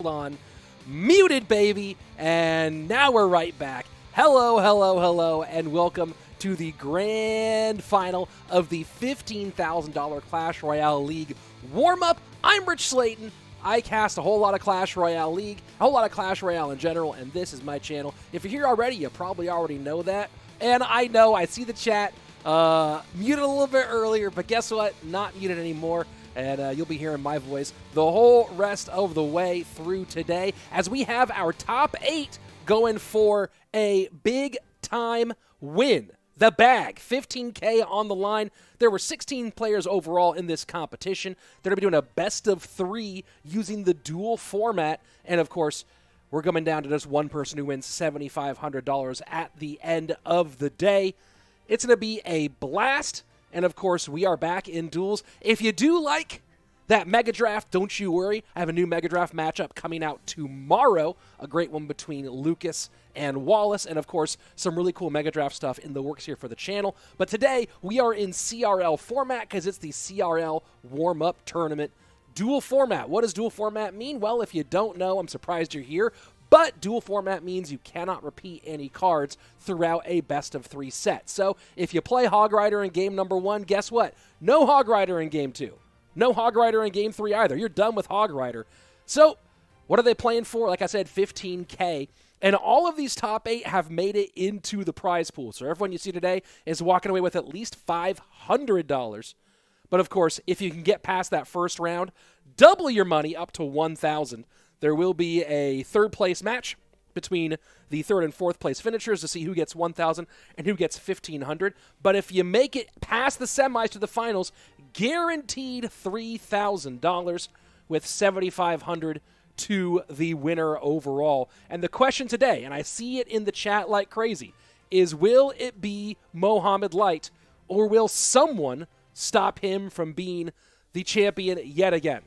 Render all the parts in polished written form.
on. Muted, baby. And now we're right back. Hello, hello, hello, and welcome to the grand final of the $15,000 Clash Royale League warm-up. I'm richslaton. I cast a whole lot of Clash Royale League, a whole lot of Clash Royale in general, and this is my channel. If you're here already, you probably already know that. And I know, I see the chat, muted a little bit earlier, but guess what? Not muted anymore. And you'll be hearing my voice the whole rest of the way through today as we have our top 8 going for a big-time win. The bag, $15K on the line. There were 16 players overall in this competition. They're going to be doing a best of 3 using the dual format. And, of course, we're coming down to just one person who wins $7,500 at the end of the day. It's going to be a blast. And, of course, we are back in duels. If you do like that Mega Draft, don't you worry. I have a new Mega Draft matchup coming out tomorrow. A great one between Lucas and Wallace. And, of course, some really cool Mega Draft stuff in the works here for the channel. But today, we are in CRL format because it's the CRL warm-up tournament dual format. What does dual format mean? Well, if you don't know, I'm surprised you're here. But dual format means you cannot repeat any cards throughout a best of 3 set. So if you play Hog Rider in game number 1, guess what? No Hog Rider in game 2. No Hog Rider in game 3 either. You're done with Hog Rider. So what are they playing for? Like I said, $15K. And all of these top 8 have made it into the prize pool. So everyone you see today is walking away with at least $500. But of course, if you can get past that first round, double your money up to $1,000. There will be a third place match between the third and fourth place finishers to see who gets $1,000 and who gets $1,500. But if you make it past the semis to the finals, guaranteed $3,000 with $7,500 to the winner overall. And the question today, and I see it in the chat like crazy, is will it be Mohamed Light or will someone stop him from being the champion yet again?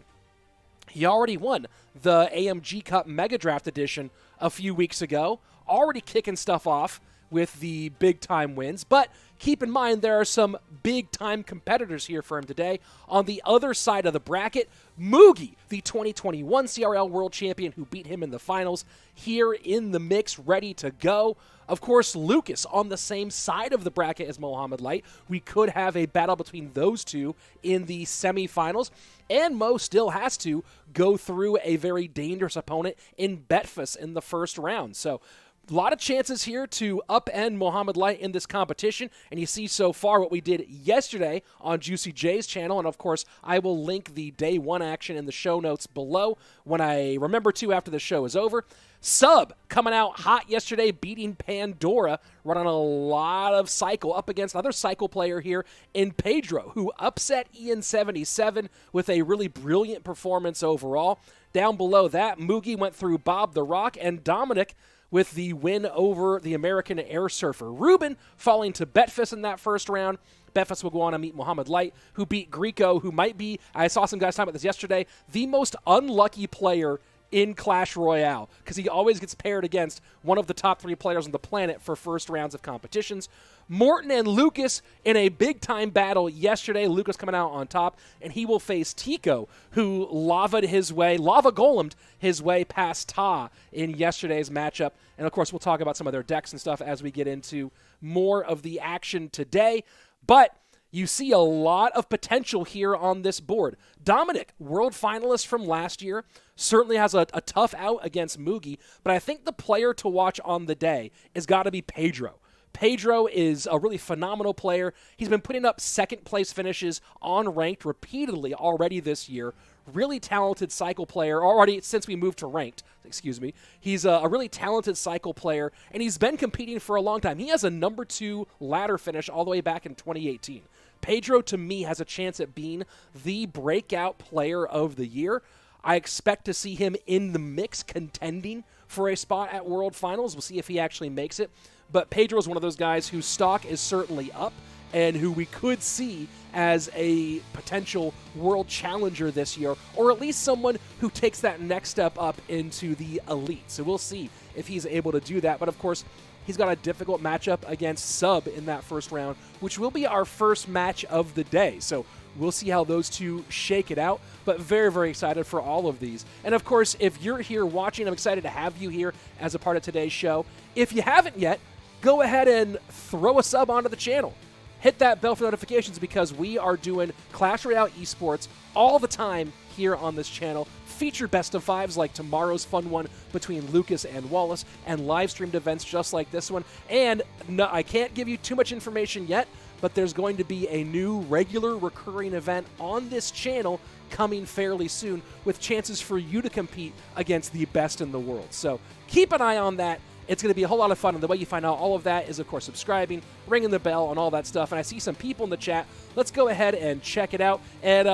He already won the AMG Cup Mega Draft Edition a few weeks ago, already kicking stuff off with the big-time wins. But keep in mind, there are some big-time competitors here for him today. On the other side of the bracket, Mugi, the 2021 CRL World Champion who beat him in the finals, here in the mix, ready to go. Of course, Lucas on the same side of the bracket as Mohamed Light. We could have a battle between those two in the semifinals. And Mo still has to go through a very dangerous opponent in Betfas in the first round. So a lot of chances here to upend Mohamed Light in this competition, and you see so far what we did yesterday on Juicy J's channel, and of course I will link the day 1 action in the show notes below when I remember to after the show is over. Sub coming out hot yesterday, beating Pandora, running a lot of cycle up against another cycle player here in Pedro, who upset Ian77 with a really brilliant performance overall. Down below that, Mugi went through Bobtherock, and Dominik with the win over the American airsurfer. Ruben falling to Betfas in that first round. Betfas will go on to meet Mohamed Light, who beat Griko, who might be, I saw some guys talking about this yesterday, the most unlucky player in Clash Royale, because he always gets paired against one of the top 3 players on the planet for first rounds of competitions. Morten and Lucas in a big-time battle yesterday. Lucas coming out on top, and he will face Tico, who lava golemed his way past Ta in yesterday's matchup. And, of course, we'll talk about some of their decks and stuff as we get into more of the action today. But you see a lot of potential here on this board. Dominik, world finalist from last year, certainly has a tough out against Mugi, but I think the player to watch on the day has got to be Pedro. Pedro is a really phenomenal player. He's been putting up second-place finishes on ranked repeatedly already this year. Really talented cycle player already since we moved to ranked. Excuse me. He's a really talented cycle player, and he's been competing for a long time. He has a number 2 ladder finish all the way back in 2018. Pedro, to me, has a chance at being the breakout player of the year. I expect to see him in the mix contending for a spot at World Finals. We'll see if he actually makes it. But Pedro is one of those guys whose stock is certainly up and who we could see as a potential world challenger this year, or at least someone who takes that next step up into the elite. So we'll see if he's able to do that. But of course, he's got a difficult matchup against Sub in that first round, which will be our first match of the day. So we'll see how those two shake it out. But very, very excited for all of these. And, of course, if you're here watching, I'm excited to have you here as a part of today's show. If you haven't yet, go ahead and throw a sub onto the channel. Hit that bell for notifications because we are doing Clash Royale esports all the time here on this channel. Feature best of fives like tomorrow's fun one between Lucas and Wallace, and live streamed events just like this one. And no, I can't give you too much information yet, but there's going to be a new regular recurring event on this channel coming fairly soon with chances for you to compete against the best in the world. So keep an eye on that. It's going to be a whole lot of fun, and the way you find out all of that is, of course, subscribing, ringing the bell, and all that stuff. And I see some people in the chat. Let's go ahead and check it out. And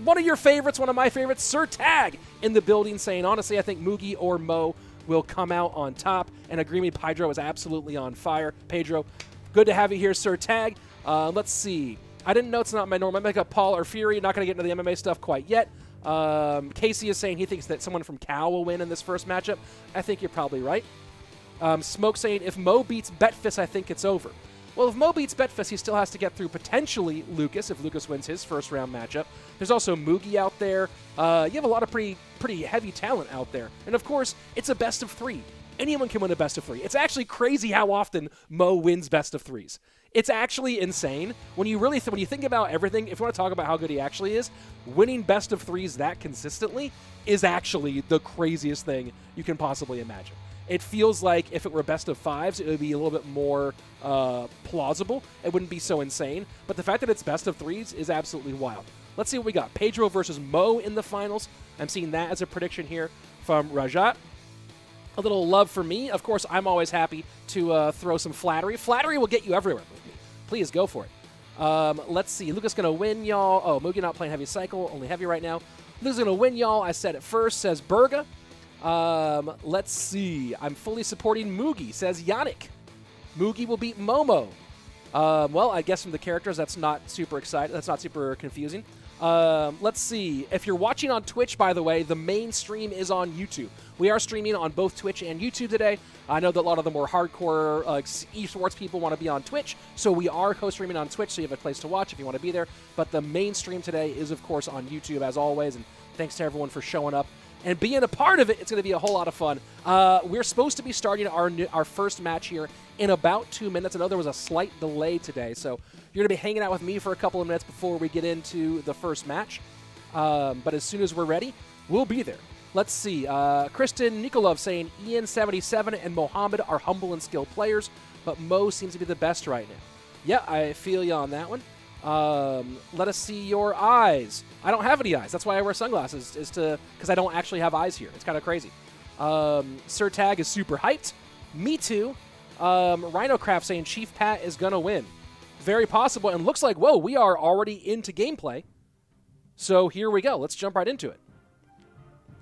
one of your favorites, one of my favorites, Sir Tag in the building saying, honestly, I think Mugi or Mo will come out on top. And agree me, Pedro is absolutely on fire. Pedro, good to have you here, Sir Tag. Let's see. I didn't know it's not my normal makeup, Paul or Fury. Not going to get into the MMA stuff quite yet. Casey is saying he thinks that someone from Cal will win in this first matchup. I think you're probably right. Smoke saying, if Mo beats Betfas, I think it's over. Well, if Mo beats Betfas, he still has to get through potentially Lucas, if Lucas wins his first round matchup. There's also Mugi out there. You have a lot of pretty heavy talent out there. And of course, it's a best of three. Anyone can win a best of three. It's actually crazy how often Mo wins best of threes. It's actually insane. When you really when you think about everything, if you want to talk about how good he actually is, winning best of threes that consistently is actually the craziest thing you can possibly imagine. It feels like if it were best of fives, it would be a little bit more plausible. It wouldn't be so insane. But the fact that it's best of threes is absolutely wild. Let's see what we got. Pedro versus Mo in the finals. I'm seeing that as a prediction here from Rajat. A little love for me. Of course, I'm always happy to throw some flattery. Flattery will get you everywhere with me. Please go for it. Let's see. Lucas going to win, y'all. Oh, Mugi not playing heavy cycle. Only heavy right now. Lucas going to win, y'all. I said it first, says Berga. Let's see. I'm fully supporting Mugi, says Yannick. Mugi will beat Momo. Well, I guess from the characters, that's not super exciting. That's not super confusing. Let's see. If you're watching on Twitch, by the way, the main stream is on YouTube. We are streaming on both Twitch and YouTube today. I know that a lot of the more hardcore esports people want to be on Twitch, so we are co-streaming on Twitch, so you have a place to watch if you want to be there. But the main stream today is, of course, on YouTube, as always, and thanks to everyone for showing up and being a part of it. It's going to be a whole lot of fun. We're supposed to be starting our first match here in about 2 minutes. I know there was a slight delay today, so you're going to be hanging out with me for a couple of minutes before we get into the first match. But as soon as we're ready, we'll be there. Let's see. Kristen Nikolov saying Ian77 and Mohamed are humble and skilled players, but Mo seems to be the best right now. Yeah, I feel you on that one. Let us see your eyes. I don't have any eyes. That's why I wear sunglasses, because I don't actually have eyes here. It's kind of crazy. Sir Tag is super hyped. Me too. Rhinocraft saying Chief Pat is going to win. Very possible. And looks like, whoa, we are already into gameplay. So here we go. Let's jump right into it.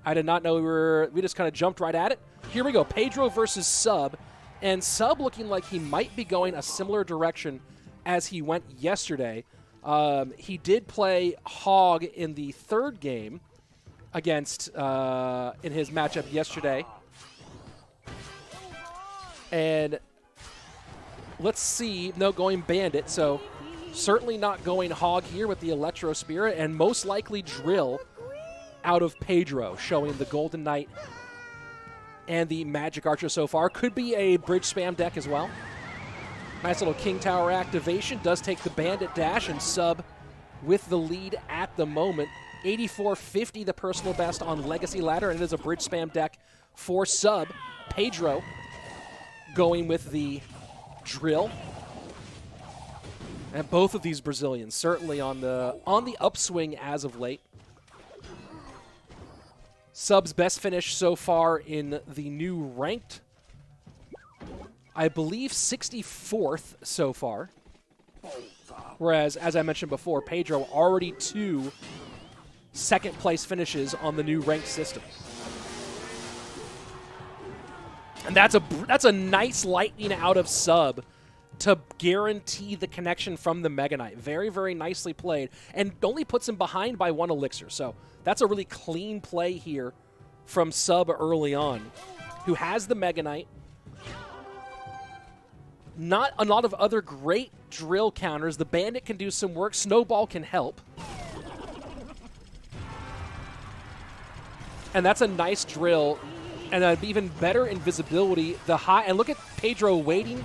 I did not know we just kind of jumped right at it. Here we go. Pedro versus Sub. And Sub looking like he might be going a similar direction as he went yesterday. He did play Hog in the third game against in his matchup yesterday. And let's see. No, going Bandit. So certainly not going Hog here with the Electro Spirit, and most likely Drill out of Pedro, showing the Golden Knight and the Magic Archer so far. Could be a bridge spam deck as well. Nice little King Tower activation. Does take the Bandit dash, and Sub with the lead at the moment. 84.50, the personal best on Legacy Ladder, and it is a bridge spam deck for Sub. Pedro going with the Drill. And both of these Brazilians certainly on the upswing as of late. Sub's best finish so far in the new ranked, I believe 64th so far. Whereas, as I mentioned before, Pedro already 2 second-place finishes on the new ranked system. And that's a nice lightning out of Sub to guarantee the connection from the Mega Knight. Very, very nicely played. And only puts him behind by 1 elixir. So that's a really clean play here from Sub early on, who has the Mega Knight. Not a lot of other great drill counters. The Bandit can do some work. Snowball can help. And that's a nice drill. And an even better invisibility. The high, and look at Pedro waiting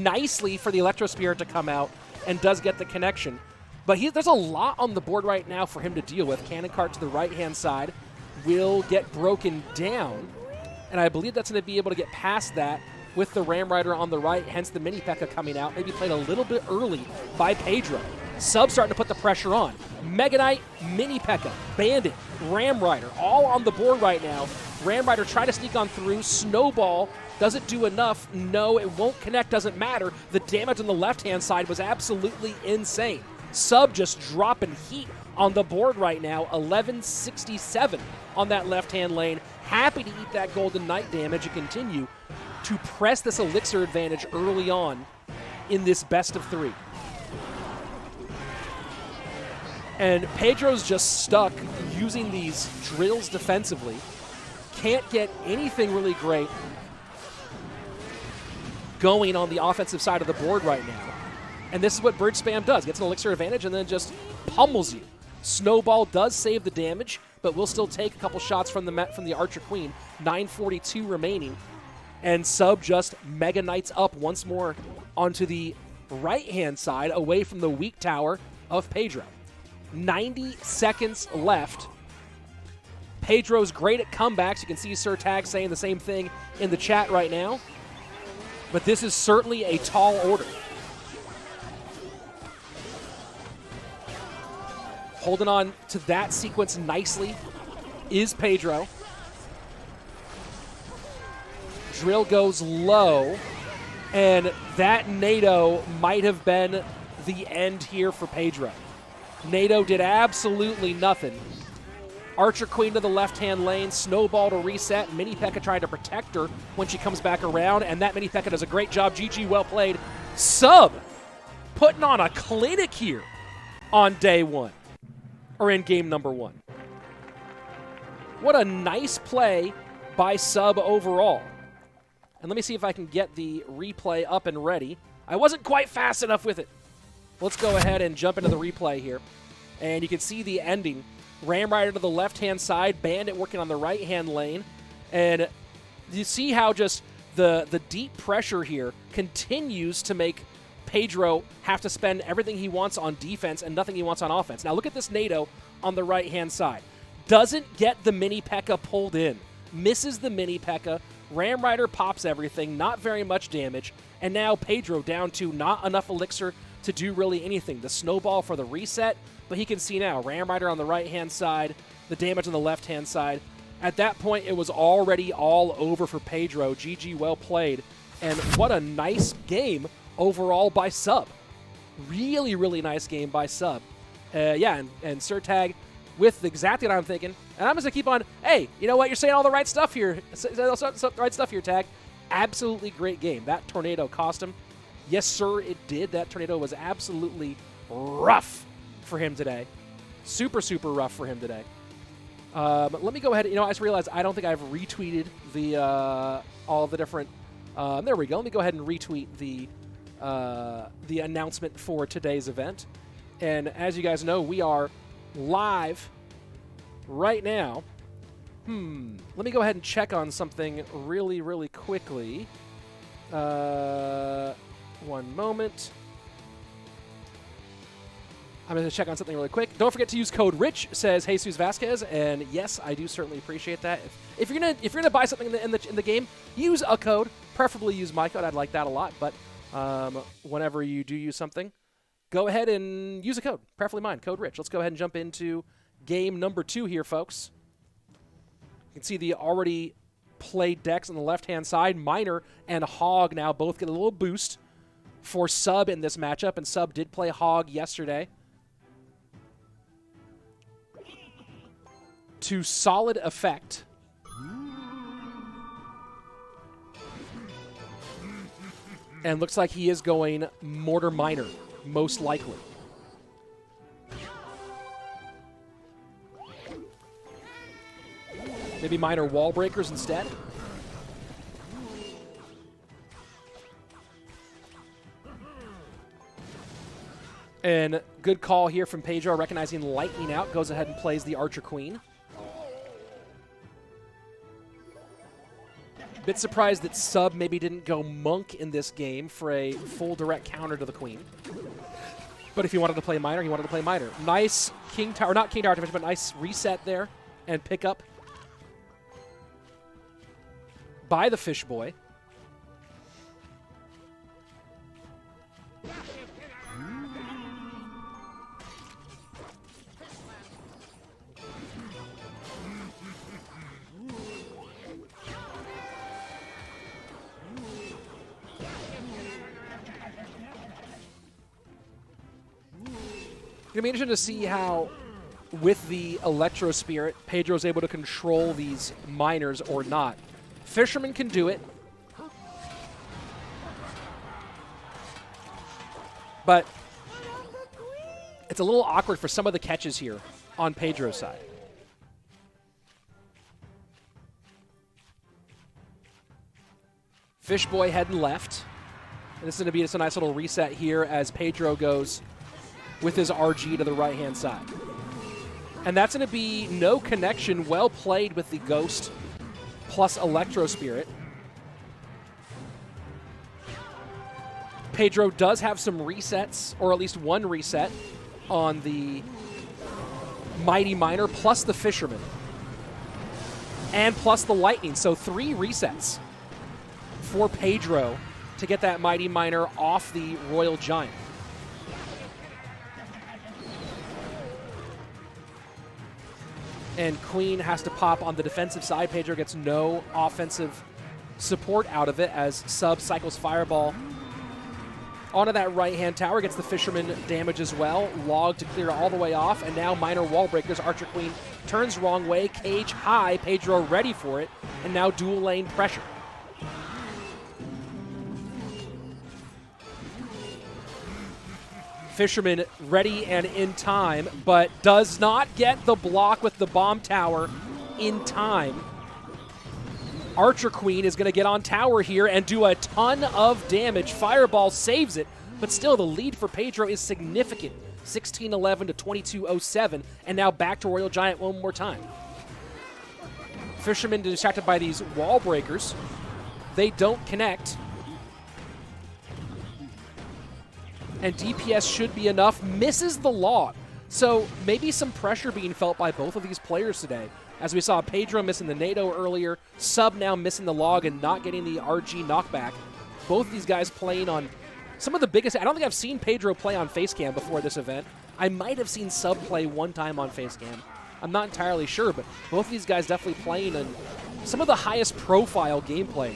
nicely for the Electro Spirit to come out, and does get the connection. But there's a lot on the board right now for him to deal with. Cannon Cart to the right-hand side will get broken down, and I believe that's going to be able to get past that with the Ram Rider on the right, hence the Mini P.E.K.K.A coming out. Maybe played a little bit early by Pedro. Sub starting to put the pressure on. Mega Knight, Mini P.E.K.K.A, Bandit, Ram Rider, all on the board right now. Ram Rider trying to sneak on through. Snowball doesn't do enough. No, it won't connect, doesn't matter. The damage on the left-hand side was absolutely insane. Sub just dropping heat on the board right now. 1167 on that left-hand lane. Happy to eat that Golden Knight damage and continue to press this elixir advantage early on in this best of 3. And Pedro's just stuck using these drills defensively. Can't get anything really great going on the offensive side of the board right now. And this is what Bird Spam does. Gets an elixir advantage and then just pummels you. Snowball does save the damage, but will still take a couple shots from the Archer Queen. 9:42 remaining. And Sub just Mega Knights up once more onto the right-hand side, away from the weak tower of Pedro. 90 seconds left. Pedro's great at comebacks. You can see Sir Tag saying the same thing in the chat right now. But this is certainly a tall order. Holding on to that sequence nicely is Pedro. Drill goes low, and that NATO might have been the end here for Pedro. NATO did absolutely nothing. Archer Queen to the left-hand lane, Snowball to reset. Mini P.E.K.K.A trying to protect her when she comes back around, and that Mini P.E.K.K.A does a great job. GG, well played. Sub putting on a clinic here on day 1, or in game number 1. What a nice play by Sub overall. And let me see if I can get the replay up and ready. I wasn't quite fast enough with it. Let's go ahead and jump into the replay here. And you can see the ending. Ram Rider to the left-hand side, Bandit working on the right-hand lane. And you see how just the deep pressure here continues to make Pedro have to spend everything he wants on defense and nothing he wants on offense. Now look at this NATO on the right-hand side. Doesn't get the Mini P.E.K.K.A pulled in. Misses the Mini P.E.K.K.A. Ram Rider pops everything, not very much damage. And now Pedro down to not enough elixir to do really anything. The Snowball for the reset, but he can see now Ram Rider on the right-hand side, the damage on the left-hand side. At that point, it was already all over for Pedro. GG, well played. And what a nice game overall by Sub. Really, really nice game by Sub. Yeah, and Sir Tag with exactly what I'm thinking. And I'm just going to keep on, hey, you know what? You're saying all the right stuff here. Right stuff here, Tag. Absolutely great game. That tornado cost him. Yes, sir, it did. That tornado was absolutely rough for him today. Super, super rough for him today. Let me go ahead. You know, I just realized I don't think I've retweeted the all the different. There we go. Let me go ahead and retweet the announcement for today's event. And as you guys know, we are live right now. Let me go ahead and check on something really, really quickly. One moment. I'm going to check on something really quick. Don't forget to use code RICH, says Jesus Vasquez, and yes, I do certainly appreciate that. If you're gonna buy something in the game, use a code. Preferably use my code. I'd like that a lot. But whenever you do use something, go ahead and use a code. Preferably mine, code RICH. Let's go ahead and jump into game number 2 here, folks. You can see the already played decks on the left-hand side. Miner and Hog now both get a little boost for Sub in this matchup, and Sub did play Hog yesterday. To solid effect. And looks like he is going Mortar Miner, most likely. Maybe Miner Wall Breakers instead. And good call here from Pedro, recognizing lightning out, goes ahead and plays the Archer Queen. Bit surprised that Sub maybe didn't go Monk in this game for a full direct counter to the Queen. But if he wanted to play Miner, he wanted to play Miner. Nice King Tower, not King Tower activation, but nice reset there and pick up by the Fish Boy. It'll be interesting to see how, with the Electro Spirit, Pedro's able to control these miners or not. Fisherman can do it, but it's a little awkward for some of the catches here on Pedro's side. Fish Boy heading left. And this is going to be just a nice little reset here as Pedro goes with his RG to the right-hand side. And that's going to be no connection. Well played with the Ghost plus Electro Spirit. Pedro does have some resets, or at least one reset, on the Mighty Miner plus the Fisherman. And plus the Lightning. So 3 resets for Pedro to get that Mighty Miner off the Royal Giant. And Queen has to pop on the defensive side. Pedro gets no offensive support out of it as Sub cycles Fireball onto that right-hand tower. Gets the Fisherman damage as well. Log to clear all the way off. And now Minor Wall Breakers. Archer Queen turns wrong way. Cage high. Pedro ready for it. And now dual lane pressure. Fisherman ready and in time, but does not get the block with the bomb tower in time. Archer Queen is going to get on tower here and do a ton of damage. Fireball saves it, but still the lead for Pedro is significant. 16-11 to 22-07, and now back to Royal Giant one more time. Fisherman distracted by these wall breakers. They don't connect. And DPS should be enough. Misses the log. So maybe some pressure being felt by both of these players today. As we saw Pedro missing the NATO earlier, Sub now missing the log and not getting the RG knockback. Both of these guys playing on some of the biggest... I don't think I've seen Pedro play on Facecam before this event. I might have seen Sub play one time on Facecam. I'm not entirely sure, but both of these guys definitely playing on some of the highest profile gameplay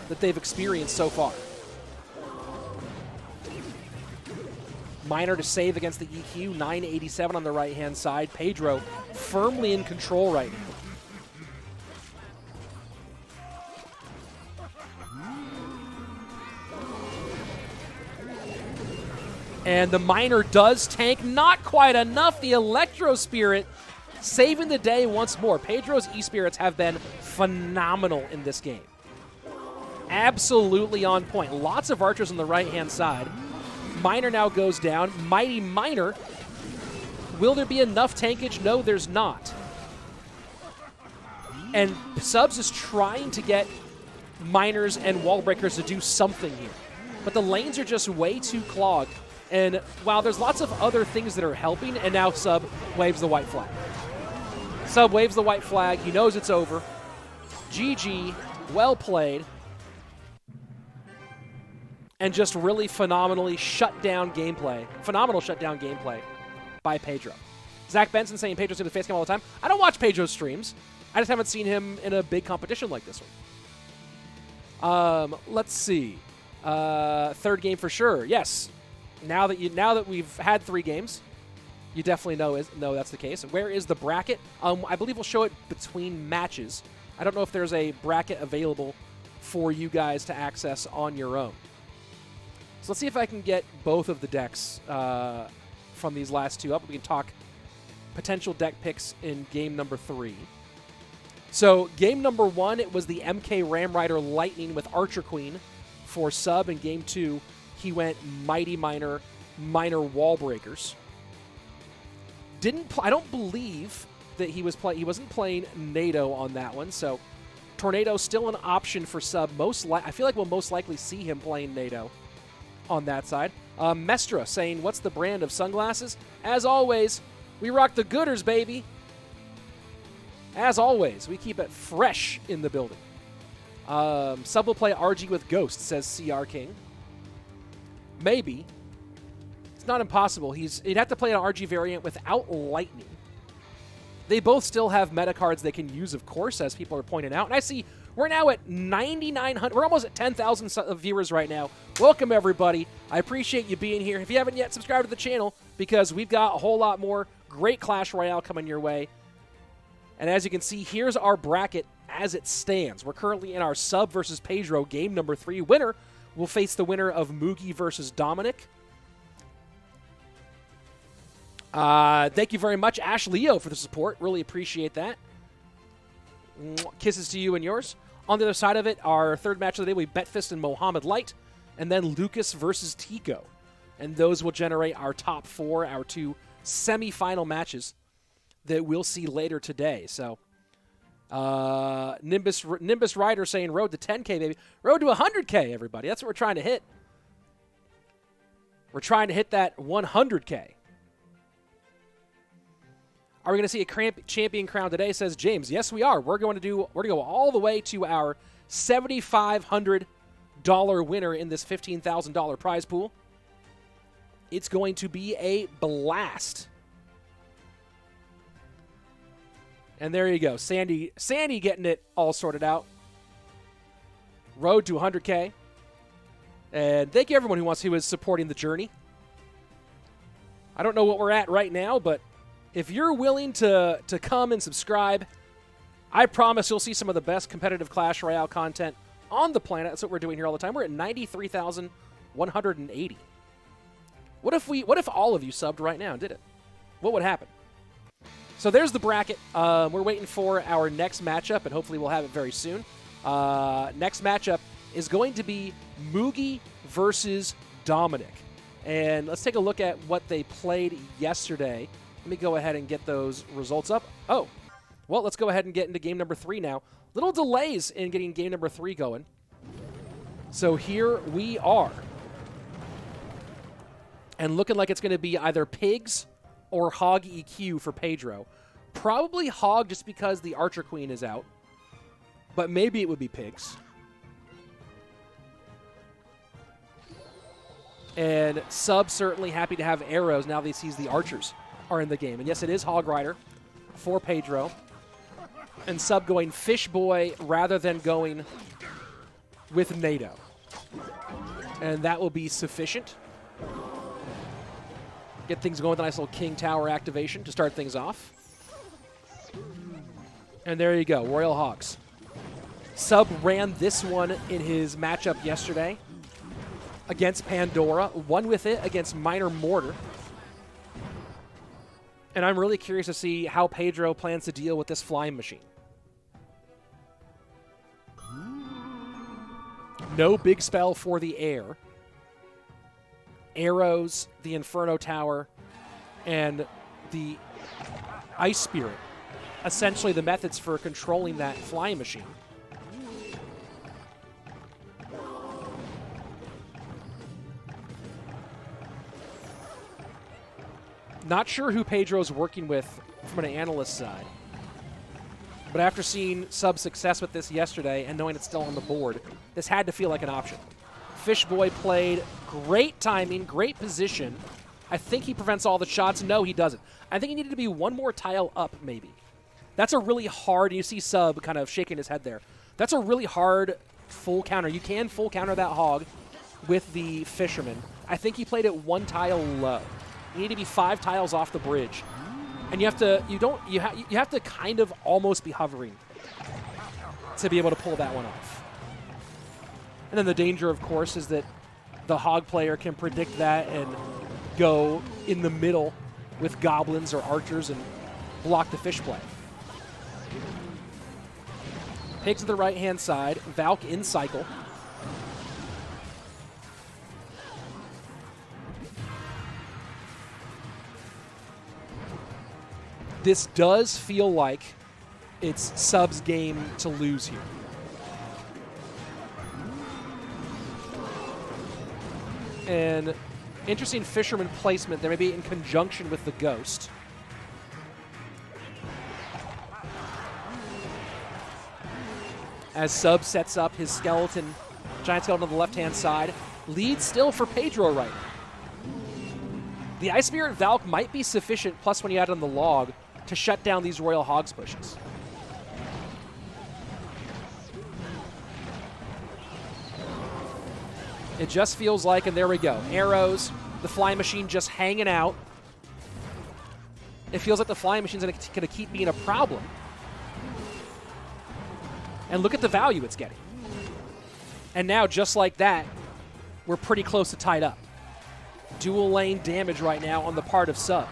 that they've experienced so far. Miner to save against the EQ, 987 on the right-hand side. Pedro firmly in control right now. And the Miner does tank, not quite enough. The Electro Spirit saving the day once more. Pedro's E-Spirits have been phenomenal in this game. Absolutely on point. Lots of archers on the right-hand side. Miner now goes down. Mighty Miner. Will there be enough tankage? No, there's not. And Subs is trying to get Miners and Wall Breakers to do something here. But the lanes are just way too clogged. And while there's lots of other things that are helping, and now Sub waves the white flag. Sub waves the white flag. He knows it's over. GG. Well played. And just really phenomenally shut down gameplay. Phenomenal shutdown gameplay by Pedro. Zach Benson saying Pedro's going to face cam all the time. I don't watch Pedro's streams. I just haven't seen him in a big competition like this one. Let's see. Third game for sure. Yes. Now that we've had 3 games, you definitely know that's the case. Where is the bracket? I believe we'll show it between matches. I don't know if there's a bracket available for you guys to access on your own. So let's see if I can get both of the decks from these last 2 up. We can talk potential deck picks in game number 3. So game number 1, it was the MK Ram Rider Lightning with Archer Queen for Sub. In game 2, he went Mighty Miner, minor wall breakers. I don't believe that he wasn't playing NATO on that one, so Tornado still an option for sub. I feel like we'll most likely see him playing NATO on that side. Mestra saying, what's the brand of sunglasses? As always, we rock the Gooders, baby. As always, we keep it fresh in the building. Sub will play RG with Ghost, says CR King. Maybe. It's not impossible. He'd have to play an RG variant without Lightning. They both still have meta cards they can use, of course, as people are pointing out. And I see we're now at 9,900. We're almost at 10,000 viewers right now. Welcome, everybody. I appreciate you being here. If you haven't yet, subscribe to the channel because we've got a whole lot more great Clash Royale coming your way. And as you can see, here's our bracket as it stands. We're currently in our sub versus Pedro game number 3. Winner will face the winner of Mugi versus Dominik. Thank you very much, Ash Leo, for the support. Really appreciate that. Kisses to you and yours. On the other side of it, our third match of the day, we Betfas and Mohamed Light, and then Lucas versus Tico. And those will generate our top 4, our 2 semi-final matches that we'll see later today. So, Nimbus Rider saying, road to 10K, baby. Road to 100K, everybody. That's what we're trying to hit. We're trying to hit that 100K. Are we going to see a champion crown today, says James. Yes, we are. We're going to go all the way to our $7,500 winner in this $15,000 prize pool. It's going to be a blast. And there you go. Sandy getting it all sorted out. Road to 100K. And thank you everyone who is supporting the journey. I don't know what we're at right now, but if you're willing to come and subscribe, I promise you'll see some of the best competitive Clash Royale content on the planet. That's what we're doing here all the time. We're at 93,180. What if all of you subbed right now and did it? What would happen? So there's the bracket. We're waiting for our next matchup, and hopefully we'll have it very soon. Next matchup is going to be Mugi versus Dominik. And let's take a look at what they played yesterday. Let me go ahead and get those results up. Oh, well, let's go ahead and get into game number 3 now. Little delays in getting game number 3 going. So here we are. And looking like it's going to be either Pigs or Hog EQ for Pedro. Probably Hog just because the Archer Queen is out. But maybe it would be Pigs. And Sub certainly happy to have arrows now that he sees the Archers are in the game. And yes, it is Hog Rider for Pedro. And Sub going Fish Boy rather than going with NATO. And that will be sufficient. Get things going with a nice little King Tower activation to start things off. And there you go, Royal Hogs. Sub ran this one in his matchup yesterday against Pandora. Won with it against Minor Mortar. And I'm really curious to see how Pedro plans to deal with this flying machine. No big spell for the air. Arrows, the Inferno Tower, and the Ice Spirit. Essentially the methods for controlling that flying machine. Not sure who Pedro's working with from an analyst side. But after seeing Sub's success with this yesterday and knowing it's still on the board, this had to feel like an option. Fish Boy played great timing, great position. I think he prevents all the shots. No, he doesn't. I think he needed to be one more tile up, maybe. That's a really hard, you see Sub kind of shaking his head there. That's a really hard full counter. You can full counter that Hog with the Fisherman. I think he played it one tile low. You need to be 5 tiles off the bridge. And you have to, you have to kind of almost be hovering to be able to pull that one off. And then the danger, of course, is that the Hog player can predict that and go in the middle with Goblins or Archers and block the fish play. Pigs to the right-hand side. Valk in cycle. this does feel like it's Sub's game to lose here. And interesting Fisherman placement there, maybe in conjunction with the Ghost. As Sub sets up his skeleton, giant skeleton on the left-hand side. Lead still for Pedro right now. The Ice Spirit Valk might be sufficient, plus when you add on the log, to shut down these Royal Hogs pushes. It just feels like, and there we go, arrows, the flying machine just hanging out. It feels like the flying machine's going to keep being a problem. And look at the value it's getting. And now, just like that, we're pretty close to tied up. Dual lane damage right now on the part of Sub.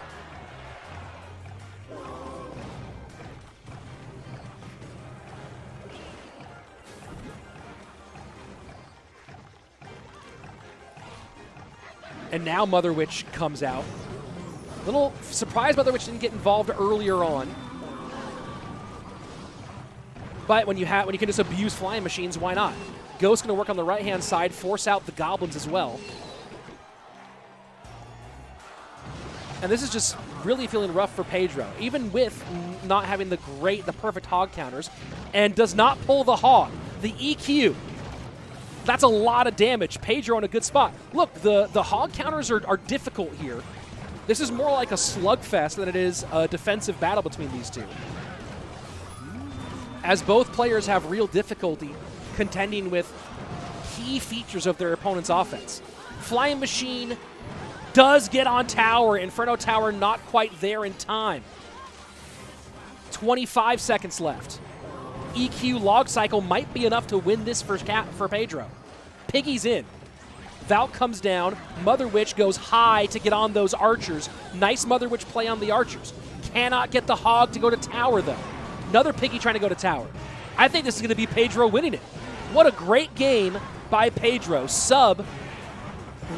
And now Mother Witch comes out. Little surprised Mother Witch didn't get involved earlier on. But when you can just abuse flying machines, why not? Ghost's going to work on the right-hand side, force out the goblins as well. And this is just really feeling rough for Pedro, even with not having the perfect hog counters, and does not pull the hog. The EQ. That's a lot of damage. Pedro in a good spot. Look, the hog counters are difficult here. This is more like a slugfest than it is a defensive battle between these two, as both players have real difficulty contending with key features of their opponent's offense. Flying Machine does get on tower. Inferno Tower not quite there in time. 25 seconds left. EQ log cycle might be enough to win this for Pedro. Piggy's in. Valk comes down. Mother Witch goes high to get on those archers. Nice Mother Witch play on the archers. Cannot get the hog to go to tower, though. Another Piggy trying to go to tower. I think this is going to be Pedro winning it. What a great game by Pedro. Sub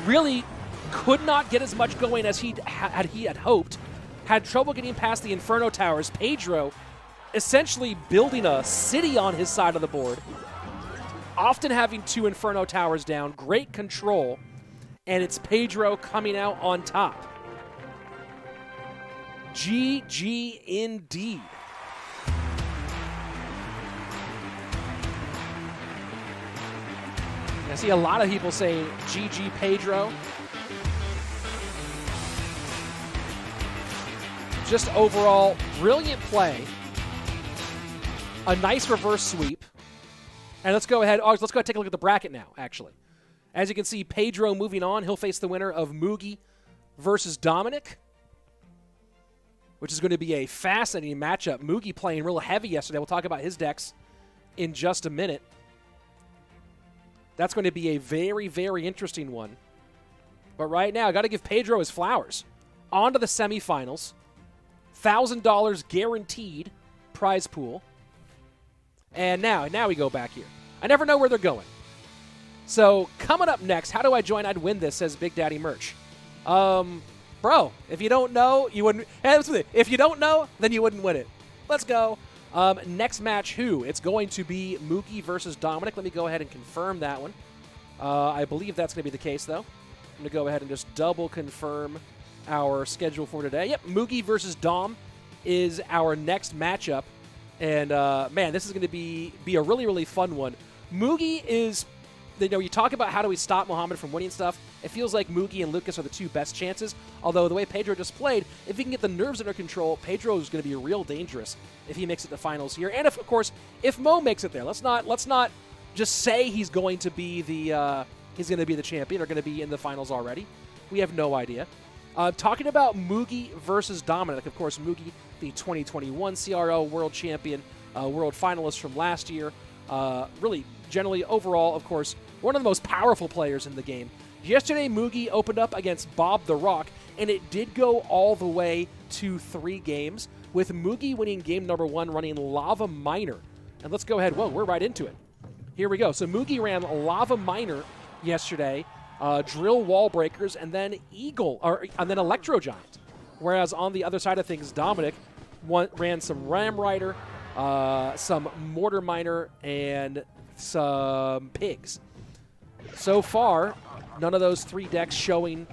really could not get as much going as he had hoped. Had trouble getting past the Inferno Towers. Pedro essentially building a city on his side of the board. Often having 2 Inferno Towers down. Great control. And it's Pedro coming out on top. GG indeed. I see a lot of people saying GG Pedro. Just overall, brilliant play. A nice reverse sweep. And let's go ahead and take a look at the bracket now, actually. As you can see, Pedro moving on. He'll face the winner of Mugi versus Dominik, which is going to be a fascinating matchup. Mugi playing real heavy yesterday. We'll talk about his decks in just a minute. That's going to be a very, very interesting one. But right now, I got to give Pedro his flowers. On to the semifinals. $1,000 guaranteed prize pool. And now we go back here. I never know where they're going. So, coming up next, how do I join? I'd win this, says Big Daddy Merch. Bro, if you don't know, you wouldn't. If you don't know, then you wouldn't win it. Let's go. Next match, who? It's going to be Mugi versus Dominik. Let me go ahead and confirm that one. I believe that's going to be the case, though. I'm going to go ahead and just double confirm our schedule for today. Yep, Mugi versus Dom is our next matchup. And, man, this is going to be a really, really fun one. Mugi is, you talk about how do we stop Mohamed from winning stuff. It feels like Mugi and Lucas are the 2 best chances. Although the way Pedro just played, if he can get the nerves under control, Pedro is going to be real dangerous if he makes it to finals here. And, of course, if Mo makes it there. Let's not just say he's going to be the champion or going to be in the finals already. We have no idea. Talking about Mugi versus Dominik, of course, Mugi, the 2021 CRL World Champion, World Finalist from last year. Really, generally, overall, of course, one of the most powerful players in the game. Yesterday, Mugi opened up against Bobtherock, and it did go all the way to 3 games, with Mugi winning game number 1, running Lava Miner. And let's go ahead. Whoa, we're right into it. Here we go. So Mugi ran Lava Miner yesterday, Drill Wall Breakers, and then and then Electro Giant. Whereas on the other side of things, Dominik ran some Ram Rider, some Mortar Miner, and some Pigs. So far, none of those 3 decks showing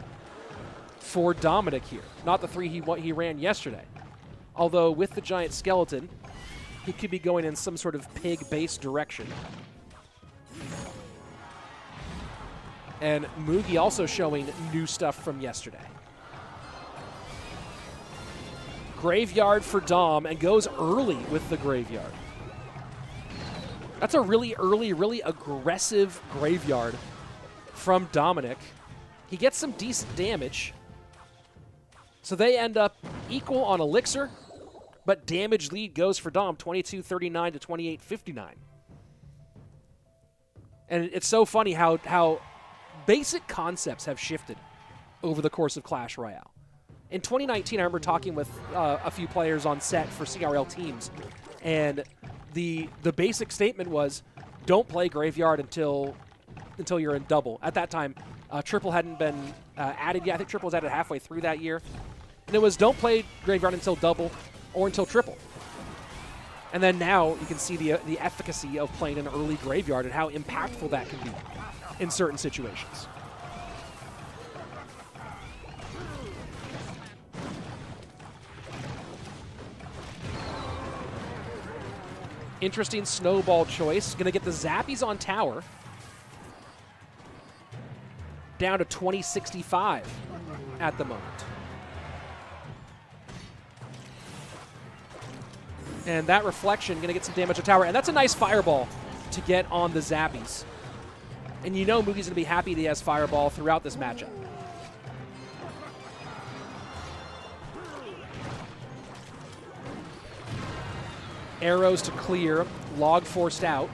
for Dominik here. Not the 3 he ran yesterday. Although with the Giant Skeleton, he could be going in some sort of pig-based direction. And Mugi also showing new stuff from yesterday. Graveyard for Dom, and goes early with the Graveyard. That's a really early, really aggressive Graveyard from Dominik. He gets some decent damage. So they end up equal on Elixir, but damage lead goes for Dom, 22-39 to 28-59. And it's so funny how basic concepts have shifted over the course of Clash Royale. In 2019, I remember talking with a few players on set for CRL teams, and the basic statement was, don't play Graveyard until you're in double. At that time, triple hadn't been added yet. I think triple was added halfway through that year. And it was, don't play Graveyard until double or until triple. And then now you can see the efficacy of playing an early Graveyard and how impactful that can be in certain situations. Interesting snowball choice. Going to get the Zappies on tower. Down to 2065 at the moment. And that reflection going to get some damage to tower. And that's a nice fireball to get on the Zappies. And you know Mugi's going to be happy that he has fireball throughout this matchup. Arrows to clear, log forced out.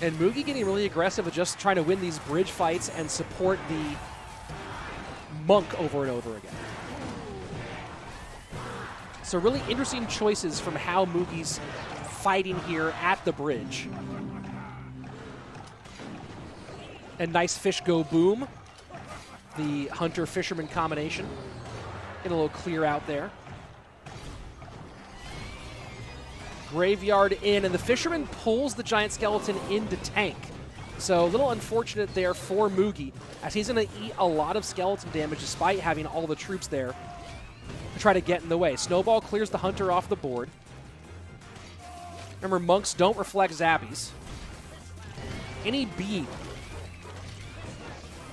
And Mugi getting really aggressive with just trying to win these bridge fights and support the Monk over and over again. So really interesting choices from how Mugi's fighting here at the bridge. And nice fish go boom. The hunter-fisherman combination. Get a little clear out there. Graveyard in, and the fisherman pulls the giant skeleton into tank. So a little unfortunate there for Mugi, as he's going to eat a lot of skeleton damage despite having all the troops there to try to get in the way. Snowball clears the hunter off the board. Remember, monks don't reflect zappies. Any beam.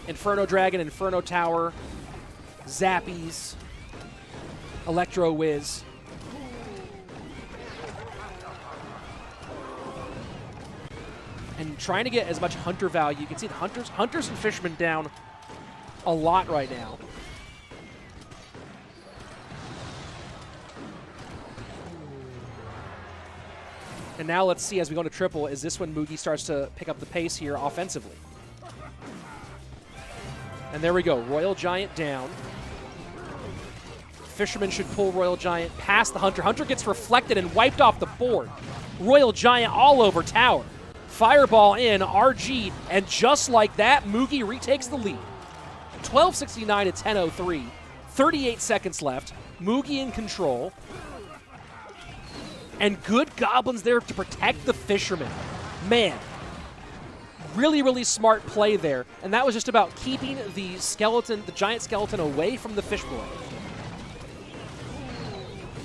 Inferno Dragon, Inferno Tower, Zappies, Electro Whiz. And trying to get as much hunter value. You can see the hunters and fishermen down a lot right now. And now let's see as we go to triple, is this when Mugi starts to pick up the pace here offensively? And there we go, Royal Giant down. Fisherman should pull Royal Giant past the Hunter. Hunter gets reflected and wiped off the board. Royal Giant all over tower. Fireball in, RG, and just like that, Mugi retakes the lead. 1269 to 1003, 38 seconds left. Mugi in control. And good goblins there to protect the fisherman. Man. Really, really smart play there. And that was just about keeping the skeleton, the giant skeleton, away from the fish boy.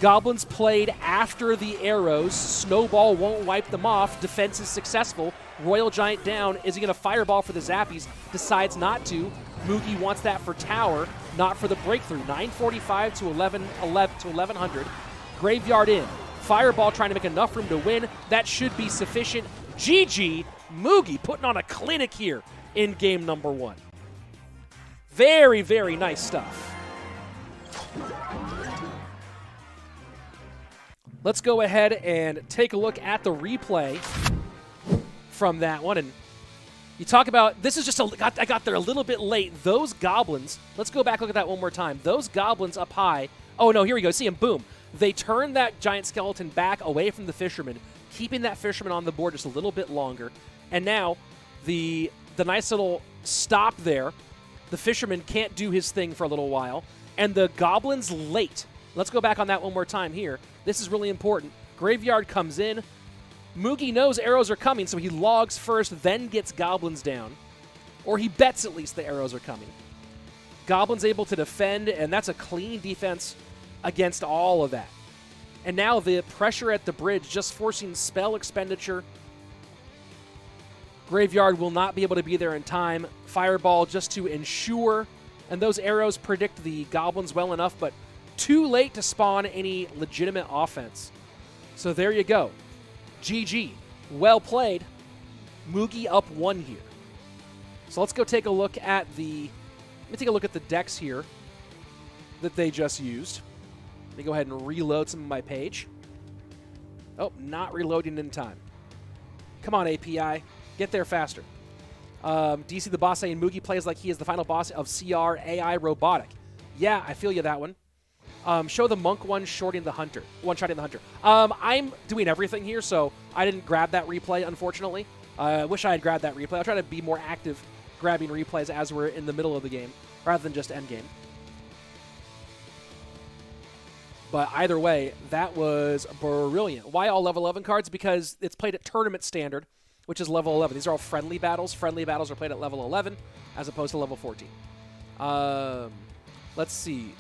Goblins played after the arrows. Snowball won't wipe them off. Defense is successful. Royal Giant down. Is he going to fireball for the Zappies? Decides not to. Mugi wants that for tower, not for the breakthrough. 945 to 1100. Graveyard in. Fireball trying to make enough room to win. That should be sufficient. GG. Mugi putting on a clinic here in game number 1. Very, very nice stuff. Let's go ahead and take a look at the replay from that one. And you talk about, this is just I got there a little bit late. Those goblins, let's go back, look at that one more time. Those goblins up high. Oh no, here we go. See him, boom. They turn that giant skeleton back away from the fisherman. keeping that fisherman on the board just a little bit longer. And now the nice little stop there. The fisherman can't do his thing for a little while. And the goblin's late. Let's go back on that one more time here. This is really important. Graveyard comes in. Mugi knows arrows are coming, so he logs first, then gets goblins down. Or he bets at least the arrows are coming. Goblin's able to defend, and that's a clean defense against all of that. And now the pressure at the bridge, just forcing spell expenditure. Graveyard will not be able to be there in time. Fireball just to ensure. And those arrows predict the goblins well enough, but too late to spawn any legitimate offense. So there you go. GG. Well played. Mugi up 1 here. So let's go take a look at the... Let me take a look at the decks here that they just used. Let me go ahead and reload some of my page. Oh, not reloading in time. Come on, API. Get there faster. DC the boss saying Mugi plays like he is the final boss of CRAI Robotic. Yeah, I feel you that one. Show the monk one-shotting the hunter. One-shotting the hunter. I'm doing everything here, so I didn't grab that replay, unfortunately. I wish I had grabbed that replay. I'll try to be more active grabbing replays as we're in the middle of the game, rather than just endgame. But either way, that was brilliant. Why all level 11 cards? Because it's played at tournament standard, which is level 11. These are all friendly battles. Friendly battles are played at level 11 as opposed to level 14. Let's see.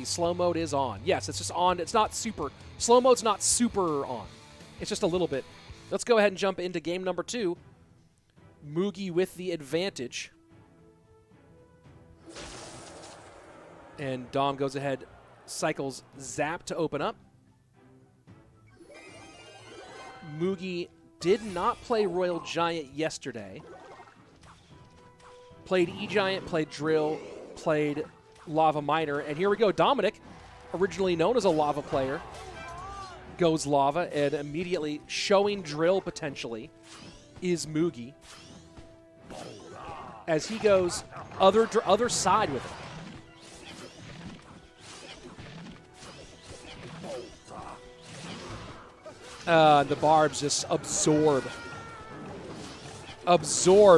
Slow mode is on. Yes, it's just on. It's not super. Slow mode's not super on. It's just a little bit. Let's go ahead and jump into game number 2. Mugi with the advantage. And Dom goes ahead, cycles Zap to open up. Mugi did not play Royal Giant yesterday. Played E-Giant, played Drill, played Lava Miner. And here we go. Dominik, originally known as a Lava player, goes Lava, and immediately showing Drill potentially is Mugi. As he goes other side with it. The barbs just absorb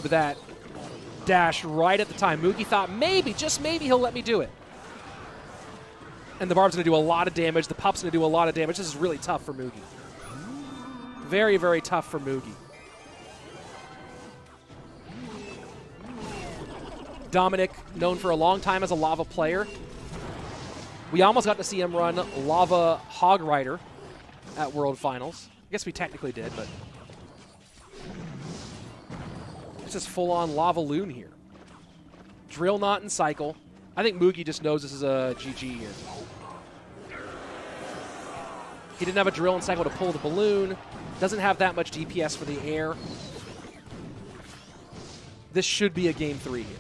that dash right at the time. Mugi thought maybe, just maybe, he'll let me do it. And the barb's going to do a lot of damage. The pup's going to do a lot of damage. This is really tough for Mugi. Very, very tough for Mugi. Dominik, known for a long time as a Lava player. We almost got to see him run Lava Hog Rider at World Finals. I guess we technically did, but it's just full-on Lava Loon here. Drill not in cycle. I think Mugi just knows this is a GG here. He didn't have a drill in cycle to pull the balloon. Doesn't have that much DPS for the air. This should be a game 3 here.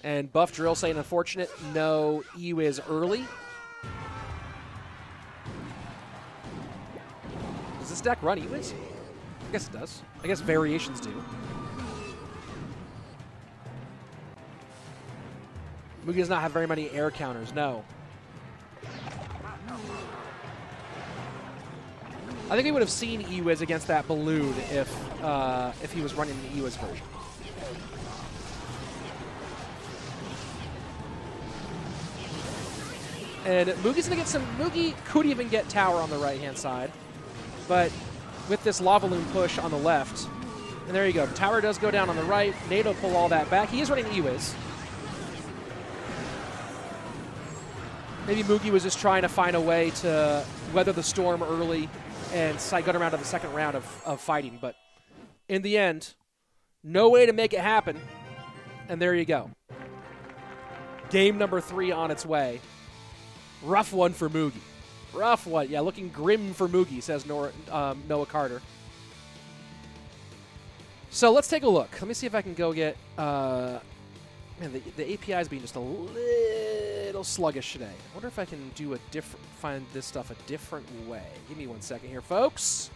And Buff Drill saying, unfortunate, no E-Wiz early. Does this deck run E-Wiz? I guess it does. I guess variations do. Mugi does not have very many air counters, no. I think we would have seen E-Wiz against that balloon if he was running the E-Wiz version. And Mugi's going to get some... Mugi could even get tower on the right-hand side. But with this Lava Loon push on the left... And there you go. Tower does go down on the right. NATO pull all that back. He is running E-Wiz. Maybe Mugi was just trying to find a way to weather the storm early and go around to the second round of fighting. But in the end, no way to make it happen. And there you go. Game number 3 on its way. Rough one for Mugi. Rough one. Yeah, looking grim for Mugi, says Noah Carter. So let's take a look. Let me see if I can go get... man, the API is being just a little sluggish today. I wonder if I can do find this stuff a different way. Give me 1 second here, folks.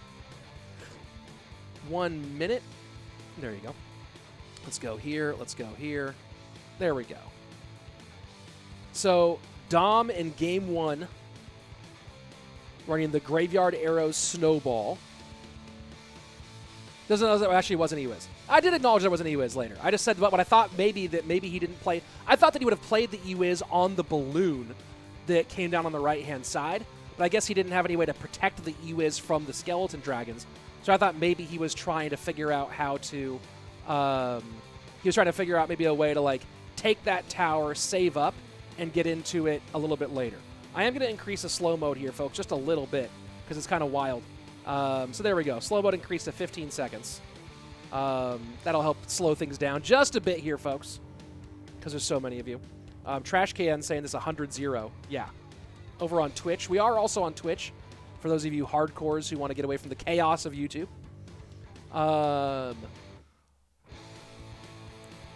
1 minute. There you go. Let's go here. Let's go here. There we go. So Dom in game 1 running the Graveyard Arrows Snowball. Doesn't know that actually wasn't Ewiz. I did acknowledge there was an Ewiz later. I just said what I thought maybe he didn't play. I thought that he would have played the Ewiz on the balloon that came down on the right-hand side. But I guess he didn't have any way to protect the Ewiz from the skeleton dragons. So I thought maybe he was trying to figure out how to... he was trying to figure out maybe a way to, like, take that tower, save up, and get into it a little bit later. I am going to increase the slow mode here, folks, just a little bit, because it's kind of wild. So there we go. Slow mode increased to 15 seconds. That'll help slow things down just a bit here, folks, because there's so many of you. Trash Can saying this 100-0. Yeah. Over on Twitch. We are also on Twitch, for those of you hardcores who want to get away from the chaos of YouTube.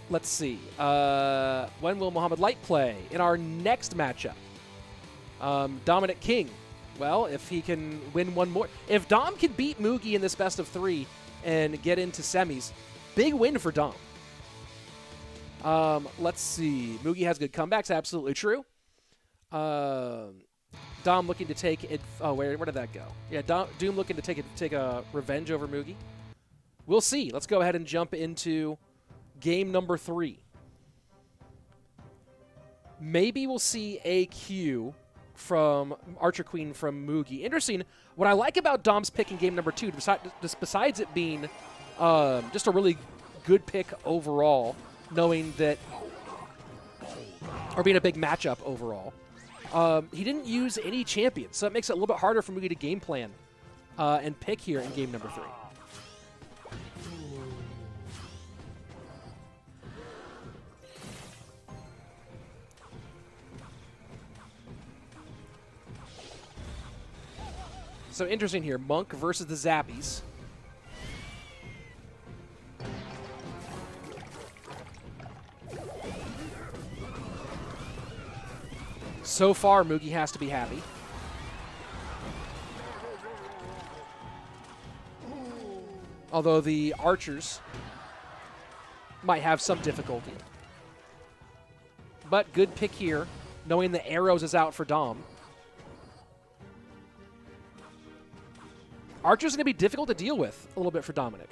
Let's see. When will Mohamed Light play? In our next matchup. Dominik King. Well, if he can win one more. If Dom can beat Mugi in this best of 3 and get into semis, big win for Dom. Let's see. Mugi has good comebacks. Absolutely true. Dom looking to take it. Oh, where did that go? Yeah, Doom looking to take a revenge over Mugi. We'll see. Let's go ahead and jump into game number 3. Maybe we'll see AQ from Archer Queen from Mugi. Interesting. What I like about Dom's pick in game number 2, besides it being just a really good pick overall, knowing that, or being a big matchup overall, he didn't use any champions, so it makes it a little bit harder for Mugi to game plan and pick here in game number 3. So interesting here, Monk versus the Zappies. So far, Mugi has to be happy. Although the archers might have some difficulty. But good pick here, knowing the arrows is out for Dom. Archer's going to be difficult to deal with a little bit for Dominik.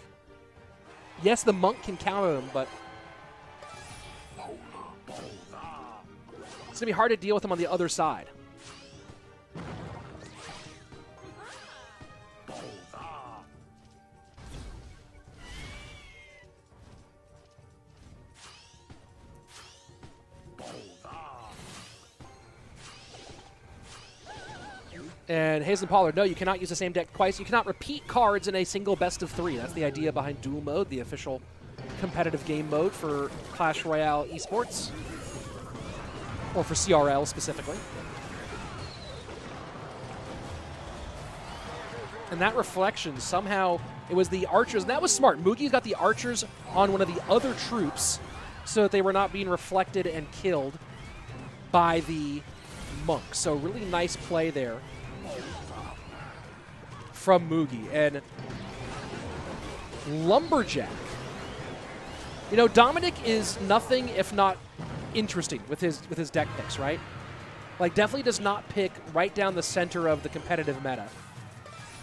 Yes, the Monk can counter him, but it's going to be hard to deal with him on the other side. And Hazen Pollard, no, you cannot use the same deck twice. You cannot repeat cards in a single best of 3. That's the idea behind dual mode, the official competitive game mode for Clash Royale esports, or for CRL specifically. And that reflection, somehow, it was the archers, and that was smart. Mugi's got the archers on one of the other troops so that they were not being reflected and killed by the Monk. So really nice play there from Mugi. And Lumberjack. You know, Dominik is nothing if not interesting with his deck picks, right? Like, definitely does not pick right down the center of the competitive meta.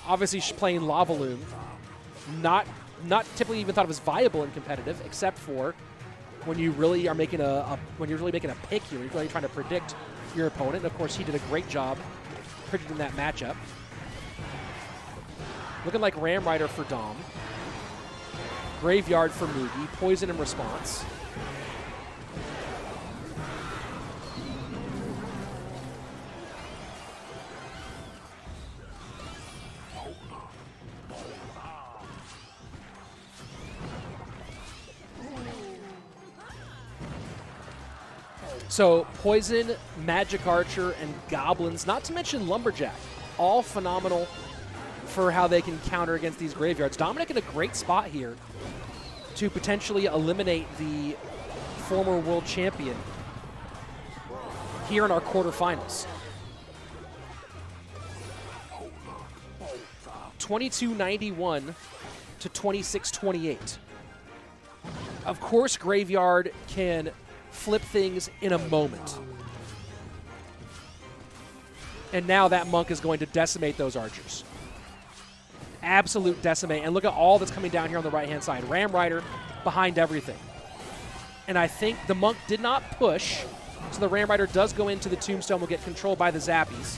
Obviously, playing Lava Loom, not typically even thought of as viable in competitive, except for when you really are making when you're really making a pick here. You're really trying to predict your opponent. And of course, he did a great job predicting that matchup. Looking like Ram Rider for Dom. Graveyard for Mugi. Poison in response. So, Poison, Magic Archer, and Goblins, not to mention Lumberjack, all phenomenal for how they can counter against these graveyards. Dominik in a great spot here to potentially eliminate the former world champion here in our quarterfinals. 22-91 to 26-28. Of course, Graveyard can flip things in a moment. And now that Monk is going to decimate those archers. Absolute decimate. And look at all that's coming down here on the right-hand side. Ram Rider behind everything. And I think the Monk did not push, so the Ram Rider does go into the Tombstone, will get controlled by the Zappies.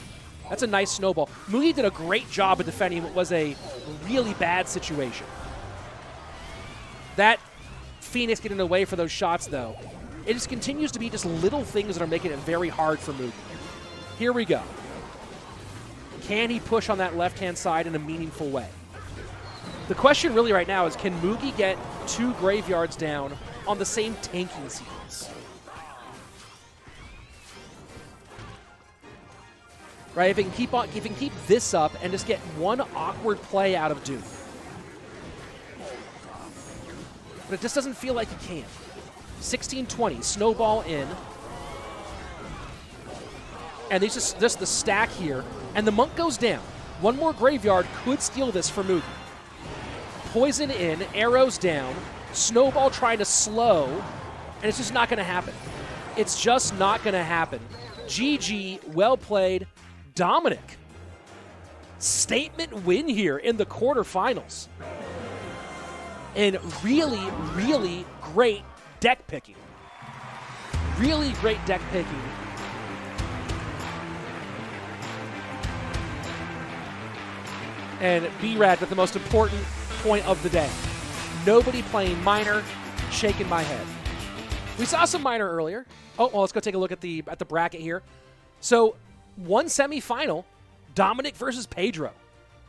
That's a nice snowball. Mugi did a great job of defending what was a really bad situation. That Phoenix getting away for those shots, though, it just continues to be just little things that are making it very hard for Mugi. Here we go. Can he push on that left-hand side in a meaningful way? The question really right now is, can Mugi get 2 Graveyards down on the same tanking sequence? Right, if he can keep this up and just get one awkward play out of Doom. But it just doesn't feel like he can. 16-20, snowball in. And there's just the stack here. And the Monk goes down. One more Graveyard could steal this for Mugi. Poison in, arrows down, snowball trying to slow, and it's just not going to happen. It's just not going to happen. GG, well played. Dominik. Statement win here in the quarterfinals. And really, really great deck picking. Really great deck picking. And B-Rad with the most important point of the day. Nobody playing Miner, shaking my head. We saw some Miner earlier. Oh, well, let's go take a look at the bracket here. So, one semifinal, Dominik versus Pedro.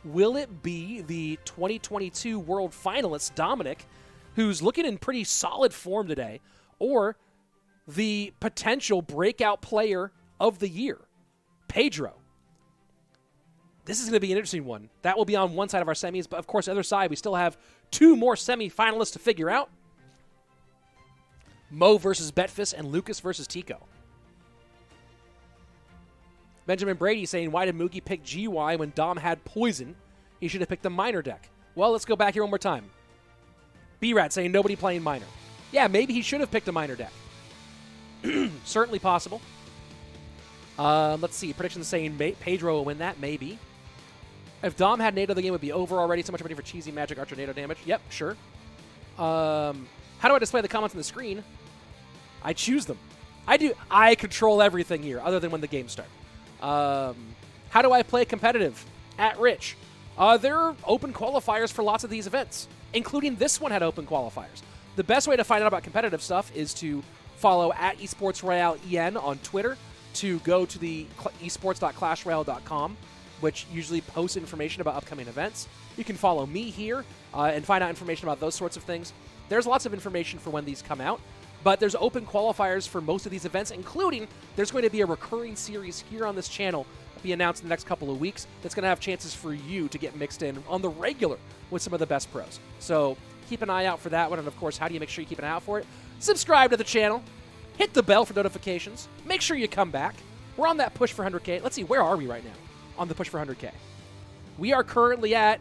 Will it be the 2022 World Finalist, Dominik, who's looking in pretty solid form today, or the potential breakout player of the year, Pedro? This is going to be an interesting one. That will be on one side of our semis, but of course, the other side, we still have 2 more semifinalists to figure out. Mo versus Betfas and Lucas versus Tico. Benjamin Brady saying, why did Mugi pick GY when Dom had poison? He should have picked the Miner deck. Well, let's go back here one more time. B-Rat saying, nobody playing Miner. Yeah, maybe he should have picked a Miner deck. Certainly possible. Let's see. Predictions saying Pedro will win that. Maybe. If Dom had NATO, the game would be over already. So much money for cheesy magic archer NATO damage. Yep, sure. How do I display the comments on the screen? I choose them. I control everything here, other than when the games start. How do I play competitive? At Rich. There are open qualifiers for lots of these events, including this one had open qualifiers. The best way to find out about competitive stuff is to follow at Esports Royale EN on Twitter, to go to the esports.clashroyale.com, which usually posts information about upcoming events. You can follow me here and find out information about those sorts of things. There's lots of information for when these come out, but there's open qualifiers for most of these events, including there's going to be a recurring series here on this channel that'll be announced in the next couple of weeks that's going to have chances for you to get mixed in on the regular with some of the best pros. So keep an eye out for that one, and of course, how do you make sure you keep an eye out for it? Subscribe to the channel. Hit the bell for notifications. Make sure you come back. We're on that push for 100K. Let's see, where are we right now on the push for 100K? We are currently at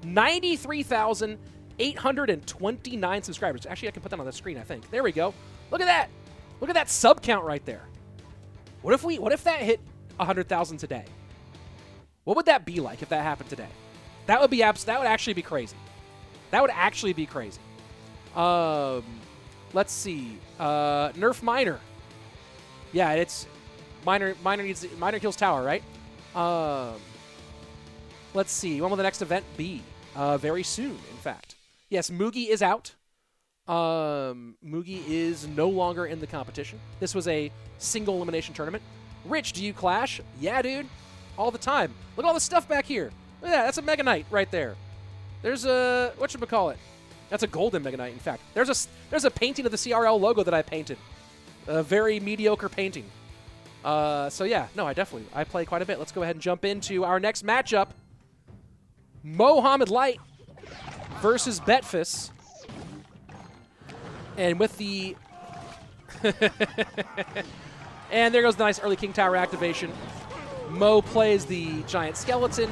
93,829 subscribers. Actually, I can put that on the screen, I think. There we go. Look at that. Look at that sub count right there. What if that hit 100,000 today? What would that be like if that happened today? That would actually be crazy. That would actually be crazy. Let's see. Nerf Miner. Yeah, it's Miner kills Tower, right? Let's see. When will the next event be? Very soon, in fact. Yes, Mugi is out. Mugi is no longer in the competition. This was a single elimination tournament. Rich, do you clash? Yeah, dude. All the time. Look at all the stuff back here. Look at that. That's a Mega Knight right there. There's a... whatchamacallit? That's a golden Mega Knight, in fact. There's a painting of the CRL logo that I painted. A very mediocre painting. So yeah, no, I play quite a bit. Let's go ahead and jump into our next matchup. Mohamed Light versus Betfas. And with the... and there goes the nice early King Tower activation. Mo plays the Giant Skeleton.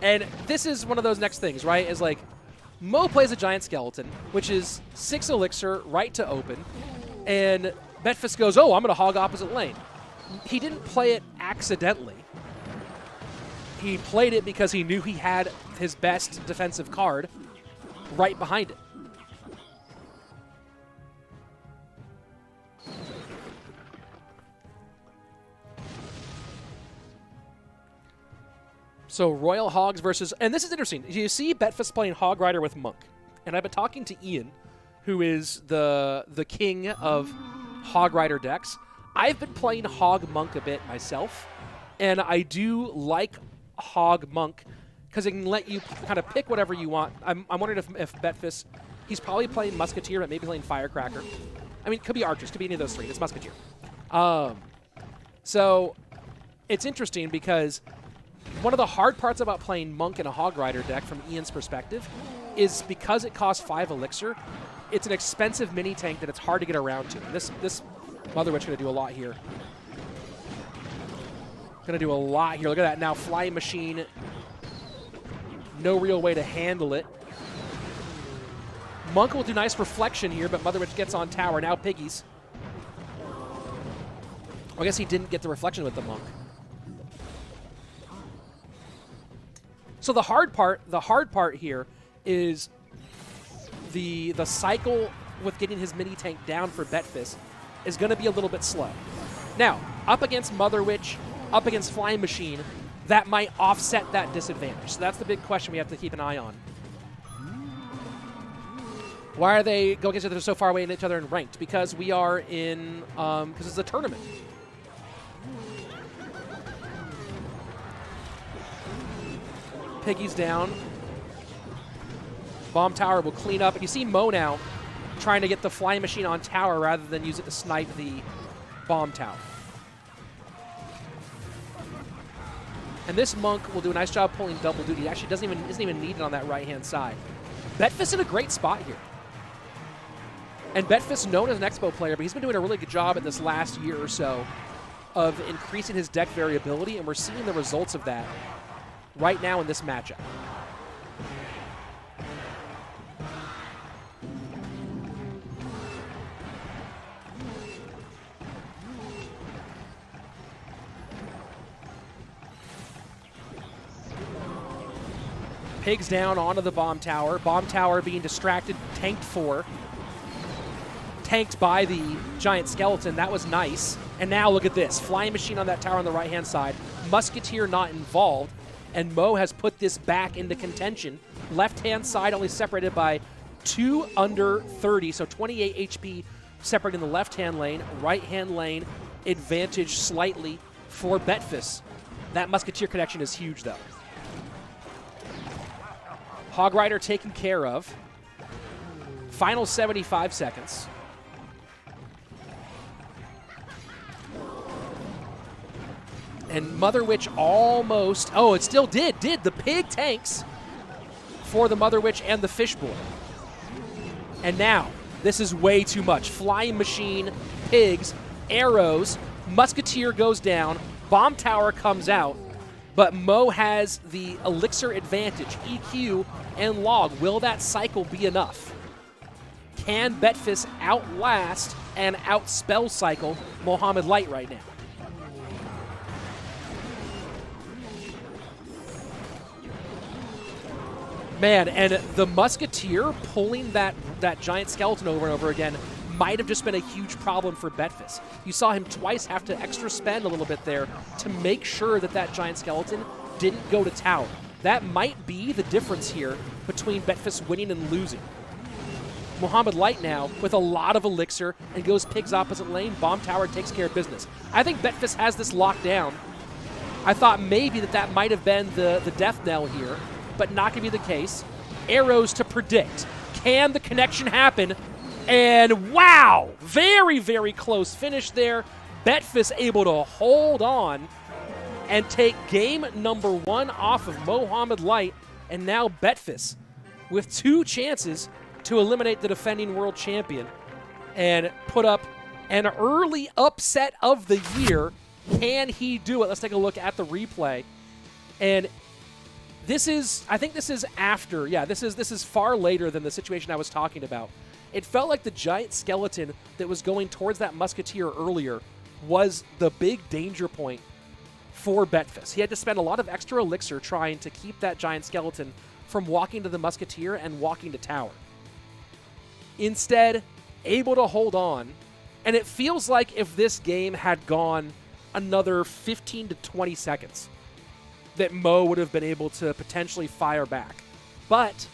And this is one of those next things, right? Is like, Mo plays a giant skeleton, which is 6 elixir right to open, and Betfas goes, oh, I'm going to hog opposite lane. He didn't play it accidentally. He played it because he knew he had his best defensive card right behind it. So Royal Hogs versus, and this is interesting. You see Betfas playing Hog Rider with Monk, and I've been talking to Ian, who is the king of Hog Rider decks. I've been playing Hog Monk a bit myself, and I do like Hog Monk because it can let you kind of pick whatever you want. I'm wondering if Betfas, he's probably playing Musketeer, but maybe playing Firecracker. I mean, it could be Archers, could be any of those three. It's Musketeer. So it's interesting because one of the hard parts about playing Monk in a Hog Rider deck from Ian's perspective is because it costs 5 elixir, it's an expensive mini tank that it's hard to get around to. And this Mother Witch going to do a lot here. Going to do a lot here. Look at that. Now Flying Machine. No real way to handle it. Monk will do nice reflection here, but Mother Witch gets on tower. Now Piggies. I guess he didn't get the reflection with the Monk. So the hard part here is the cycle with getting his mini tank down for Betfas is going to be a little bit slow. Now, up against Mother Witch, up against Flying Machine, that might offset that disadvantage. So that's the big question we have to keep an eye on. Why are they going against each other so far away in each other in ranked? Because we are in, because it's a tournament. Piggy's down. Bomb Tower will clean up. And you see Mo now trying to get the Flying Machine on tower rather than use it to snipe the Bomb Tower. And this Monk will do a nice job pulling double duty. He actually isn't even needed on that right-hand side. Betfas in a great spot here. And Betfas, known as an Expo player, but he's been doing a really good job in this last year or so of increasing his deck variability, and we're seeing the results of that right now in this matchup. Pigs down onto the Bomb Tower. Bomb Tower being distracted, tanked for. Tanked by the giant skeleton. That was nice. And now look at this. Flying Machine on that tower on the right-hand side. Musketeer not involved. And Mo has put this back into contention. Left-hand side only separated by 2 under 30, so 28 HP separating the left-hand lane. Right-hand lane, advantage slightly for Betfas. That Musketeer connection is huge, though. Hog Rider taken care of. Final 75 seconds. And Mother Witch almost, oh, it still did. The pig tanks for the Mother Witch and the Fish Boy. And now, this is way too much. Flying Machine, pigs, arrows, Musketeer goes down, Bomb Tower comes out, but Mo has the elixir advantage, EQ and log. Will that cycle be enough? Can Betfas outlast and outspell cycle Mohamed Light right now? Man, and the Musketeer pulling that giant skeleton over and over again might have just been a huge problem for Betfas. You saw him twice have to extra spend a little bit there to make sure that giant skeleton didn't go to tower. That might be the difference here between Betfas winning and losing. Mohamed Light now with a lot of elixir and goes pigs opposite lane. Bomb Tower takes care of business. I think Betfas has this locked down. I thought maybe that might have been the death knell here, but not going to be the case. Arrows to predict. Can the connection happen? And wow, very, very close finish there. Betfas able to hold on and take game number 1 off of Mohamed Light. And now Betfas with 2 chances to eliminate the defending world champion and put up an early upset of the year. Can he do it? Let's take a look at the replay. And I think this is after. Yeah, this is far later than the situation I was talking about. It felt like the giant skeleton that was going towards that musketeer earlier was the big danger point for Betfas. He had to spend a lot of extra elixir trying to keep that giant skeleton from walking to the musketeer and walking to tower. Instead, able to hold on, and it feels like if this game had gone another 15 to 20 seconds, that Mo would have been able to potentially fire back. But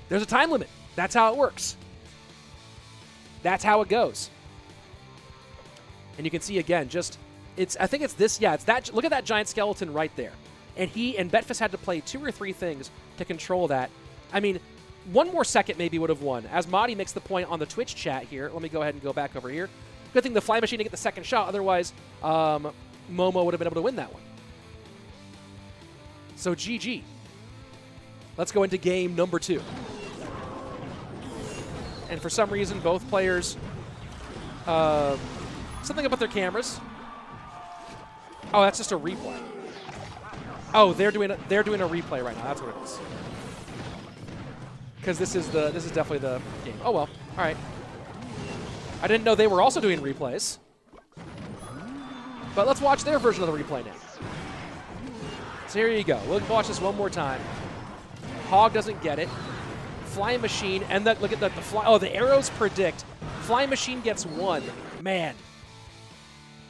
there's a time limit. That's how it works. That's how it goes. And you can see again, I think it's this, it's that, look at that giant skeleton right there. And Betfas had to play 2 or 3 things to control that. I mean, 1 more second maybe would have won. As Madi makes the point on the Twitch chat here, let me go ahead and go back over here. Good thing the fly machine didn't get the second shot, otherwise Momo would have been able to win that one. So GG. Let's go into game number 2. And for some reason, both players, something about their cameras. Oh, that's just a replay. Oh, they're doing a replay right now. That's what it is. Because this is definitely the game. Oh well. All right. I didn't know they were also doing replays. But let's watch their version of the replay now. So here you go. We'll watch this one more time. Hog doesn't get it. Flying machine, and look at the fly. Oh, the arrows predict. Flying machine gets 1. Man,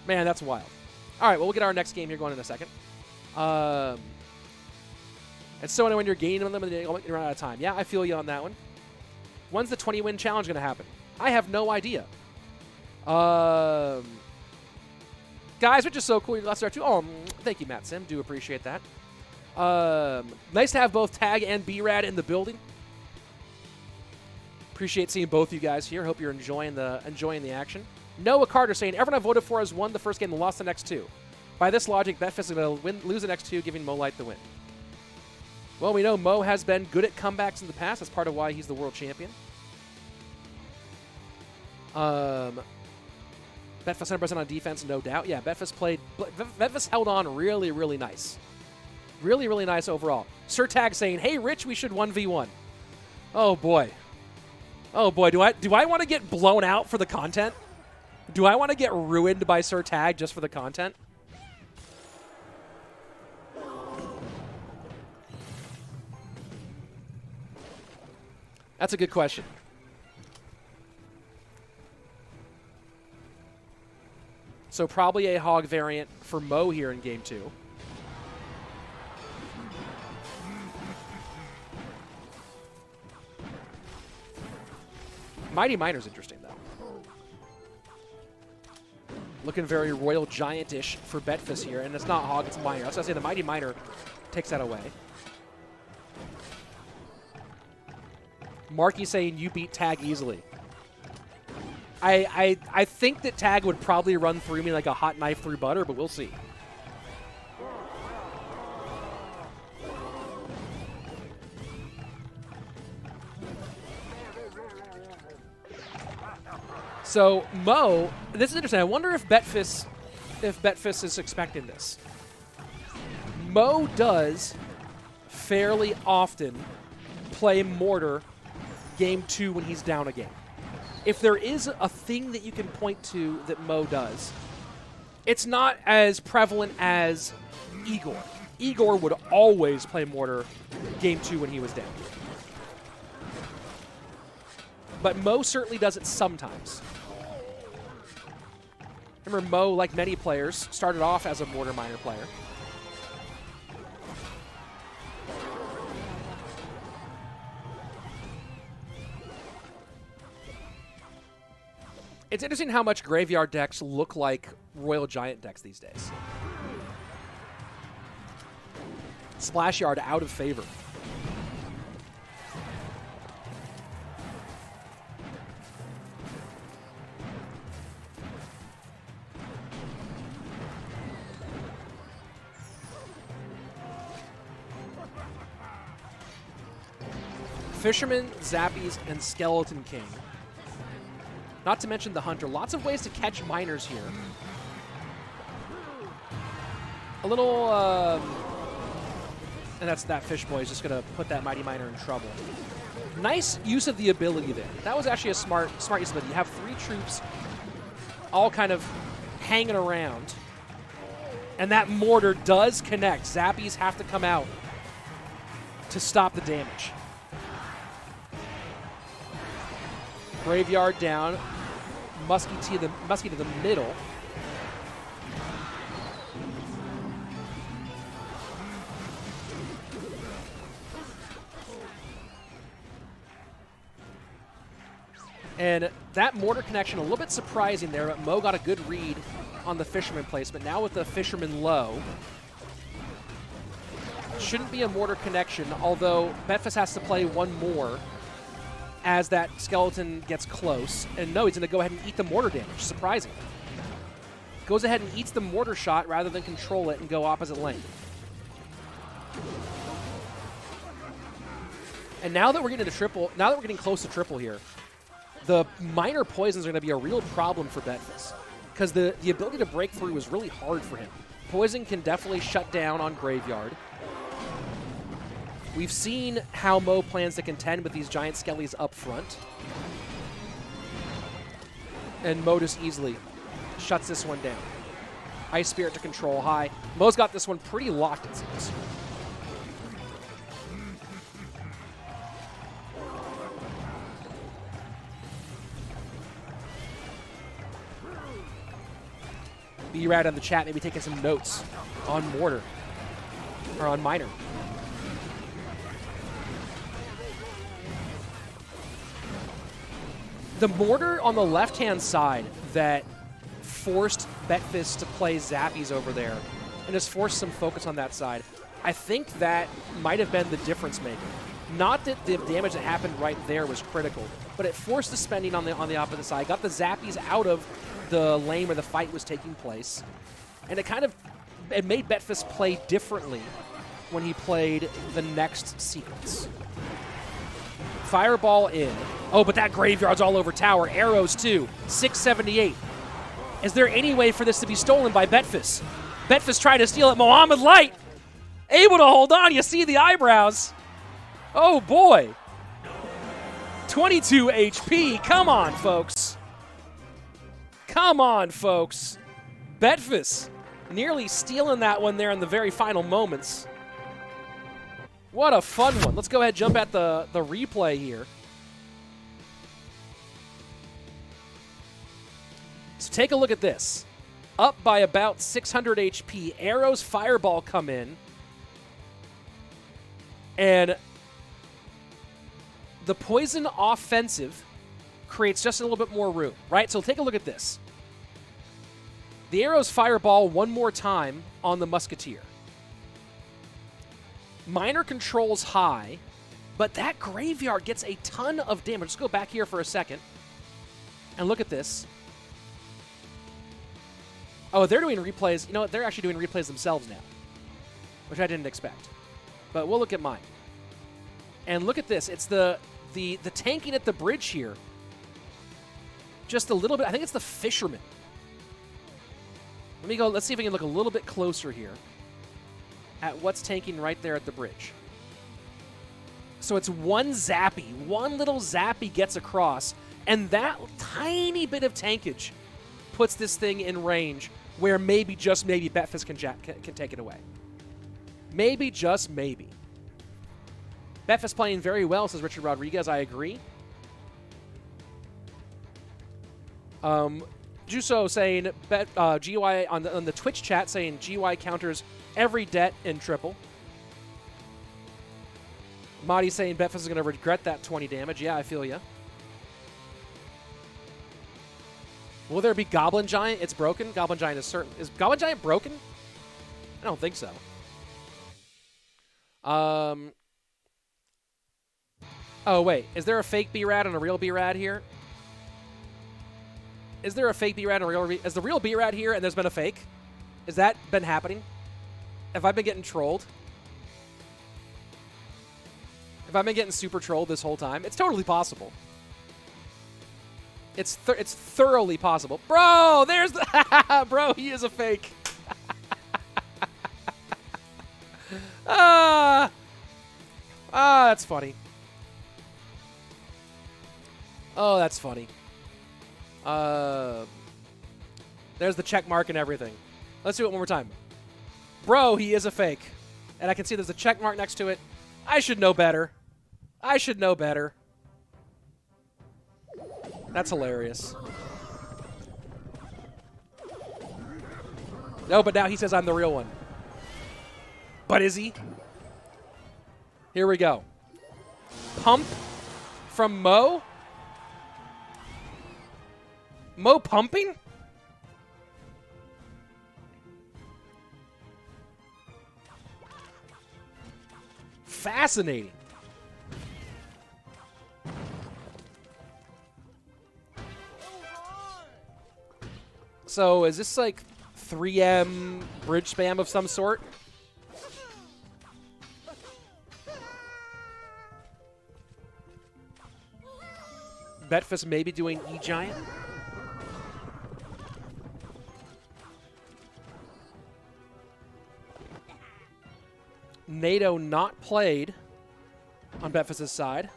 that's wild. All right, well, we'll get our next game here going in a second. And so when you're gaining them, you'll run out of time. Yeah, I feel you on that one. When's the 20-win challenge going to happen? I have no idea. Guys, which is so cool. Let's start too. Oh, thank you, Matt Sim. Do appreciate that. Nice to have both Tag and B-Rad in the building. Appreciate seeing both you guys here. Hope you're enjoying the action. Noah Carter saying, everyone I voted for has won the first game and lost the next 2. By this logic, Betfas is going to lose the next 2, giving Mo Light the win. Well, we know Mo has been good at comebacks in the past. That's part of why he's the world champion. Betfas 100% on defense, no doubt. Yeah, Betfas held on really, really nice. Really, really nice overall. Sir Tag saying, hey, Rich, we should 1v1. Oh, boy. Oh, boy. Do I want to get blown out for the content? Do I want to get ruined by Sir Tag just for the content? That's a good question. So probably a Hog variant for Mo here in game 2. Mighty Miner's interesting, though. Looking very Royal Giant-ish for Betfas here, and it's not Hog, it's Miner. That's what I say, the Mighty Miner takes that away. Marky saying you beat Tag easily. I think that Tag would probably run through me like a hot knife through butter, but we'll see. So Mo, this is interesting. I wonder if Betfas is expecting this. Mo does fairly often play Mortar game 2 when he's down a game. If there is a thing that you can point to that Mo does, it's not as prevalent as Igor. Igor would always play Mortar game 2 when he was down. But Mo certainly does it sometimes. Remember, Mo, like many players, started off as a Mortar Miner player. It's interesting how much Graveyard decks look like Royal Giant decks these days. Splash Yard out of favor. Fisherman, Zappies, and Skeleton King. Not to mention the Hunter. Lots of ways to catch miners here. A little, And that fish boy is just going to put that Mighty Miner in trouble. Nice use of the ability there. That was actually a smart use of it. You have 3 troops all kind of hanging around. And that mortar does connect. Zappies have to come out to stop the damage. Graveyard down. Muskie to the middle. And that mortar connection, a little bit surprising there, but Mo got a good read on the Fisherman placement. Now with the Fisherman low, shouldn't be a mortar connection, although Betfas has to play one more as that skeleton gets close. And no, he's going to go ahead and eat the mortar damage, surprising. Goes ahead and eats the mortar shot rather than control it and go opposite lane. And now that we're getting to triple, now that we're getting close to triple here, the minor poisons are going to be a real problem for Betfas because the ability to break through is really hard for him. Poison can definitely shut down on Graveyard. We've seen how Mo plans to contend with these giant skellies up front. And Mo just easily shuts this one down. Ice Spirit to control high. Mo's got this one pretty locked, it seems. B-Rad on the chat, maybe taking some notes on Mortar, or on Miner. The Mortar on the left-hand side that forced Betfas to play Zappies over there and just forced some focus on that side, I think that might have been the difference maker. Not that the damage that happened right there was critical, but it forced the spending on the opposite side, got the Zappies out of the lane where the fight was taking place, and it made Betfas play differently when he played the next sequence. Fireball in. Oh, but that Graveyard's all over tower. Arrows too. 678. Is there any way for this to be stolen by Betfas? Betfas tried to steal it. Mohamed Light able to hold on. You see the eyebrows. Oh boy. 22 HP. Come on, folks. Come on, folks. Betfas nearly stealing that one there in the very final moments. What a fun one. Let's go ahead and jump at the replay here. So take a look at this. Up by about 600 HP. Arrows, Fireball come in. And the Poison offensive creates just a little bit more room, right? So take a look at this. The Arrows, Fireball one more time on the Musketeer. Miner controls high, but that Graveyard gets a ton of damage. Let's go back here for a second and look at this. Oh, they're doing replays. You know what? They're actually doing replays themselves now, which I didn't expect. But we'll look at mine. And look at this. It's the tanking at the bridge here. Just a little bit. I think it's the Fisherman. Let me go. Let's see if we can look a little bit closer here at what's tanking right there at the bridge. So it's one Zappy. One little Zappy gets across, and that tiny bit of tankage puts this thing in range where maybe, just maybe, Betfas can take it away. Maybe, just maybe. Betfas playing very well, says Richard Rodriguez. I agree. Juso saying, GY on the Twitch chat saying GY counters every det in triple. Mahdi saying Betfas is going to regret that 20 damage. Yeah, I feel ya. Will there be Goblin Giant? It's broken. Goblin Giant is certain. Is Goblin Giant broken? I don't think so. Oh, wait. Is there a fake B-Rad and a real B-Rad here? Is there a fake B-Rad and a real B-Rad? Is the real B-Rad here and there's been a fake? Has that been happening? Have I been getting trolled? Have I been getting super trolled this whole time? It's totally possible. It's thoroughly possible. Bro, there's the... Bro, he is a fake. That's funny. Oh, that's funny. There's the check mark and everything. Let's do it one more time. Bro, he is a fake. And I can see there's a check mark next to it. I should know better. I should know better. That's hilarious. No, but now he says I'm the real one. But is he? Here we go. Pump from Mo? Mo pumping? Fascinating. So is this like 3M bridge spam of some sort? Betfas maybe doing E-Giant? NATO not played on Betfas' side.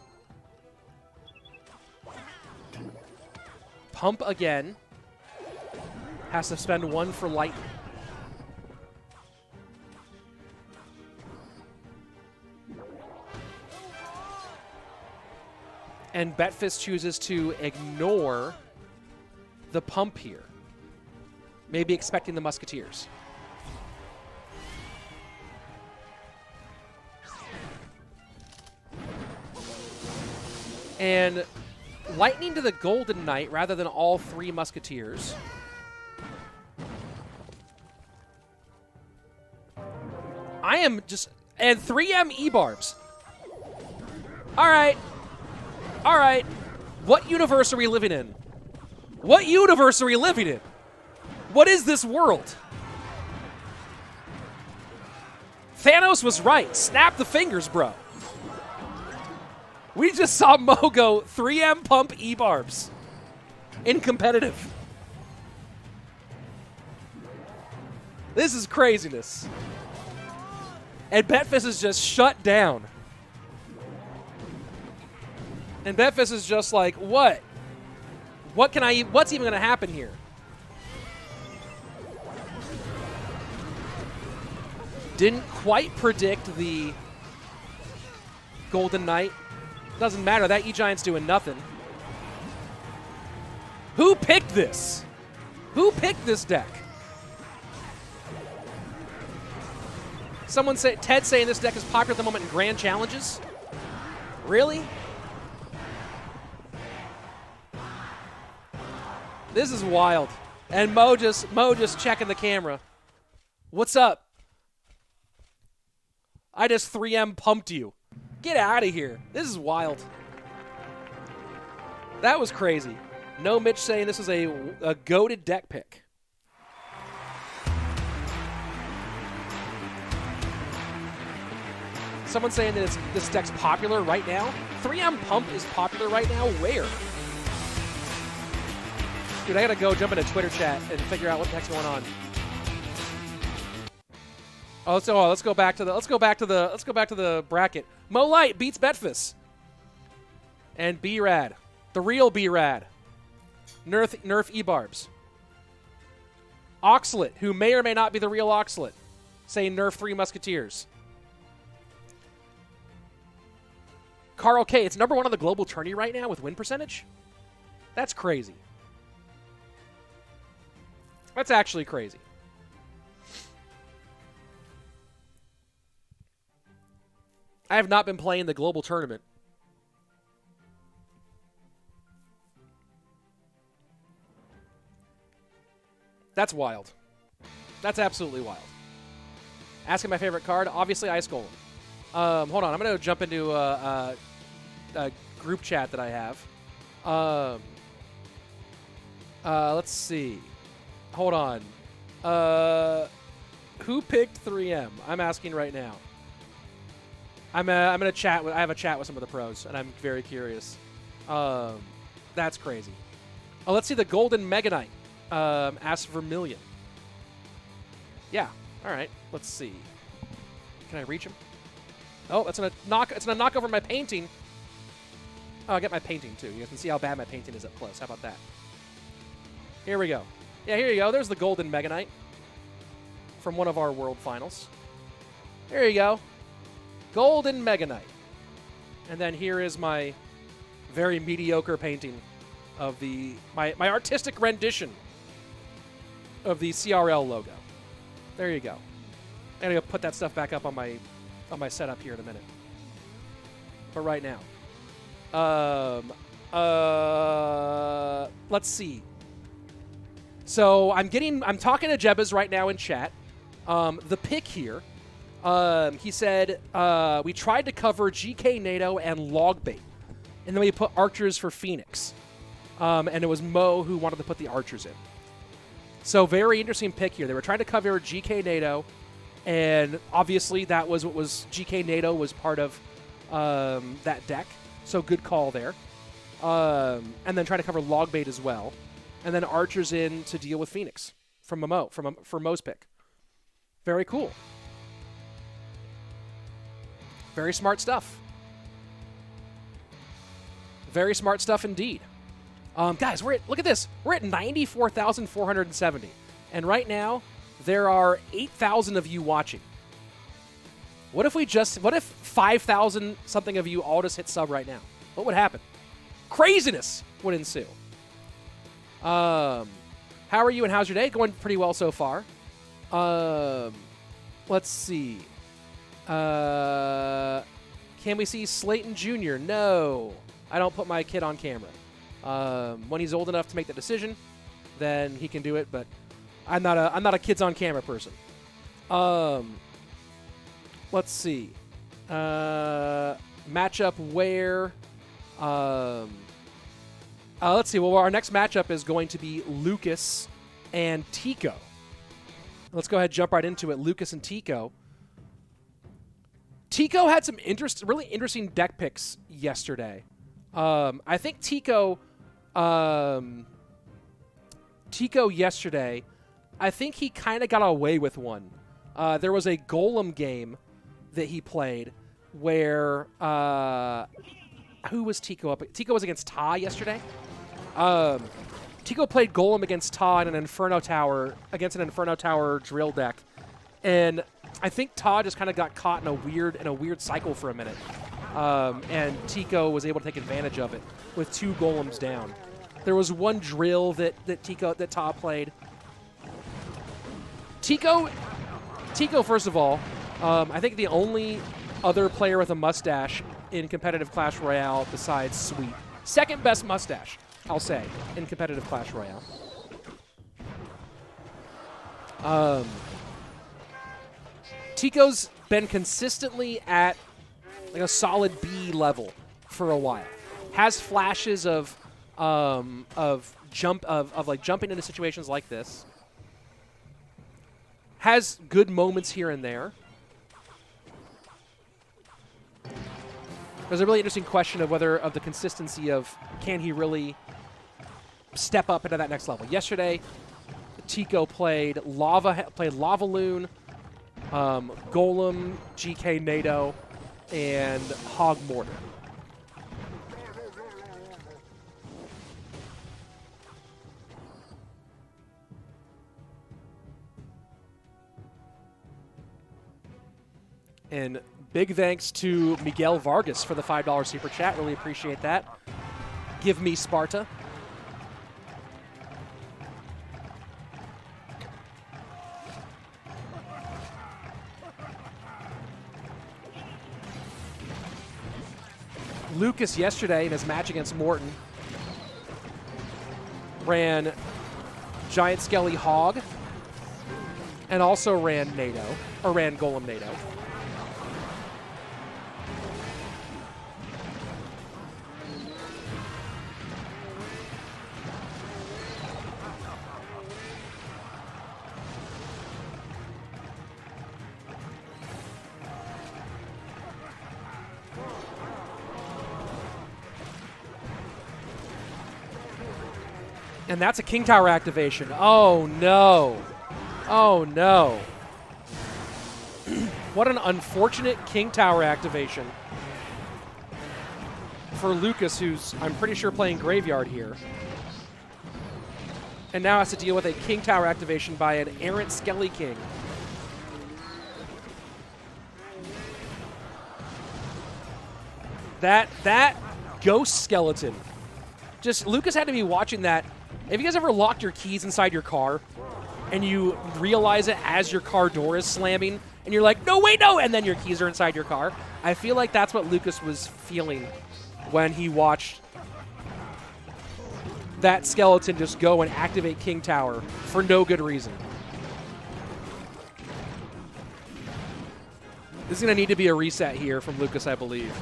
Pump again. Has to spend one for light. And Betfas chooses to ignore the pump here. Maybe expecting the Musketeers. And lightning to the Golden Knight rather than all three Musketeers. I am just... And 3M E-Barbs. All right. All right. What universe are we living in? What universe are we living in? What is this world? Thanos was right. Snap the fingers, bro. We just saw Mo go 3M pump E-Barbs in competitive. This is craziness. And Betfas is just shut down. And Betfas is just like, what? What's even going to happen here? Didn't quite predict the Golden Knight. Doesn't matter. That E-Giant's doing nothing. Who picked this? Who picked this deck? Someone say Ted saying this deck is popular at the moment in grand challenges? Really? This is wild. And Mo just checking the camera. What's up? I just 3M pumped you. Get out of here. This is wild. That was crazy. No Mitch saying this was a goated deck pick. Someone saying that this deck's popular right now. 3M Pump is popular right now. Where? Dude, I gotta go jump into Twitter chat and figure out what the heck's going on. Oh, let's go back to the bracket. Mo Light beats Betfas. And B-Rad. The real B-Rad. Nerf E-Barbs. Oxlet, who may or may not be the real Oxlet, saying Nerf 3 Musketeers. Carl K, it's #1 on the global tourney right now with win percentage? That's crazy. That's actually crazy. I have not been playing the global tournament. That's wild. That's absolutely wild. Asking my favorite card, obviously Ice Golem. Hold on, I'm going to jump into a group chat that I have. Let's see. Hold on. Who picked 3M? I'm asking right now. I'm gonna chat with. I have a chat with some of the pros, and I'm very curious. That's crazy. Oh, let's see the Golden Mega Knight. Ask Vermilion. Yeah. All right. Let's see. Can I reach him? Oh, that's gonna knock. It's gonna knock over my painting. Oh, I get my painting too. You can see how bad my painting is up close. How about that? Here we go. Yeah, here you go. There's the golden Mega Knight from one of our World Finals. There you go. Golden Mega Knight. And then here is my very mediocre painting of my artistic rendition of the CRL logo. There you go. I'm gonna put that stuff back up on my setup here in a minute. But right now, let's see. So I'm talking to Jebas right now in chat. The pick here, he said we tried to cover GK NATO and Logbait, and then we put archers for Phoenix, and it was Mo who wanted to put the archers in. So very interesting pick here. They were trying to cover GK NATO, and obviously that was what was GK NATO was part of that deck. So good call there. And then trying to cover Logbait as well. And then archers in to deal with Phoenix from Mo, for Mo's pick. Very cool. Very smart stuff. Very smart stuff indeed. Guys, look at this. We're at 94,470. And right now, there are 8,000 of you watching. What if 5,000 something of you all just hit sub right now? What would happen? Craziness would ensue. How are you and how's your day? Going pretty well so far. Let's see. Can we see Slayton Jr.? No. I don't put my kid on camera. When he's old enough to make that decision, then he can do it, but I'm not a kids on camera person. Let's see. Matchup where let's see. Well, our next matchup is going to be Lucas and Tico. Let's go ahead and jump right into it. Lucas and Tico. Tico had some really interesting deck picks yesterday. I think Tico yesterday, I think he kind of got away with one. There was a Golem game that he played where who was Tico up? Tico was against Ta yesterday. Tico played Golem against Ta in an Inferno Tower against an Inferno Tower drill deck, and I think Ta just kind of got caught in a weird cycle for a minute, and Tico was able to take advantage of it with 2 Golems down. There was one drill that Ta played. Tico, first of all, I think the only other player with a mustache in competitive Clash Royale besides Sweet. Second best mustache, I'll say, in competitive Clash Royale. Tico's been consistently at like a solid B level for a while. Has flashes of jumping into situations like this. Has good moments here and there. There's a really interesting question of the consistency of can he really step up into that next level. Yesterday, Tico played Lava Loon, Golem, GK NATO, and Hog Mortar. And big thanks to Miguel Vargas for the $5 super chat. Really appreciate that. Give me Sparta. Lucas yesterday in his match against Morten ran Giant Skelly Hog and also ran Golem NATO. And that's a King Tower activation. Oh, no. Oh, no. What an unfortunate King Tower activation for Lucas, who's, I'm pretty sure, playing Graveyard here. And now has to deal with a King Tower activation by an errant Skelly King. That ghost skeleton. Just, Lucas had to be watching that. Have you guys ever locked your keys inside your car and you realize it as your car door is slamming and you're like, no, wait, no, and then your keys are inside your car? I feel like that's what Lucas was feeling when he watched that skeleton just go and activate King Tower for no good reason. This is going to need to be a reset here from Lucas, I believe.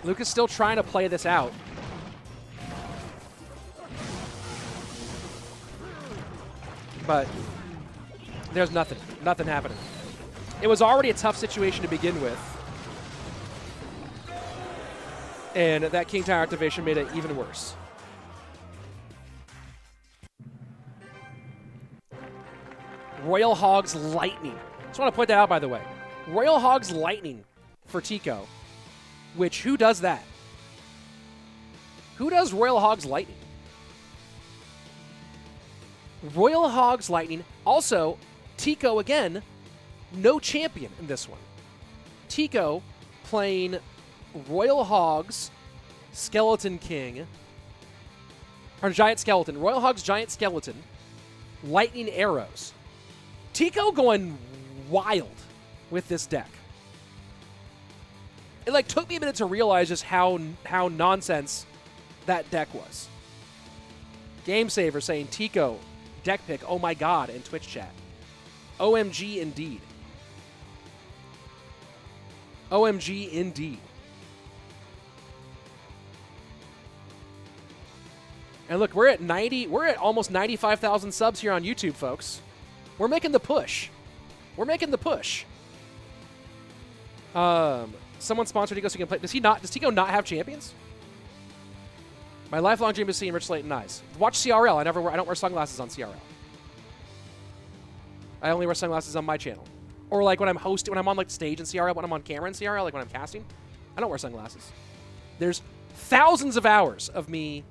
Lucas still trying to play this out. But there's nothing happening. It was already a tough situation to begin with. And that King Tower activation made it even worse. Royal Hog's Lightning. Just want to point that out, by the way. Royal Hog's Lightning for Tico. Which, who does that? Who does Royal Hog's Lightning? Royal Hog's Lightning. Also, Tico again, no champion in this one. Tico playing Royal Hog's Skeleton King. Or Giant Skeleton. Royal Hog's Giant Skeleton. Lightning Arrows. Tico going wild with this deck. It like took me a minute to realize just how nonsense that deck was. Game Saver saying Tico deck pick, oh my god, in Twitch chat. OMG indeed. OMG indeed. And look, we're at almost 95,000 subs here on YouTube, folks. We're making the push. We're making the push. Someone sponsor Tico so he can play. Does Tico not have champions? My lifelong dream is seeing richslaton eyes. Watch CRL. I don't wear sunglasses on CRL. I only wear sunglasses on my channel. Or like when I'm on like stage in CRL, when I'm on camera in CRL, like when I'm casting, I don't wear sunglasses. There's thousands of hours of me,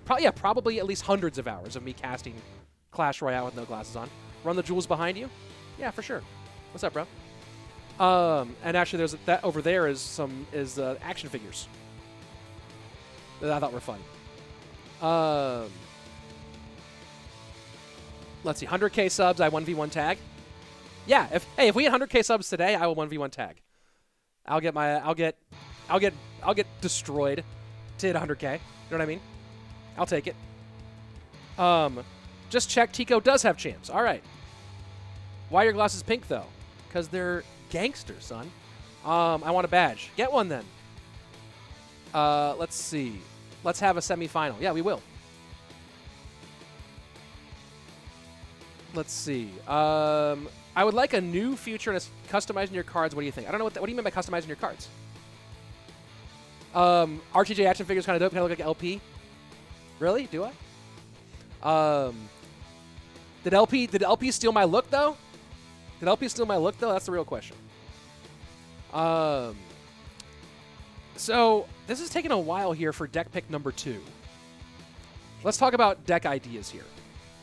probably at least hundreds of hours of me casting Clash Royale with no glasses on. Run the jewels behind you? Yeah, for sure. What's up, bro? And actually, there's that over there is action figures that I thought were fun. Let's see, 100K subs, I 1v1 tag. Yeah, if we hit 100K subs today, I will 1v1 tag. I'll get destroyed to hit 100K. You know what I mean? I'll take it. Just check. Tico does have champs. All right. Why are your glasses pink though? Because they're gangster, son. I want a badge. Get one then. Let's see. Let's have a semifinal. Yeah, we will. Let's see. I would like a new feature in customizing your cards. What do you think? I don't know what do you mean by customizing your cards? RTJ action figures kind of dope. Kind of look like LP. Really? Do I? Did LP steal my look though? Did LP steal my look though? That's the real question. So this is taking a while here for deck pick number 2. Let's talk about deck ideas here.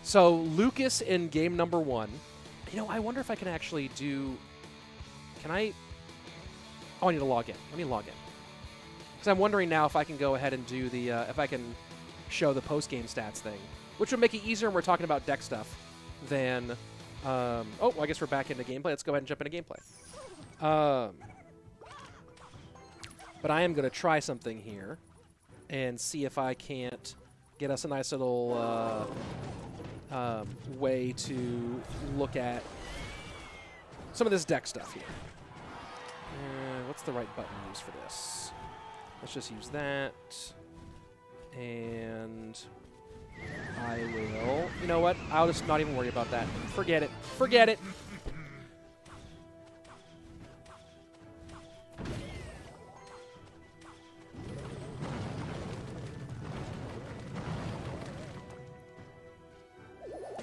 So Lucas in game number 1. You know, I wonder if I can actually do. Can I? Oh, I need to log in. Let me log in. Because I'm wondering now if I can go ahead and do the if I can show the post game stats thing, which would make it easier when we're talking about deck stuff than. Oh, well, I guess we're back into gameplay. Let's go ahead and jump into gameplay. But I am going to try something here and see if I can't get us a nice little way to look at some of this deck stuff here. What's the right button to use for this? Let's just use that. And I will... You know what? I'll just not even worry about that. Forget it. Forget it.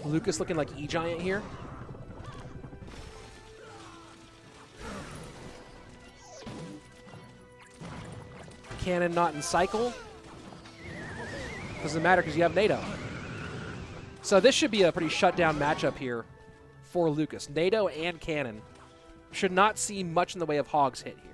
Lucas looking like E-Giant here. Cannon not in cycle. Doesn't matter because you have NATO. So this should be a pretty shutdown matchup here for Lucas. NATO and Cannon should not see much in the way of hogs hit here.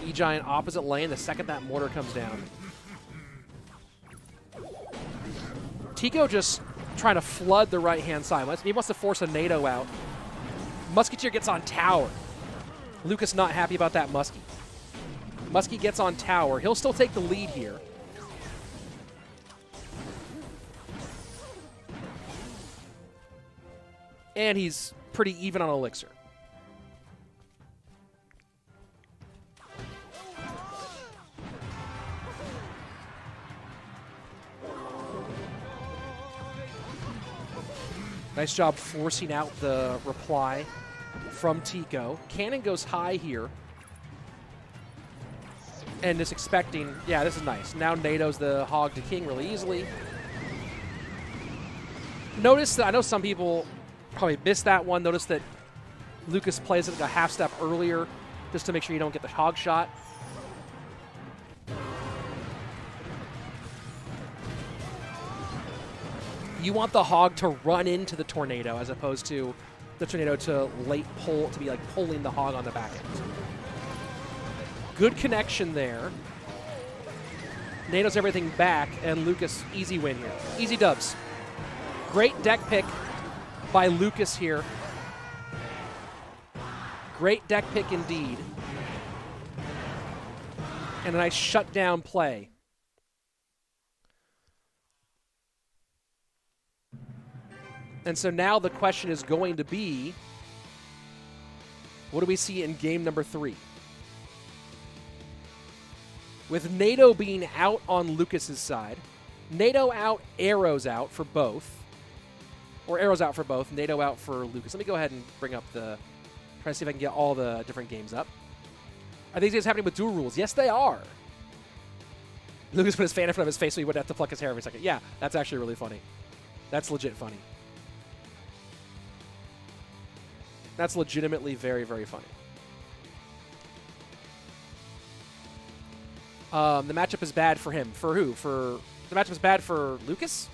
E-Giant opposite lane the second that mortar comes down. Tico just trying to flood the right-hand side. He wants to force a NATO out. Musketeer gets on tower. Lucas not happy about that Muskie. Muskie gets on tower. He'll still take the lead here. And he's pretty even on Elixir. Nice job forcing out the reply from Tico. Cannon goes high here. And just expecting, yeah, this is nice. Now NATO's the hog to king really easily. Notice that, I know some people probably missed that one. Notice that Lucas plays it like a half step earlier just to make sure you don't get the hog shot. You want the hog to run into the tornado as opposed to the tornado to late pull, to be like pulling the hog on the back end. Good connection there. NATO's everything back, and Lucas, easy win here. Easy dubs. Great deck pick by Lucas here. Great deck pick indeed. And a nice shutdown play. And so now the question is going to be, what do we see in game number 3? With NATO being out on Lucas's side, NATO out, arrows out for both. Or arrows out for both, NATO out for Lucas. Let me go ahead and bring up the, try to see if I can get all the different games up. Are these guys happening with dual rules? Yes, they are. Lucas put his fan in front of his face so he wouldn't have to pluck his hair every second. Yeah, that's actually really funny. That's legit funny. That's legitimately very, very funny. The matchup is bad for him. For who? For the matchup is bad for Lucas?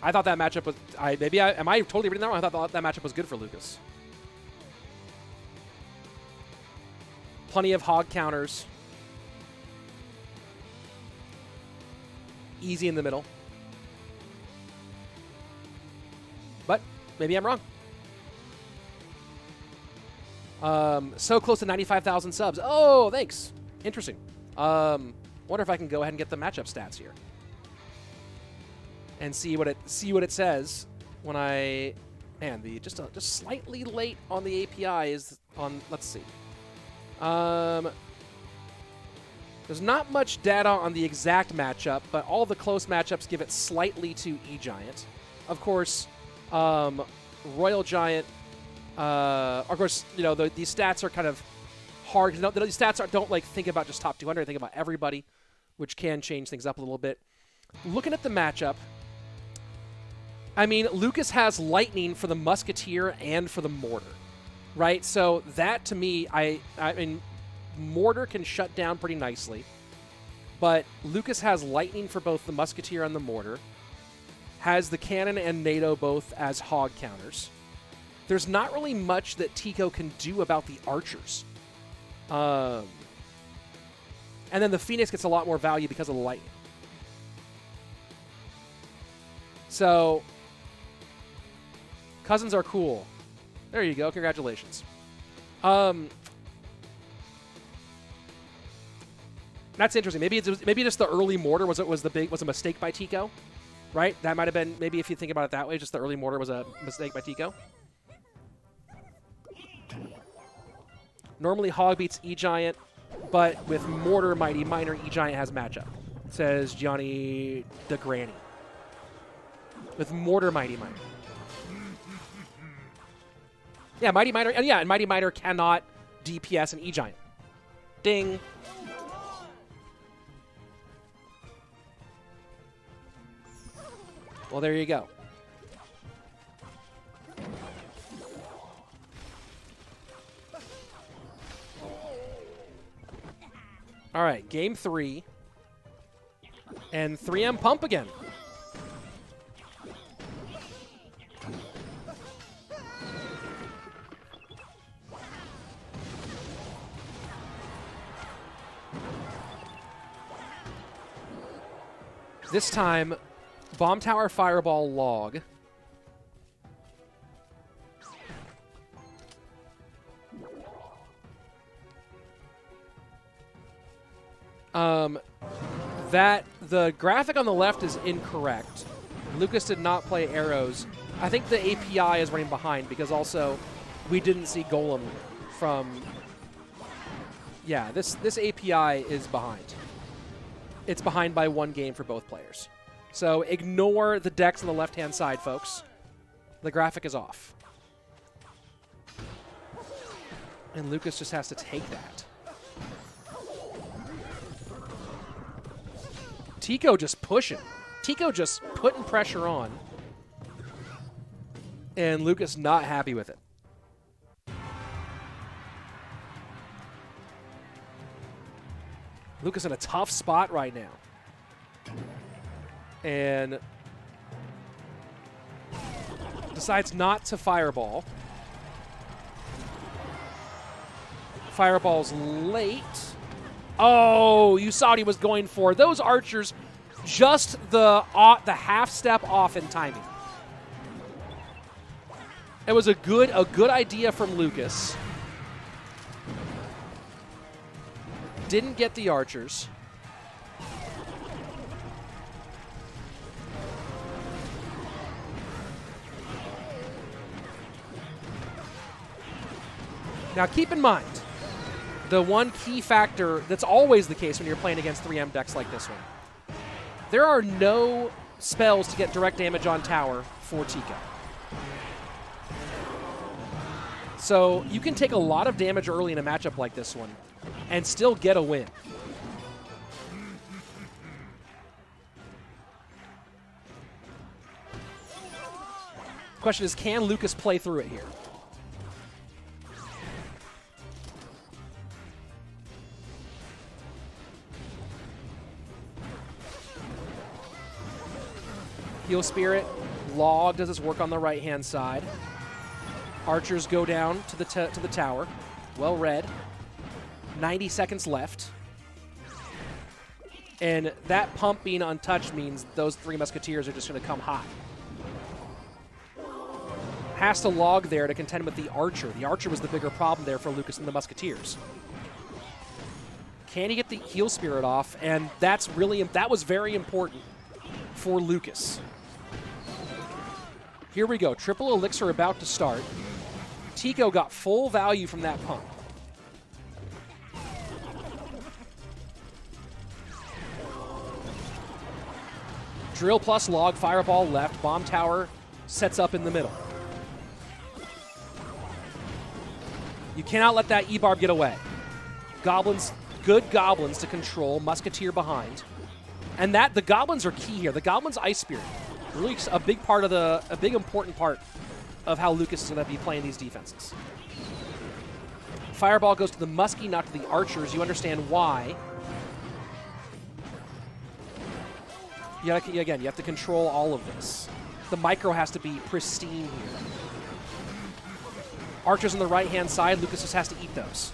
I thought that matchup was... am I totally reading that wrong? I thought that matchup was good for Lucas. Plenty of hog counters. Easy in the middle. But maybe I'm wrong. So close to 95,000 subs. Oh, thanks. Interesting. Wonder if I can go ahead and get the matchup stats here. And see what it says when I... Man, just slightly late on the API is on... Let's see. There's not much data on the exact matchup, but all the close matchups give it slightly to E-Giant. Of course, Royal Giant, of course, you know, these stats are kind of hard. These stats don't like think about just top 200, think about everybody, which can change things up a little bit. Looking at the matchup, I mean, Lucas has Lightning for the Musketeer and for the Mortar, right? So that, to me, I mean, Mortar can shut down pretty nicely, but Lucas has Lightning for both the Musketeer and the Mortar, has the Cannon and NATO both as hog counters. There's not really much that Tico can do about the archers. And then the Phoenix gets a lot more value because of the Lightning. So, cousins are cool. There you go. Congratulations. That's interesting. Maybe just the early mortar was a mistake by Tico, right? That might have been, maybe if you think about it that way, just the early mortar was a mistake by Tico. Normally Hog beats E-Giant, but with Mortar Mighty Miner, E-Giant has matchup. says Johnny the Granny. With Mortar Mighty Miner. Yeah, Mighty Miner, and Mighty Miner cannot DPS an E-Giant. Ding. Well, there you go. All right, game 3. And 3M pump again. This time, Bomb Tower, Fireball, Log. The graphic on the left is incorrect. Lucas did not play arrows. I think the API is running behind because also we didn't see Golem from... Yeah, this API is behind. It's behind by 1 game for both players. So ignore the decks on the left-hand side, folks. The graphic is off. And Lucas just has to take that. Tico just pushing. Tico just putting pressure on. And Lucas not happy with it. Lucas in a tough spot right now. And decides not to Fireball. Fireball's late. Oh, you saw what he was going for. Those archers just the half step off in timing. It was a good idea from Lucas. Didn't get the archers. Now keep in mind, the one key factor that's always the case when you're playing against 3M decks like this one. There are no spells to get direct damage on tower for Tico. So you can take a lot of damage early in a matchup like this one and still get a win. Question is, can Lucas play through it here? Heal Spirit, Log does its work on the right-hand side. Archers go down to the tower. Well read. 90 seconds left. And that pump being untouched means those 3 Musketeers are just going to come hot. Has to Log there to contend with the Archer. The Archer was the bigger problem there for Lucas than the Musketeers. Can he get the Heal Spirit off? And that was very important for Lucas. Here we go. Triple Elixir about to start. Tico got full value from that pump. Drill plus Log, Fireball left. Bomb Tower sets up in the middle. You cannot let that E-Barb get away. Goblins, good Goblins to control. Musketeer behind. And the Goblins are key here. The Goblins Ice Spirit. Really a big part of a big important part of how Lucas is going to be playing these defenses. Fireball goes to the Muskie, not to the Archers. You understand why. Again, you have to control all of this. The micro has to be pristine here. Archers on the right-hand side, Lucas just has to eat those.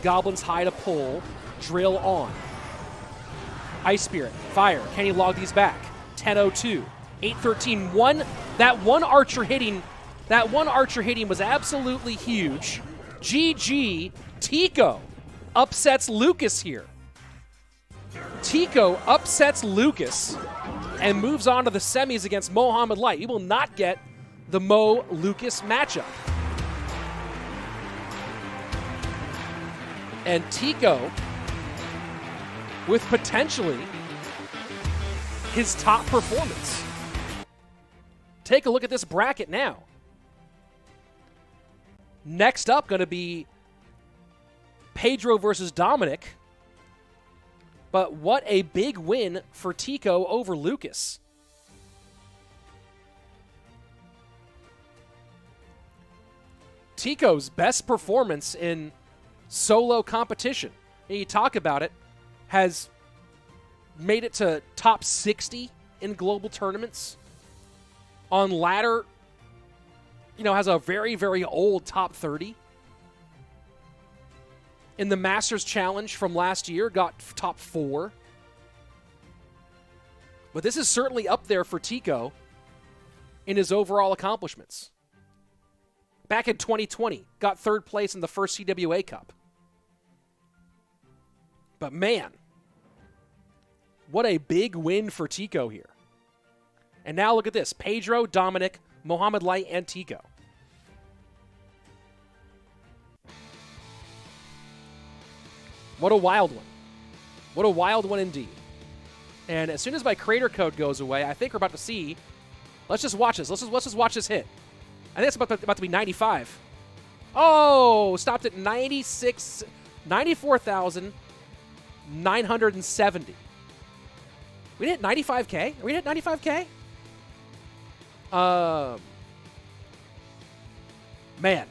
Goblins high to pull, drill on. Ice Spirit, fire. Can he log these back? 10:02, 8:13. That one archer hitting was absolutely huge. GG. Tico upsets Lucas here. Tico upsets Lucas and moves on to the semis against Mohamed Light. He will not get the Mo-Lucas matchup. And Tico with potentially his top performance. Take a look at this bracket now. Next up, going to be Pedro versus Dominik. But what a big win for Tico over Lucas. Tico's best performance in solo competition, and you talk about it, has made it to top 60 in global tournaments. On ladder, has a very, very old top 30. In the Masters Challenge from last year, got top 4. But this is certainly up there for Tico in his overall accomplishments. Back in 2020, got 3rd place in the first CWA Cup. But man, what a big win for Tico here. And now look at this. Pedro, Dominik, Mohamed Light, and Tico. What a wild one. What a wild one indeed. And as soon as my creator code goes away, I think we're about to see. Let's just watch this. Let's just watch this hit. I think it's about to be 95. Oh, stopped at 94,970. We hit 95K? Are we hit 95K? Man.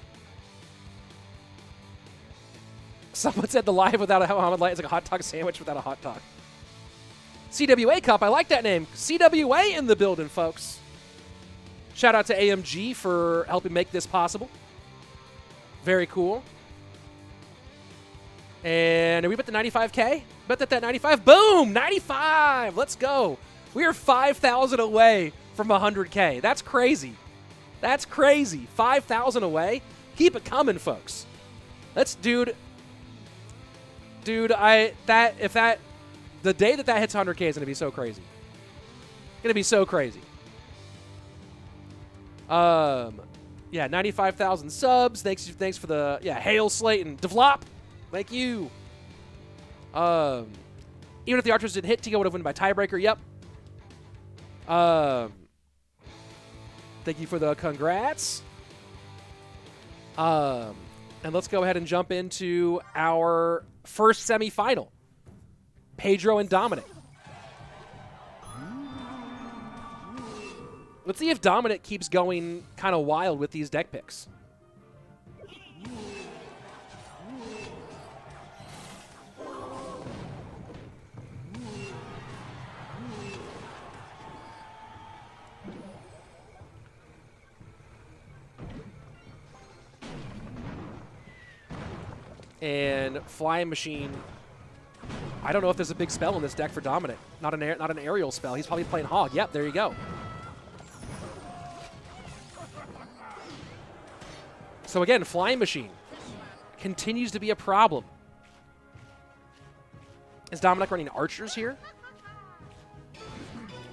Someone said the live without a Mohamed Light is like a hot dog sandwich without a hot dog. CWA Cup, I like that name. CWA in the building, folks. Shout out to AMG for helping make this possible. Very cool. And are we at the 95K? Bet that 95. Boom! 95! Let's go. We are 5,000 away from 100K. That's crazy. That's crazy. 5,000 away? Keep it coming, folks. Let's, dude, the day that hits 100K is going to be so crazy. Going to be so crazy. Yeah, 95,000 subs. Thanks for the, Hail Slayton. Devlop. Thank you. Even if the Archers didn't hit, Tico would have won by tiebreaker. Yep. Thank you for the congrats. And let's go ahead and jump into our first semifinal. Pedro and Dominik. Let's see if Dominik keeps going kind of wild with these deck picks. And Flying Machine, I don't know if there's a big spell in this deck for Dominik. Not an aerial spell. He's probably playing Hog. Yep, there you go. So again, Flying Machine continues to be a problem. Is Dominik running Archers here?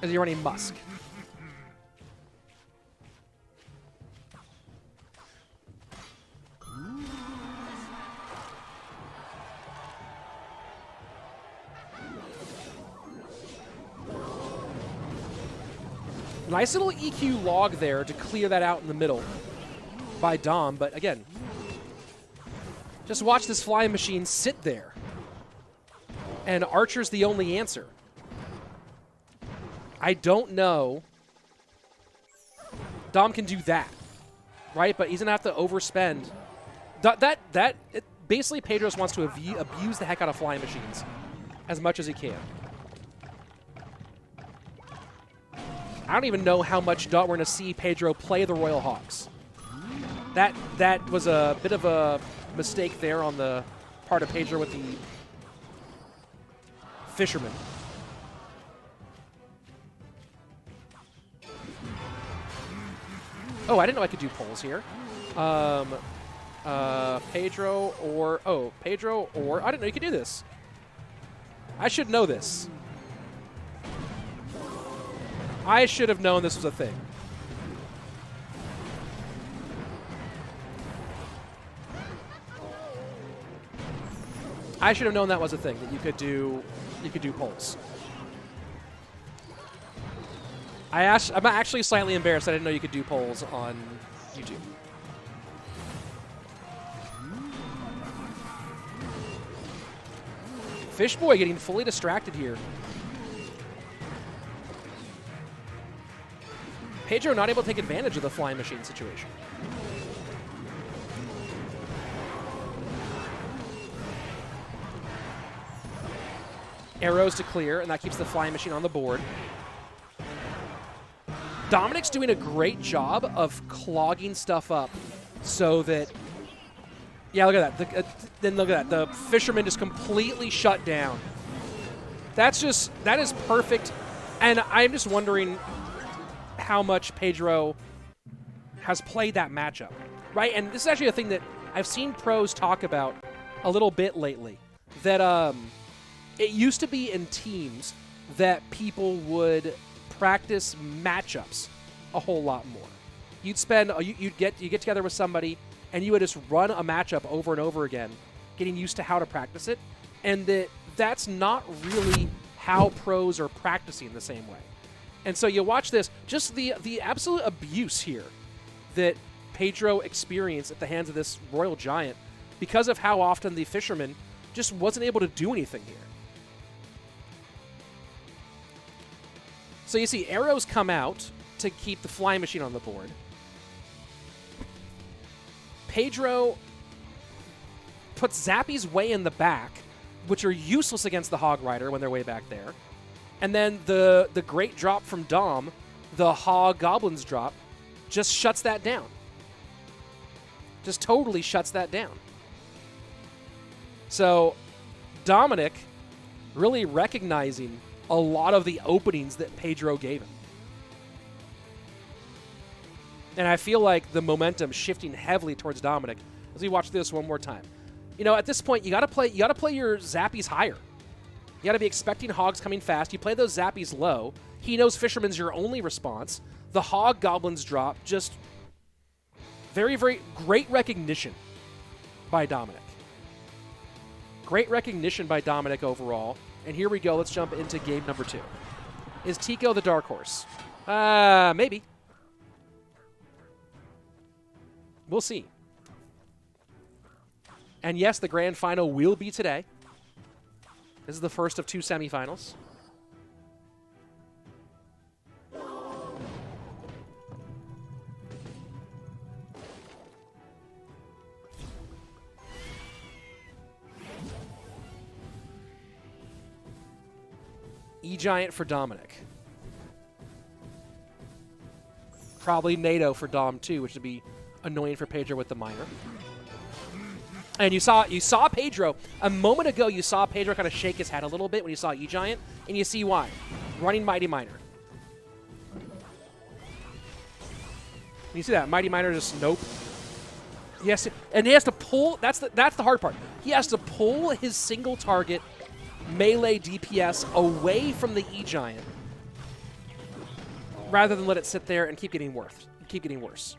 Is he running Musk? Nice little EQ log there to clear that out in the middle by Dom, but again, just watch this Flying Machine sit there. And Archer's the only answer. I don't know. Dom can do that, right? But he's going to have to overspend. Basically, Pedro wants to abuse the heck out of Flying Machines as much as he can. I don't even know how much we're going to see Pedro play the Royal Hawks. That was a bit of a mistake there on the part of Pedro with the Fisherman. Oh, I didn't know I could do polls here. Pedro or I didn't know you could do this. I should know this. I should have known this was a thing. I should have known that was a thing, that you could do you could do pulls. I'm actually slightly embarrassed. I didn't know you could do polls on YouTube. Fishboy getting fully distracted here. Pedro not able to take advantage of the flying machine situation. Arrows to clear, and that keeps the flying machine on the board. Dominik's doing a great job of clogging stuff up so that, yeah, look at that. Then look at that. The fisherman just completely shut down. That is perfect. And I'm just wondering how much Pedro has played that matchup, right? And this is actually a thing that I've seen pros talk about a little bit lately, that it used to be in teams that people would practice matchups a whole lot more. You'd get together with somebody and you would just run a matchup over and over again, getting used to how to practice it, and that's not really how pros are practicing the same way. And so you watch this, just the absolute abuse here that Pedro experienced at the hands of this Royal Giant because of how often the fisherman just wasn't able to do anything here. So you see arrows come out to keep the flying machine on the board. Pedro puts Zappies way in the back, which are useless against the Hog Rider when they're way back there. And then the great drop from Dom, the Hog Goblins drop, just shuts that down. Just totally shuts that down. So Dominik really recognizing a lot of the openings that Pedro gave him. And I feel like the momentum shifting heavily towards Dominik as we watch this one more time. You know, at this point, you got to play your Zappies higher. You got to be expecting Hogs coming fast. You play those Zappies low. He knows Fisherman's your only response. The Hog Goblins drop, just very, very great recognition by Dominik. Great recognition by Dominik overall. And here we go. Let's jump into game number 2. Is Tico the dark horse? Maybe. We'll see. And yes, the grand final will be today. This is the first of 2 semifinals. E-Giant for Dominik. Probably NATO for Dom too, which would be annoying for Pedro with the minor. And you saw Pedro, a moment ago you saw Pedro kind of shake his head a little bit when you saw E-Giant, and you see why. Running Mighty Miner. You see that? Mighty Miner just nope. Yes, and he has to pull, that's the hard part. He has to pull his single target melee DPS away from the E-Giant rather than let it sit there and keep getting worse.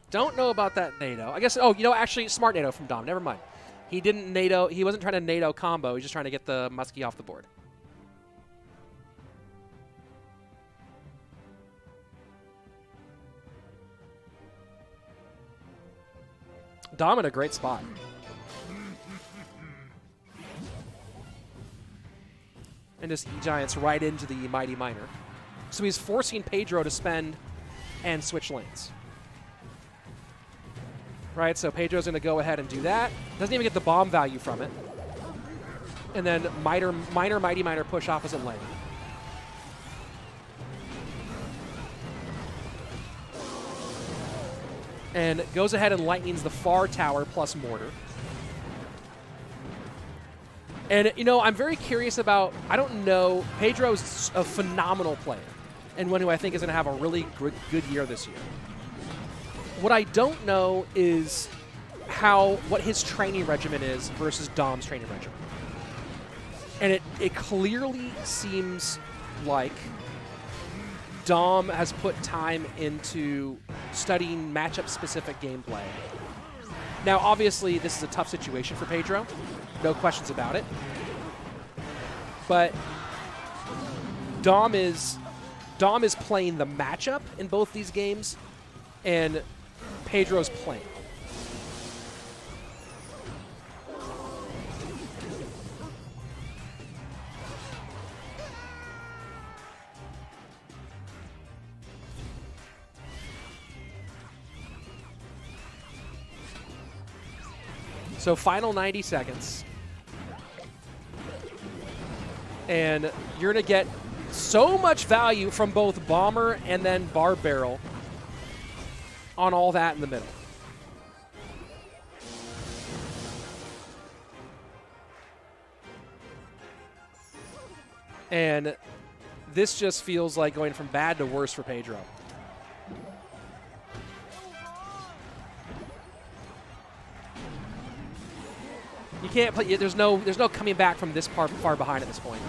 Don't know about that NATO. I guess, actually, smart NATO from Dom. Never mind. He didn't NATO. He wasn't trying to NATO combo. He's just trying to get the Muskie off the board. Dom in a great spot. And just E-Giants right into the Mighty Miner. So he's forcing Pedro to spend and switch lanes. Right, so Pedro's going to go ahead and do that. Doesn't even get the bomb value from it. And then Mighty Miner push opposite lane. And goes ahead and lightnings the far tower plus mortar. And, I'm very curious about, I don't know, Pedro's a phenomenal player. And one who I think is going to have a really good year this year. What I don't know is what his training regimen is versus Dom's training regimen. And it clearly seems like Dom has put time into studying matchup-specific gameplay. Now, obviously, this is a tough situation for Pedro. No questions about it. But Dom is playing the matchup in both these games, and Pedro's playing. So final 90 seconds. And you're going to get so much value from both Bomber and then Bar Barrel on all that in the middle. And this just feels like going from bad to worse for Pedro. You can't play. There's no coming back from this far behind at this point.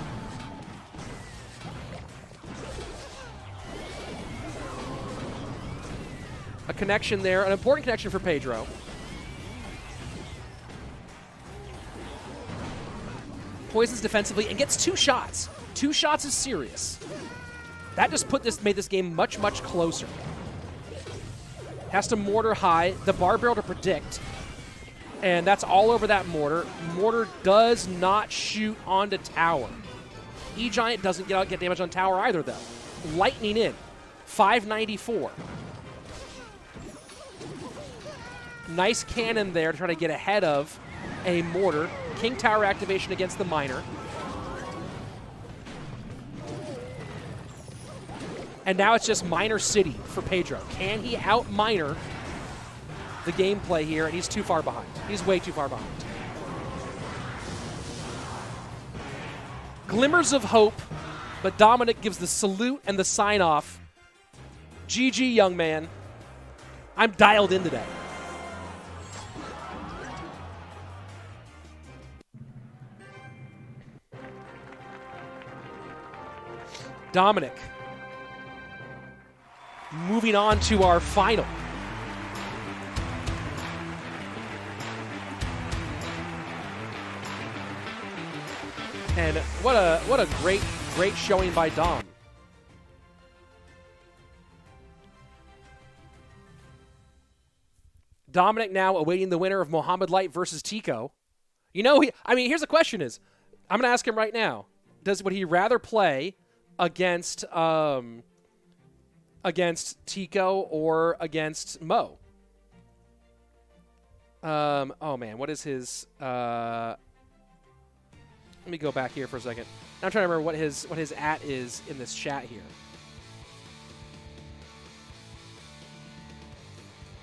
A connection there, an important connection for Pedro. Poisons defensively and gets 2 shots. 2 shots is serious. That just made this game much, much closer. Has to mortar high, the Bar Barrel to predict. And that's all over that mortar. Mortar does not shoot onto tower. E-Giant doesn't get damage on tower either, though. Lightning in. 594. Nice cannon there to try to get ahead of a mortar. King Tower activation against the miner. And now it's just Miner City for Pedro. Can he out-miner the gameplay here? And he's too far behind. He's way too far behind. Glimmers of hope, but Dominik gives the salute and the sign-off. GG, young man. I'm dialed in today. Dominik. Moving on to our final. And what a great showing by Dom. Dominik now awaiting the winner of Mohamed Light versus Tico. You know, here's the question is, I'm going to ask him right now. Would he rather play against Tico or against Mo? Oh man, what is his let me go back here for a second. I'm trying to remember what his at is in this chat here.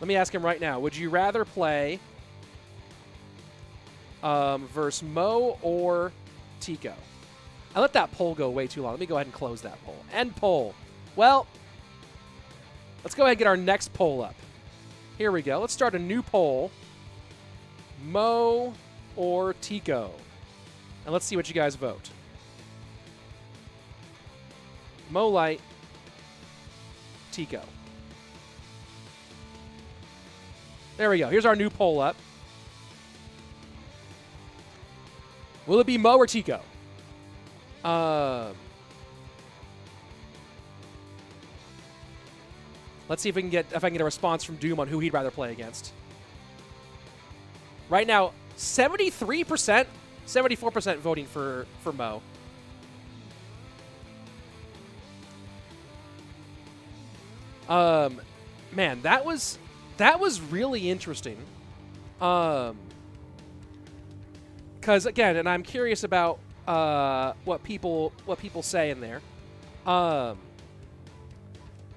Let me ask him right now. Would you rather play versus Mo or Tico? I let that poll go way too long. Let me go ahead and close that poll. End poll. Well, let's go ahead and get our next poll up. Here we go. Let's start a new poll. Mo or Tico? And let's see what you guys vote. Mo Light, Tico. There we go. Here's our new poll up. Will it be Mo or Tico? Let's see if I can get a response from Doom on who he'd rather play against. Right now, 73%, 74% voting for Mo. Man, that was really interesting. Because again, and I'm curious about what people say in there.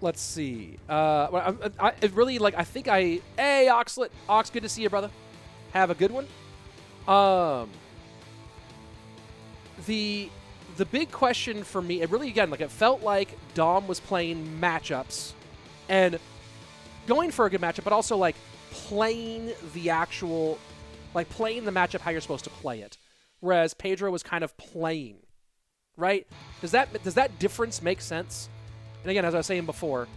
Let's see. It really I think hey Oxlet, Ox, good to see you, brother. Have a good one. The big question for me, it really again it felt like Dom was playing matchups and going for a good matchup, but also playing the actual, like playing the matchup how you're supposed to play it, whereas Pedro was kind of playing, right? Does that difference make sense? And again, as I was saying before,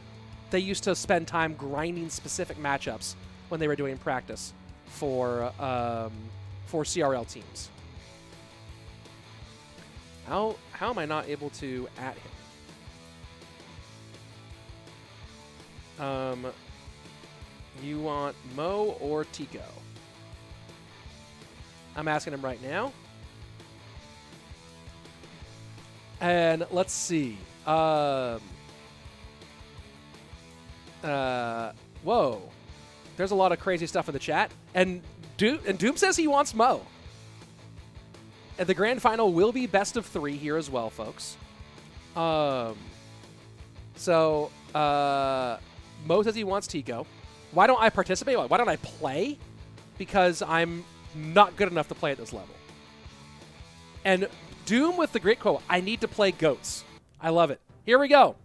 they used to spend time grinding specific matchups when they were doing practice for CRL teams. How am I not able to at him? You want Mo or Tico? I'm asking him right now. And let's see. Whoa. There's a lot of crazy stuff in the chat. And Doom says he wants Mo. And the grand final will be best of 3 here as well, folks. Mo says he wants Tico. Why don't I participate? Why don't I play? Because I'm not good enough to play at this level. And Doom with the great quote, I need to play goats. I love it. Here we go.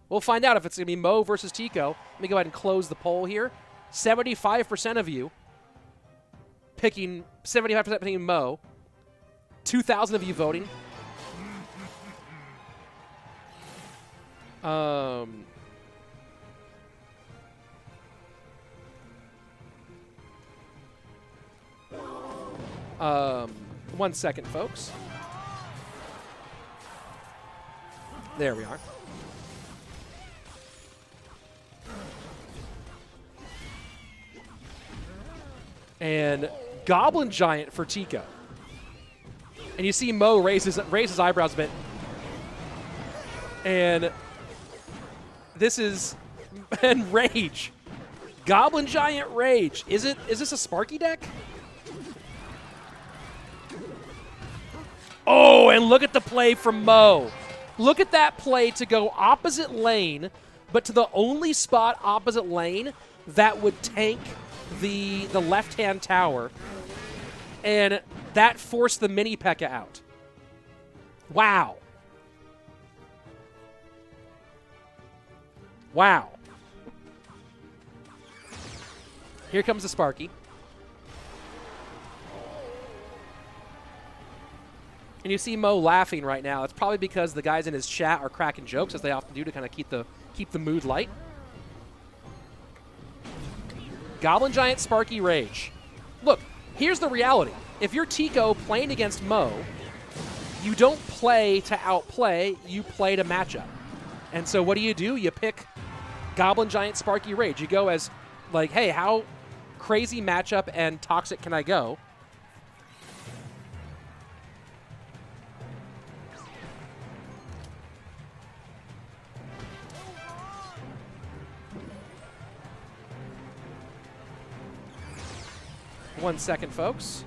We'll find out if it's going to be Mo versus Tico. Let me go ahead and close the poll here. 75% of you picking, 75% picking Mo. 2,000 of you voting. One second, folks. There we are. And Goblin Giant for Tico. And you see Mo raise his eyebrows a bit. And this is and Rage. Goblin Giant Rage. Is this a Sparky deck? Oh, and look at the play from Mo. Look at that play to go opposite lane, but to the only spot opposite lane that would tank the left-hand tower. And that forced the mini P.E.K.K.A out. Wow. Wow. Here comes the Sparky. And you see Mo laughing right now. It's probably because the guys in his chat are cracking jokes, as they often do, to kind of keep the mood light. Goblin Giant Sparky Rage. Look, here's the reality. If you're Tico playing against Mo, you don't play to outplay, you play to match up. And so what do? You pick Goblin Giant Sparky Rage. You go as, like, hey, how crazy matchup and toxic can I go? One second, folks.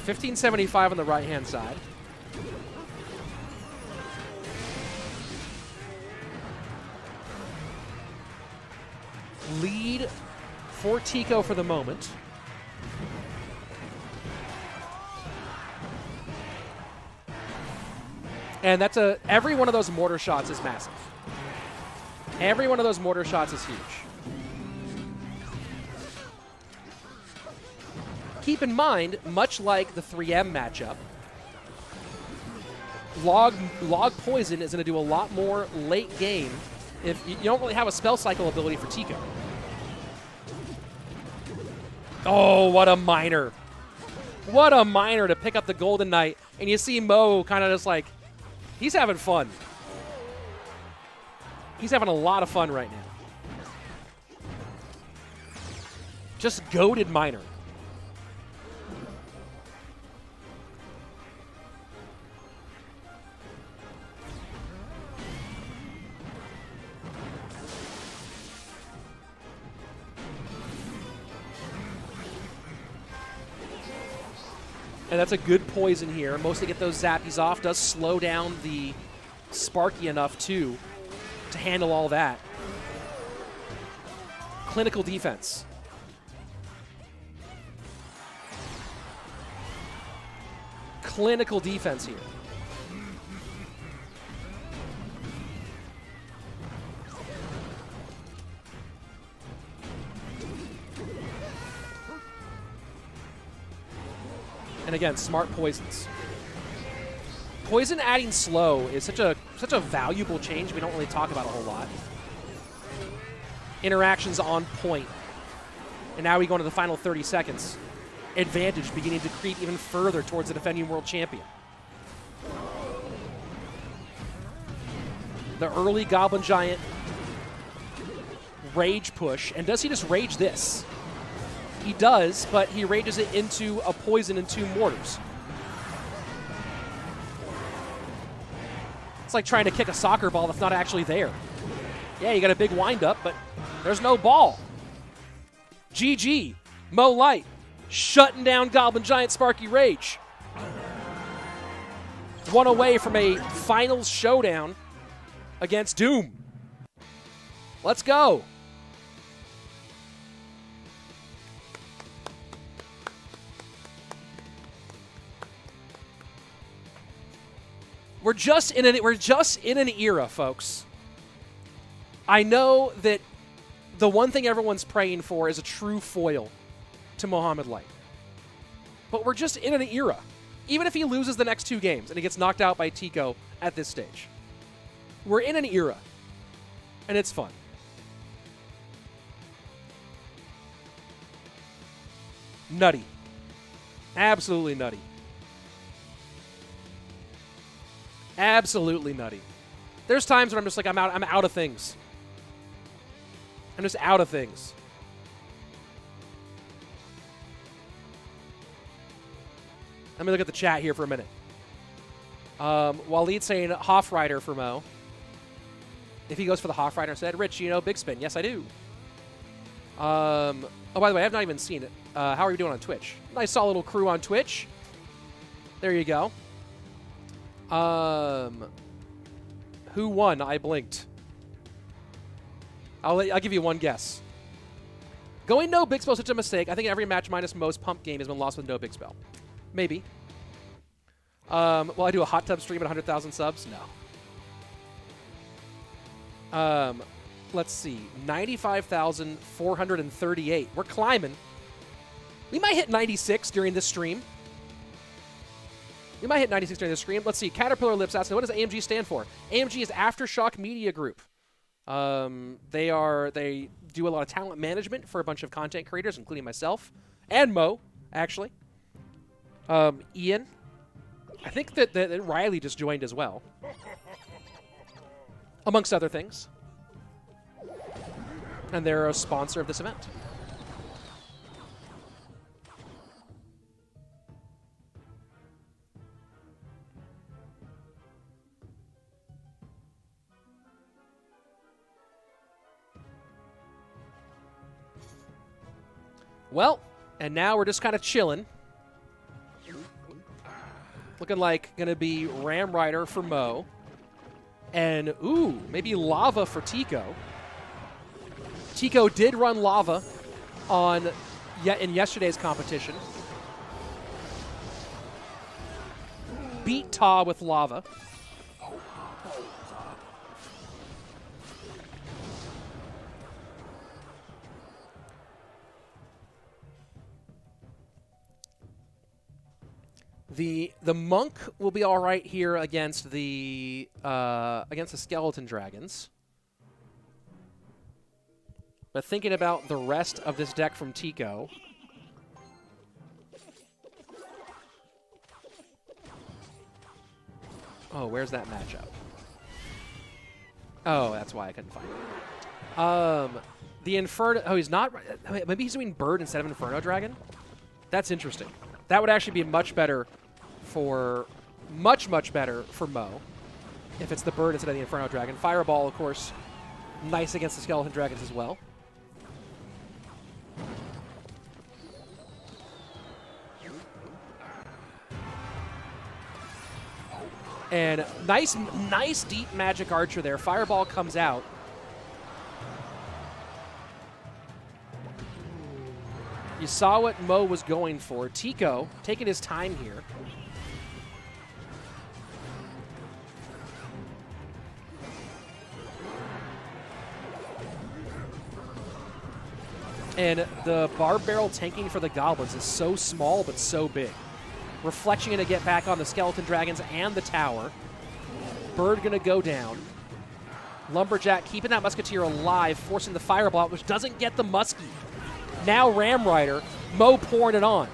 $15.75 on the right-hand side. Lead for Tico for the moment. And that's every one of those mortar shots is massive. Every one of those mortar shots is huge. Keep in mind, much like the 3M matchup, Log Poison is going to do a lot more late game if you don't really have a spell cycle ability for Tico. Oh, what a miner. What a miner to pick up the Golden Knight. And you see Mo kind of just like, he's having fun. He's having a lot of fun right now. Just goated miner. And that's a good poison here. Mostly get those zappies off. Does slow down the Sparky enough, too, to handle all that. Clinical defense. clinical defense here. And again, smart poisons. Poison adding slow is such a valuable change we don't really talk about a whole lot. Interactions on point. And now we go into the final 30 seconds. Advantage beginning to creep even further towards the defending world champion. The early Goblin Giant rage push. And does he just rage this? He does, but he rages it into a poison and 2 mortars. It's like trying to kick a soccer ball that's not actually there. Yeah, you got a big wind-up, but there's no ball. GG. Mo Light shutting down Goblin Giant Sparky Rage. One away from a finals showdown against Doom. Let's go. We're just in an era, folks. I know that the one thing everyone's praying for is a true foil to Mohamed Light. But we're just in an era. Even if he loses the next 2 games and he gets knocked out by Tico at this stage. We're in an era. And it's fun. Nutty. Absolutely nutty. Absolutely nutty. There's times when I'm just like, I'm out of things. I'm just out of things. Let me look at the chat here for a minute. Waleed's saying Hoff Rider for Mo. If he goes for the Hoff Rider instead. Rich, you know Big Spin. Yes, I do. Oh, by the way, I have not even seen it. How are you doing on Twitch? Nice solid little crew on Twitch. There you go. Who won? I blinked. I'll give you one guess. Going no big spell is such a mistake. I think every match minus most pump game has been lost with no big spell. Maybe. Will I do a hot tub stream at 100,000 subs? No. Let's see. 95,438. We're climbing. We might hit 96 during this stream. We might hit 96 during this stream. Let's see. Caterpillar Lips asking, what does AMG stand for? AMG is Aftershock Media Group. They do a lot of talent management for a bunch of content creators, including myself and Mo, actually. Ian. I think that Riley just joined as well. Amongst other things. And they're a sponsor of this event. Well, and now we're just kind of chilling. Looking like going to be Ram Rider for Mo. And, ooh, maybe Lava for Tico. Tico did run Lava in yesterday's competition. Beat Ta with Lava. The monk will be all right here against the skeleton dragons. But thinking about the rest of this deck from Tico, oh, where's that matchup? Oh, that's why I couldn't find it. The Inferno. Oh, he's not. Maybe he's doing Bird instead of Inferno Dragon. That's interesting. That would actually be much better for much better for Mo if it's the Bird instead of the Inferno Dragon. Fireball, of course, nice against the Skeleton Dragons as well. And nice deep Magic Archer there. Fireball comes out. You saw what Mo was going for. Tico taking his time here. And the barb barrel tanking for the goblins is so small but so big. Reflection going to get back on the skeleton dragons and the tower. Bird going to go down. Lumberjack keeping that musketeer alive, forcing the fireball out, which doesn't get the muskie. Now Ram Rider, Mo pouring it on.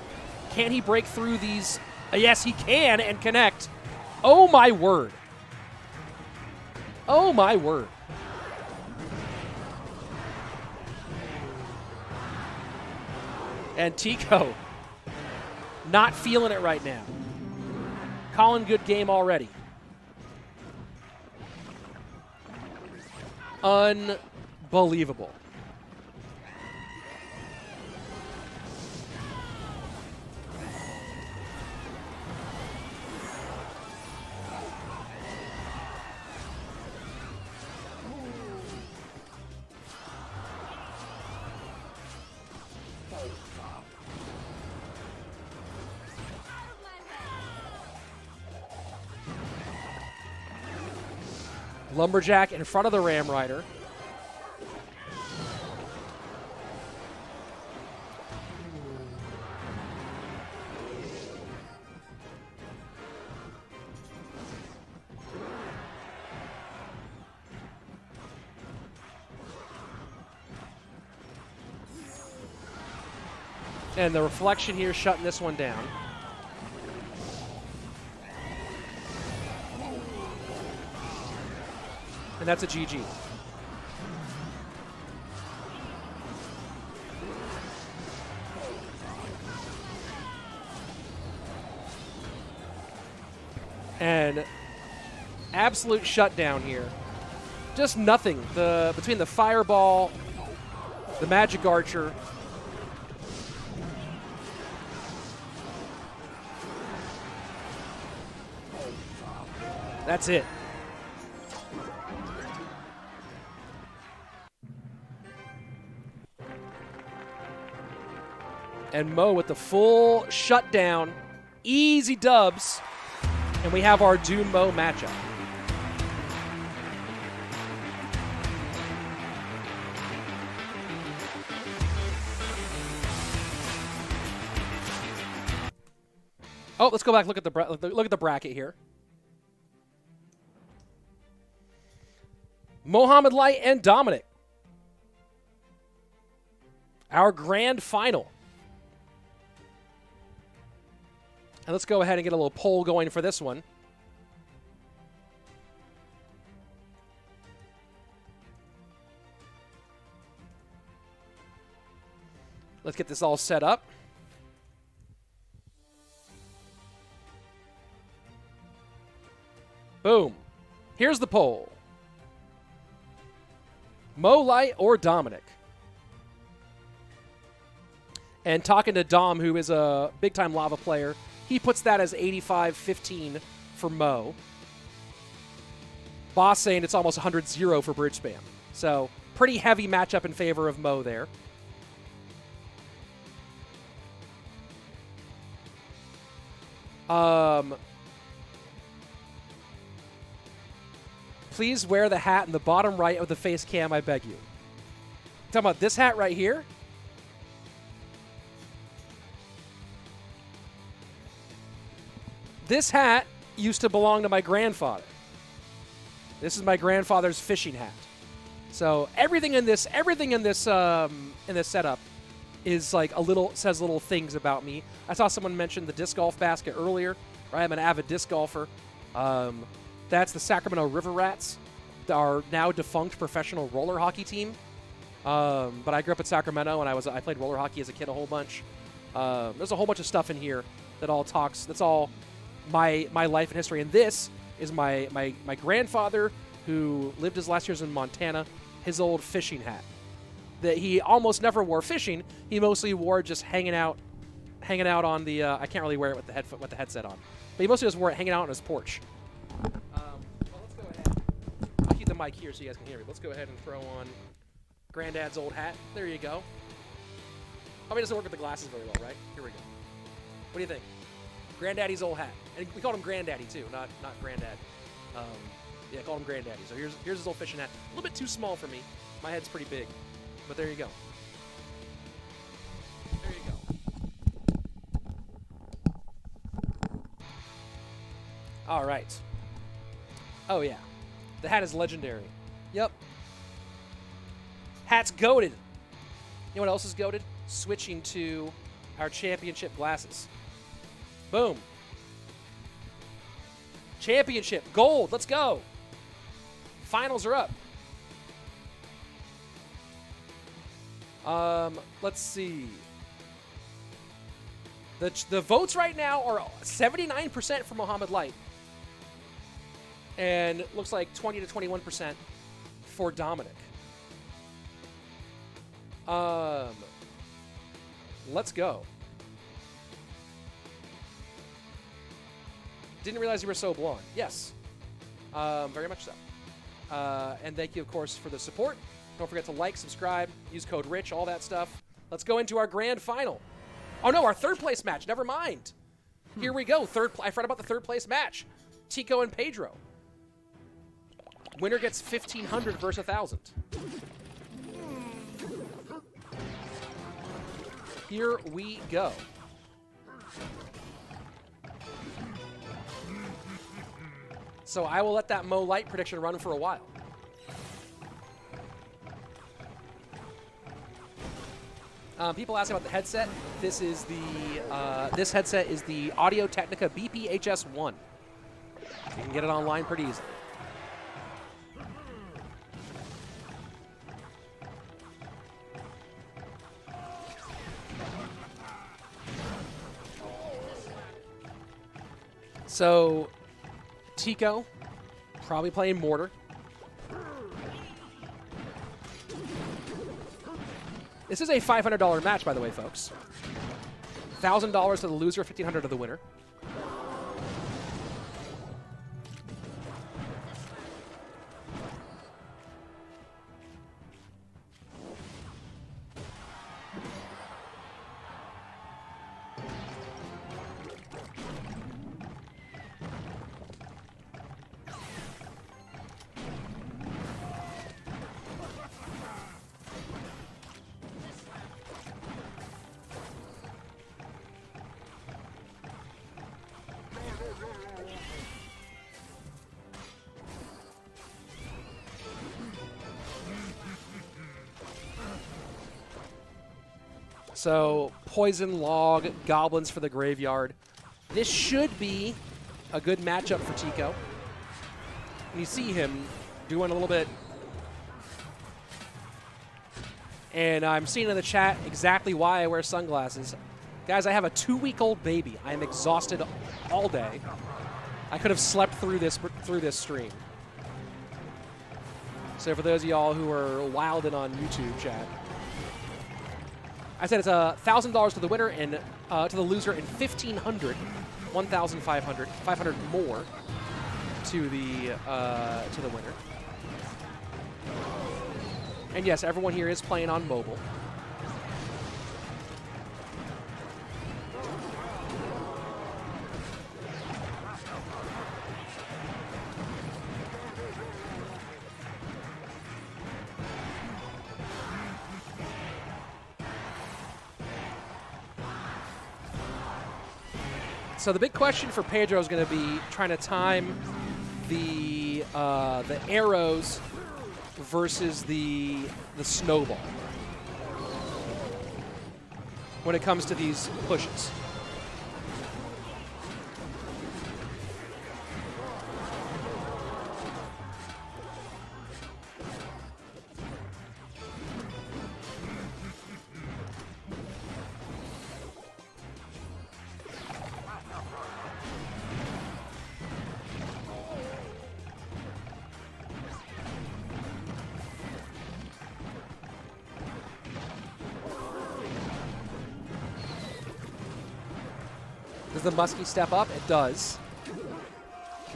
Can he break through these? Yes, he can and connect. Oh my word. Oh my word. And Tico, not feeling it right now. Calling good game already. Unbelievable. Lumberjack in front of the Ram Rider. And the reflection here shutting this one down. And that's a GG. And absolute shutdown here. Just nothing. Between the fireball, the magic archer. That's it. And Mo with the full shutdown, easy dubs, and we have our Doom Mo matchup. Oh, let's go back. Look at the bracket here. Mohamed Light and Dominik. Our grand final. And let's go ahead and get a little poll going for this one. Let's get this all set up. Boom. Here's the poll. Mo Light or Dominik? And talking to Dom, who is a big-time lava player, he puts that as 85-15 for Mo. Boss saying it's almost 100-0 for bridge spam. So pretty heavy matchup in favor of Mo there. Please wear the hat in the bottom right of the face cam, I beg you. Talking about this hat right here? This hat used to belong to my grandfather. This is my grandfather's fishing hat. So everything in this setup is like says little things about me. I saw someone mention the disc golf basket earlier. Right? I'm an avid disc golfer. That's the Sacramento River Rats, our now defunct professional roller hockey team. But I grew up in Sacramento, and I played roller hockey as a kid a whole bunch. There's a whole bunch of stuff in here that all talks. That's all my life and history. And this is my grandfather, who lived his last years in Montana, his old fishing hat that he almost never wore fishing. He mostly wore just hanging out on the. I can't really wear it with the headset on, but he mostly just wore it hanging out on his porch. Well, let's go ahead. I'll keep the mic here so you guys can hear me. Let's go ahead and throw on Granddad's old hat. There you go. Probably doesn't work with the glasses very well, right? Here we go. What do you think? Granddaddy's old hat. And we called him Granddaddy, too, not Granddad. Yeah, called him Granddaddy. So here's his old fishing hat. A little bit too small for me. My head's pretty big. But there you go. All right. Oh, yeah. The hat is legendary. Yep. Hat's goated. You know what else is goated? Switching to our championship glasses. Boom. Championship. Gold. Let's go. Finals are up. Let's see. The votes right now are 79% for Mohamed Light. And looks like 20 to 21% for Dominik. Let's go. Didn't realize you were so blonde. Yes. Very much so. And thank you, of course, for the support. Don't forget to like, subscribe, use code RICH, all that stuff. Let's go into our grand final. Oh, no, our third place match. Never mind. Here we go. I forgot about the third place match. Tico and Pedro. Winner gets 1,500 versus 1,000. Here we go. So I will let that Mo Light prediction run for a while. People ask about the headset. This is the this headset is the Audio Technica BPHS1. You can get it online pretty easily. So, Tico, probably playing Mortar. This is a $500 match, by the way, folks. $1,000 to the loser, $1,500 to the winner. So, Poison, Log, Goblins for the Graveyard. This should be a good matchup for Tico. And you see him doing a little bit. And I'm seeing in the chat exactly why I wear sunglasses. Guys, I have a 2-week-old baby. I am exhausted all day. I could have slept through this stream. So for those of y'all who are wilding on YouTube chat, I said it's $1,000 to the winner and to the loser, and $1,500, $1,500, $500 more to the winner. And yes, everyone here is playing on mobile. So the big question for Pedro is going to be trying to time the arrows versus the snowball when it comes to these pushes. Does the Muskie step up? It does.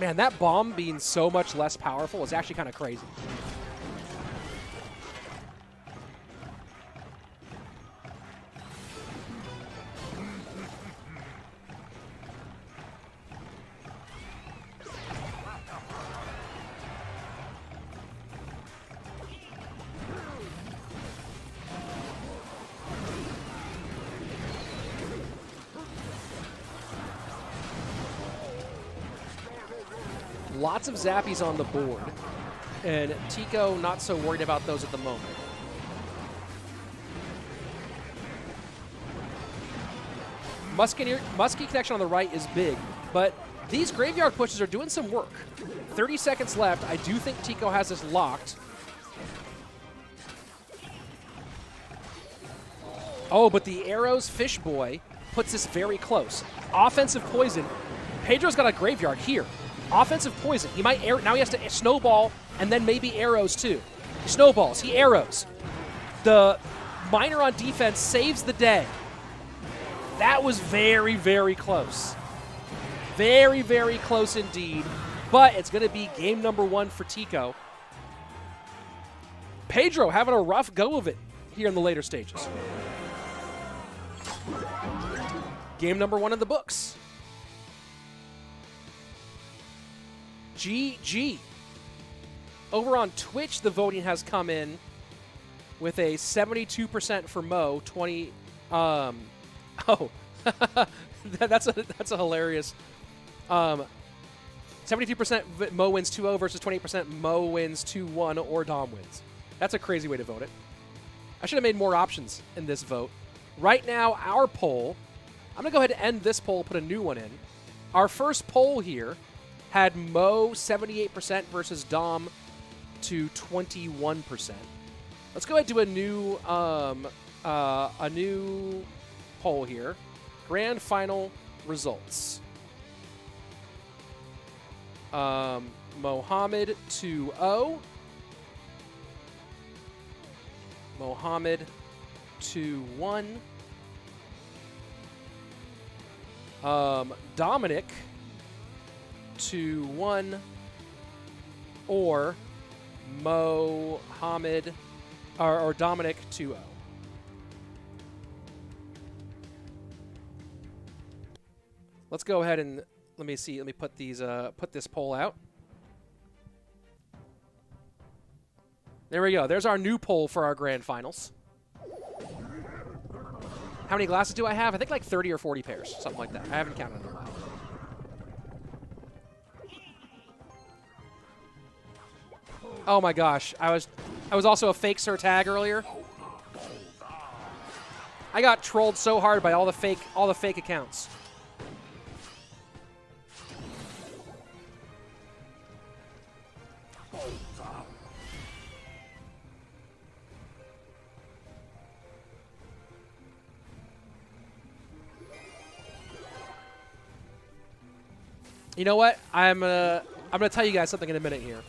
Man, that bomb being so much less powerful is actually kind of crazy. Lots of zappies on the board. And Tico not so worried about those at the moment. Muskie connection on the right is big, but these graveyard pushes are doing some work. 30 seconds left. I do think Tico has this locked. Oh, but the arrows Fish Boy puts this very close. Offensive poison. Pedro's got a graveyard here. Offensive poison. He might now he has to snowball and then maybe arrows too. Snowballs. He arrows. The miner on defense saves the day. That was very, very close. Very, very close indeed. But it's going to be game number 1 for Tico. Pedro having a rough go of it here in the later stages. Game number 1 in the books. GG. Over on Twitch, the voting has come in with a 72% for Mo, 20. Oh, that's a hilarious. 72% Mo wins 2-0 versus 28% Mo wins 2-1 or Dom wins. That's a crazy way to vote it. I should have made more options in this vote. Right now, our poll. I'm gonna go ahead and end this poll, put a new one in. Our first poll here had Mo 78% versus Dom to 21%. Let's go ahead and do a new poll here. Grand final results. Mohamed 2-0. Mohamed 2-1. Dominik 2-1. Or Mohamed or Dominik 2-0. Let's go ahead and let me see. Let me put these put this poll out. There we go. There's our new poll for our grand finals. How many glasses do I have? I think like 30 or 40 pairs, something like that. I haven't counted in a while. Oh my gosh, I was also a fake Sir Tag earlier. I got trolled so hard by all the fake accounts. You know what? I'm gonna tell you guys something in a minute here.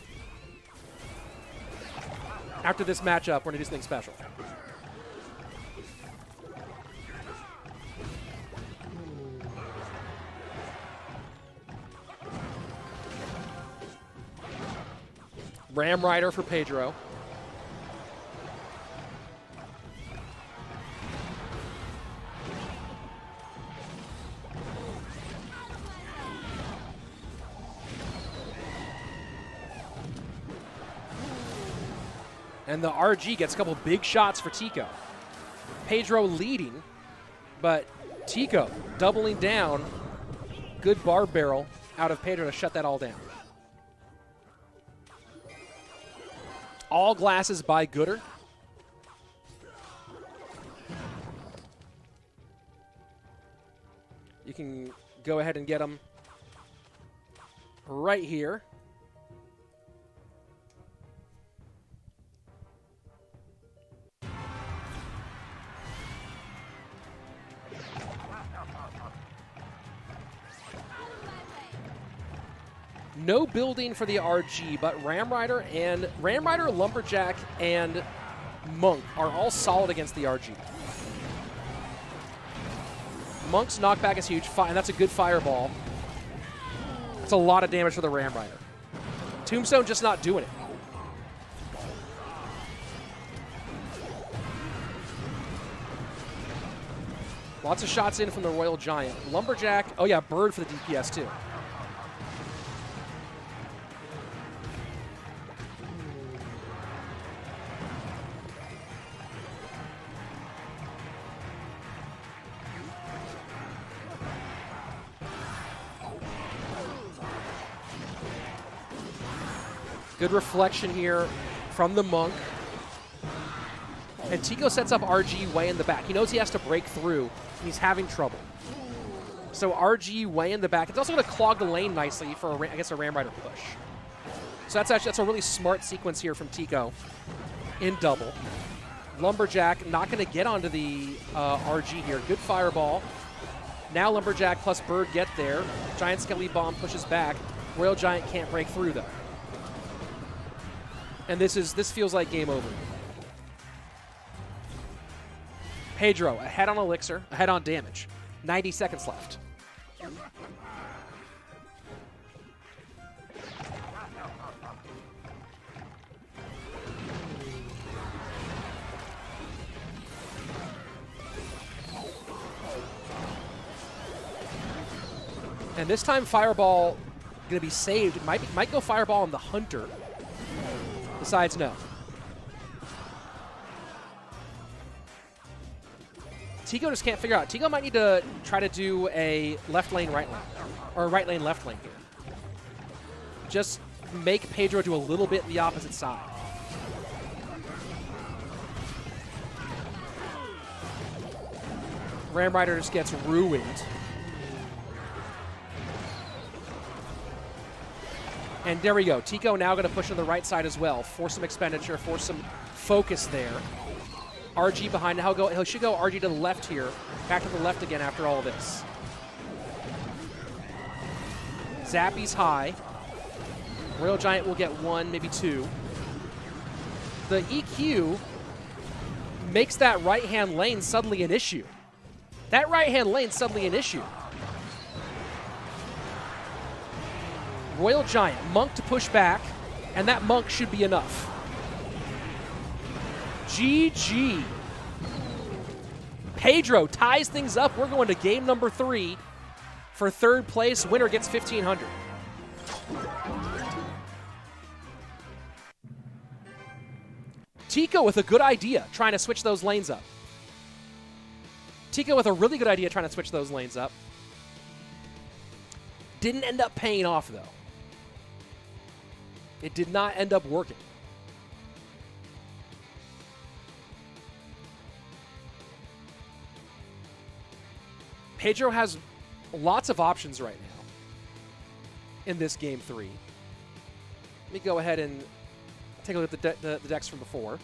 After this matchup, we're gonna do something special. Ram Rider for Pedro. And the RG gets a couple big shots for Tico. Pedro leading, but Tico doubling down. Good barb barrel out of Pedro to shut that all down. All glasses by Gooder. You can go ahead and get them right here. No building for the RG, but Ram Rider, Lumberjack, and Monk are all solid against the RG. Monk's knockback is huge, and that's a good fireball. That's a lot of damage for the Ram Rider. Tombstone just not doing it. Lots of shots in from the Royal Giant. Lumberjack, oh yeah, Bird for the DPS too. Good reflection here from the Monk. And Tico sets up RG way in the back. He knows he has to break through, and he's having trouble. So RG way in the back. It's also going to clog the lane nicely for, I guess, a Ram Rider push. So that's a really smart sequence here from Tico in double. Lumberjack not going to get onto the RG here. Good fireball. Now Lumberjack plus Bird get there. Giant Skelly Bomb pushes back. Royal Giant can't break through, though. And this feels like game over. Pedro ahead on Elixir, ahead on damage. 90 seconds left. And this time Fireball going to be saved. It might go Fireball on the Hunter. Decides no. Tico just can't figure out. Tico might need to try to do a left lane, right lane. Or right lane, left lane here. Just make Pedro do a little bit the opposite side. Ram Rider just gets ruined. And there we go. Tico now going to push on the right side as well. Force some expenditure, force some focus there. RG behind. Now he should go RG to the left here. Back to the left again after all of this. Zappy's high. Royal Giant will get one, maybe two. The EQ makes that right-hand lane suddenly an issue. That right-hand lane suddenly an issue. Royal Giant, Monk to push back, and that Monk should be enough. GG. Pedro ties things up. We're going to game number 3 for third place. Winner gets 1,500. Tico with a good idea, trying to switch those lanes up. Tico with a really good idea, trying to switch those lanes up. Didn't end up paying off, though. It did not end up working. Pedro has lots of options right now in this game 3. Let me go ahead and take a look at the decks from before.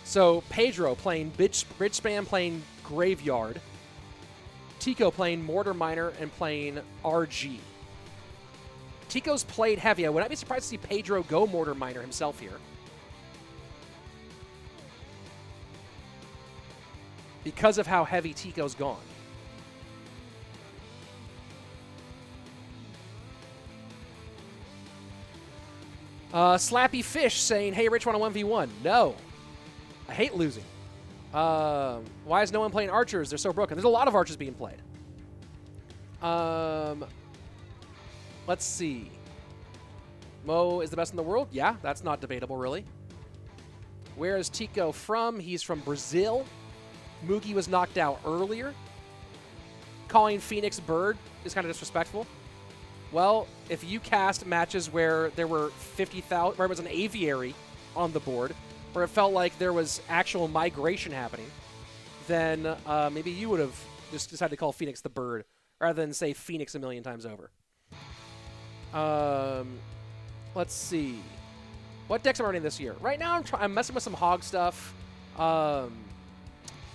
So Pedro playing Bridge Spam, playing Graveyard. Tico playing Mortar Miner and playing RG. Tico's played heavy. I would not be surprised to see Pedro go Mortar Miner himself here. Because of how heavy Tico's gone. Slappy Fish saying, hey, Rich, want a 1v1? No. I hate losing. Why is no one playing archers? They're so broken. There's a lot of archers being played. Let's see. Mo is the best in the world? Yeah, that's not debatable, really. Where is Tico from? He's from Brazil. Mugi was knocked out earlier. Calling Phoenix Bird is kind of disrespectful. Well, if you cast matches where there were 50,000, where it was an aviary on the board, where it felt like there was actual migration happening, then maybe you would have just decided to call Phoenix the Bird rather than say Phoenix a million times over. Let's see. What decks am I running this year? Right now, I'm messing with some hog stuff. Let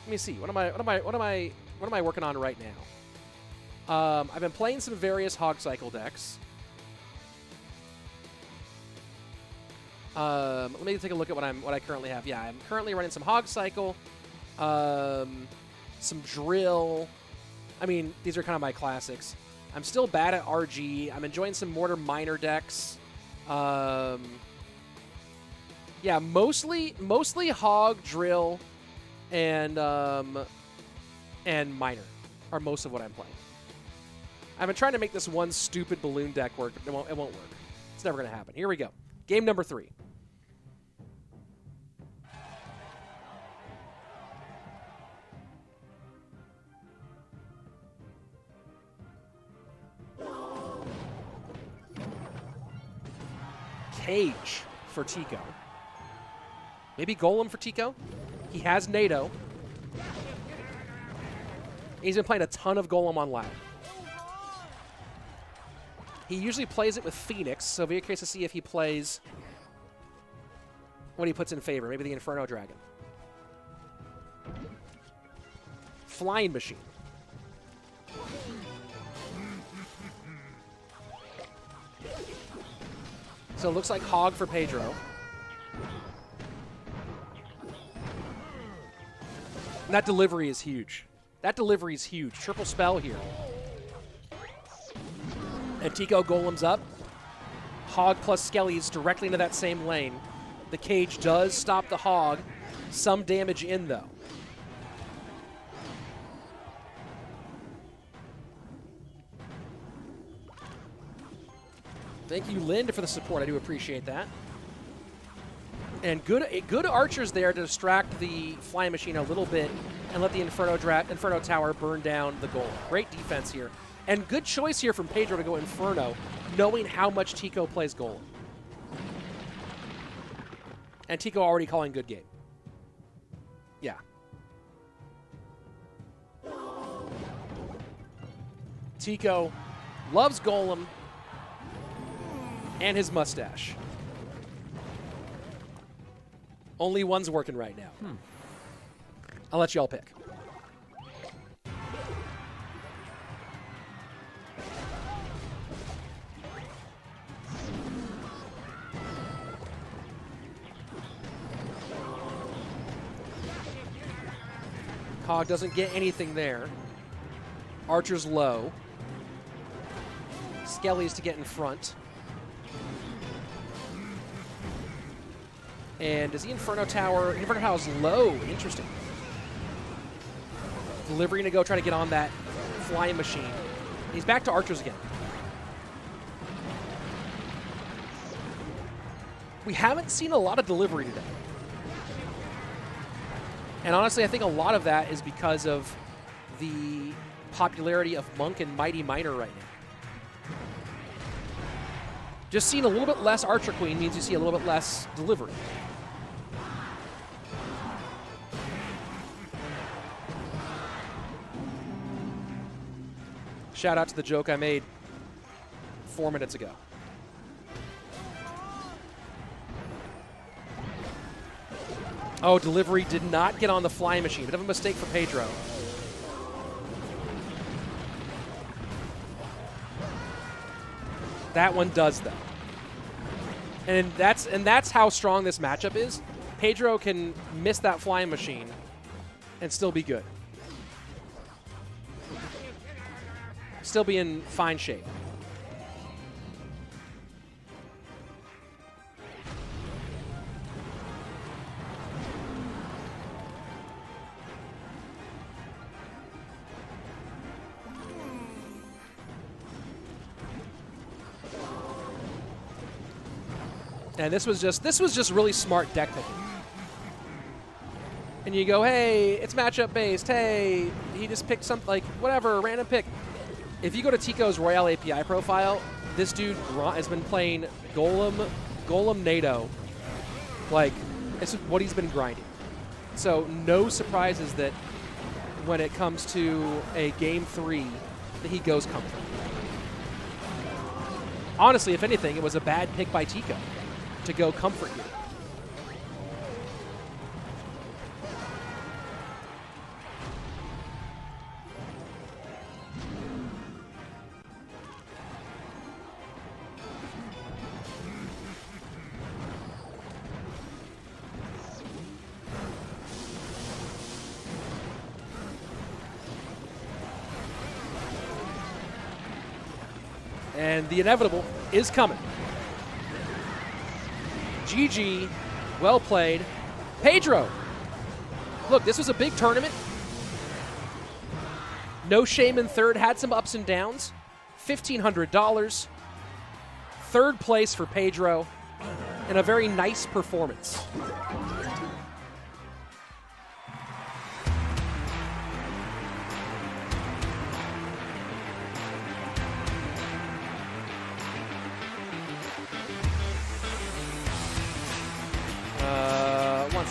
me see. What am I working on right now? I've been playing some various hog cycle decks. Let me take a look at what I currently have. Yeah, I'm currently running some hog cycle, some drill. I mean, these are kind of my classics. I'm still bad at RG. I'm enjoying some Mortar Miner decks. Yeah, mostly hog, drill, and miner are most of what I'm playing. I've been trying to make this one stupid balloon deck work, but it won't work. It's never going to happen. Here we go. Game number 3. Cage for Tico. Maybe Golem for Tico. He has NATO. He's been playing a ton of Golem on ladder. He usually plays it with Phoenix, so very curious to see if he plays what he puts in favor. Maybe the Inferno Dragon. Flying Machine. So it looks like Hog for Pedro. And that delivery is huge. That delivery is huge. Triple spell here. And Tico golems up. Hog plus Skellies directly into that same lane. The cage does stop the Hog. Some damage in, though. Thank you, Lind, for the support. I do appreciate that. And good archers there to distract the Flying Machine a little bit and let the Inferno Tower burn down the goal. Great defense here. And good choice here from Pedro to go Inferno, knowing how much Tico plays Golem. And Tico already calling good game. Yeah. Tico loves Golem and his mustache. Only one's working right now. I'll let y'all pick. Hog doesn't get anything there. Archer's low. Skellies to get in front. And is the Inferno Tower? Inferno Tower's low. Interesting. Delivering to go try to get on that Flying Machine. He's back to archers again. We haven't seen a lot of delivery today. And honestly, I think a lot of that is because of the popularity of Monk and Mighty Miner right now. Just seeing a little bit less Archer Queen means you see a little bit less delivery. Shout out to the joke I made 4 minutes ago. Oh, delivery did not get on the Flying Machine. Bit of a mistake for Pedro. That one does, though. And that's how strong this matchup is. Pedro can miss that Flying Machine and still be good. Still be in fine shape. And this was just really smart deck picking. And you go, hey, it's matchup based. Hey, he just picked something, like, whatever, random pick. If you go to Tico's Royale API profile, this dude has been playing Golem NATO. Like, it's what he's been grinding. So no surprises that when it comes to a game 3 that he goes comfort. Honestly, if anything, it was a bad pick by Tico to go comfort here. And the inevitable is coming. GG, well played. Pedro, look, this was a big tournament. No shame in third, had some ups and downs. $1,500. Third place for Pedro, and a very nice performance.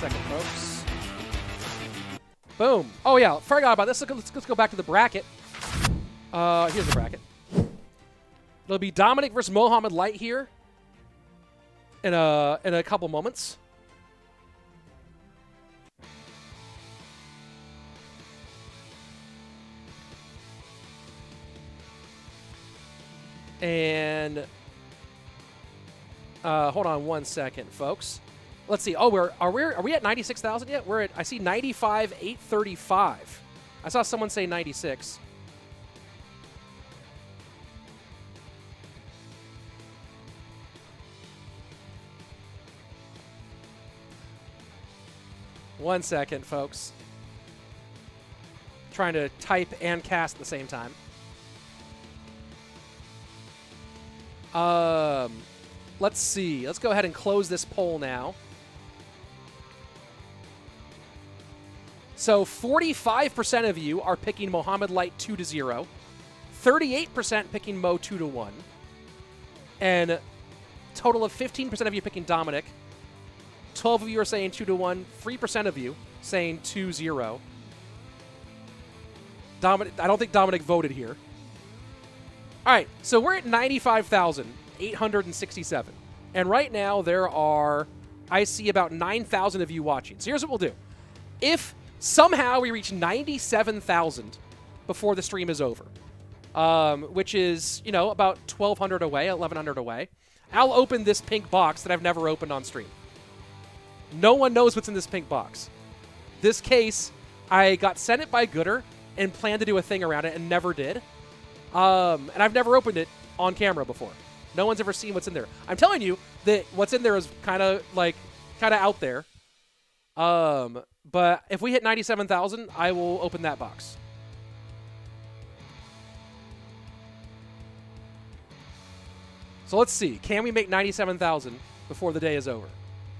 second, folks. Boom. Oh, yeah. Forgot about this. Let's go back to the bracket. Here's the bracket. It'll be Dominik versus Mohamed Light here in a couple moments. And hold on one second, folks. Let's see. Oh, are we at 96,000 yet? I see 95,835. I saw someone say 96. One second, folks. Trying to type and cast at the same time. Let's see. Let's go ahead and close this poll now. So 45% of you are picking Mohamed Light 2-0. 38% picking Mo 2-1. And total of 15% of you picking Dominik. 12 of you are saying 2-1. 3% of you saying 2-0. I don't think Dominik voted here. All right, so we're at 95,867. And right now I see about 9,000 of you watching. So here's what we'll do. If somehow we reach 97,000 before the stream is over, which is, about 1,200 away, 1,100 away, I'll open this pink box that I've never opened on stream. No one knows what's in this pink box. This case, I got sent it by Gooder and planned to do a thing around it and never did. And I've never opened it on camera before. No one's ever seen what's in there. I'm telling you that what's in there is kind of out there. But if we hit 97,000, I will open that box. So let's see. Can we make 97,000 before the day is over?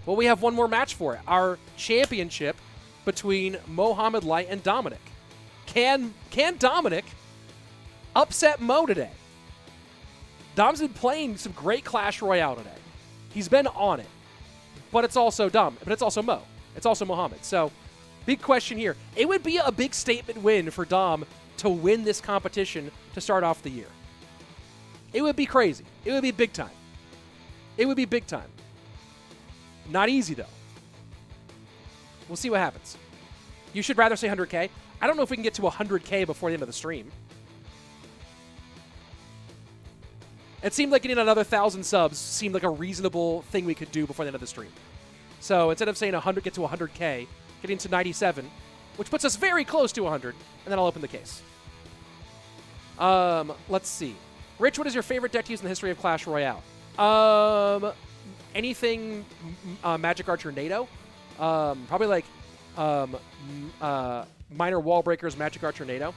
Well, we have one more match for it. Our championship between Mohamed Light and Dominik. Can Dominik upset Mo today? Dom's been playing some great Clash Royale today. He's been on it. But it's also Dom. But it's also Mo. It's also Mohamed. So, big question here. It would be a big statement win for Dom to win this competition to start off the year. It would be crazy. It would be big time. It would be big time. Not easy, though. We'll see what happens. You should rather say 100K. I don't know if we can get to 100K before the end of the stream. It seemed like getting another 1,000 subs seemed like a reasonable thing we could do before the end of the stream. So instead of saying 100, get to 100K, getting to 97, which puts us very close to 100, and then I'll open the case. Let's see. Rich, what is your favorite deck to use in the history of Clash Royale? Anything Magic Archer NATO. Probably like Minor Wall Breakers Magic Archer NATO.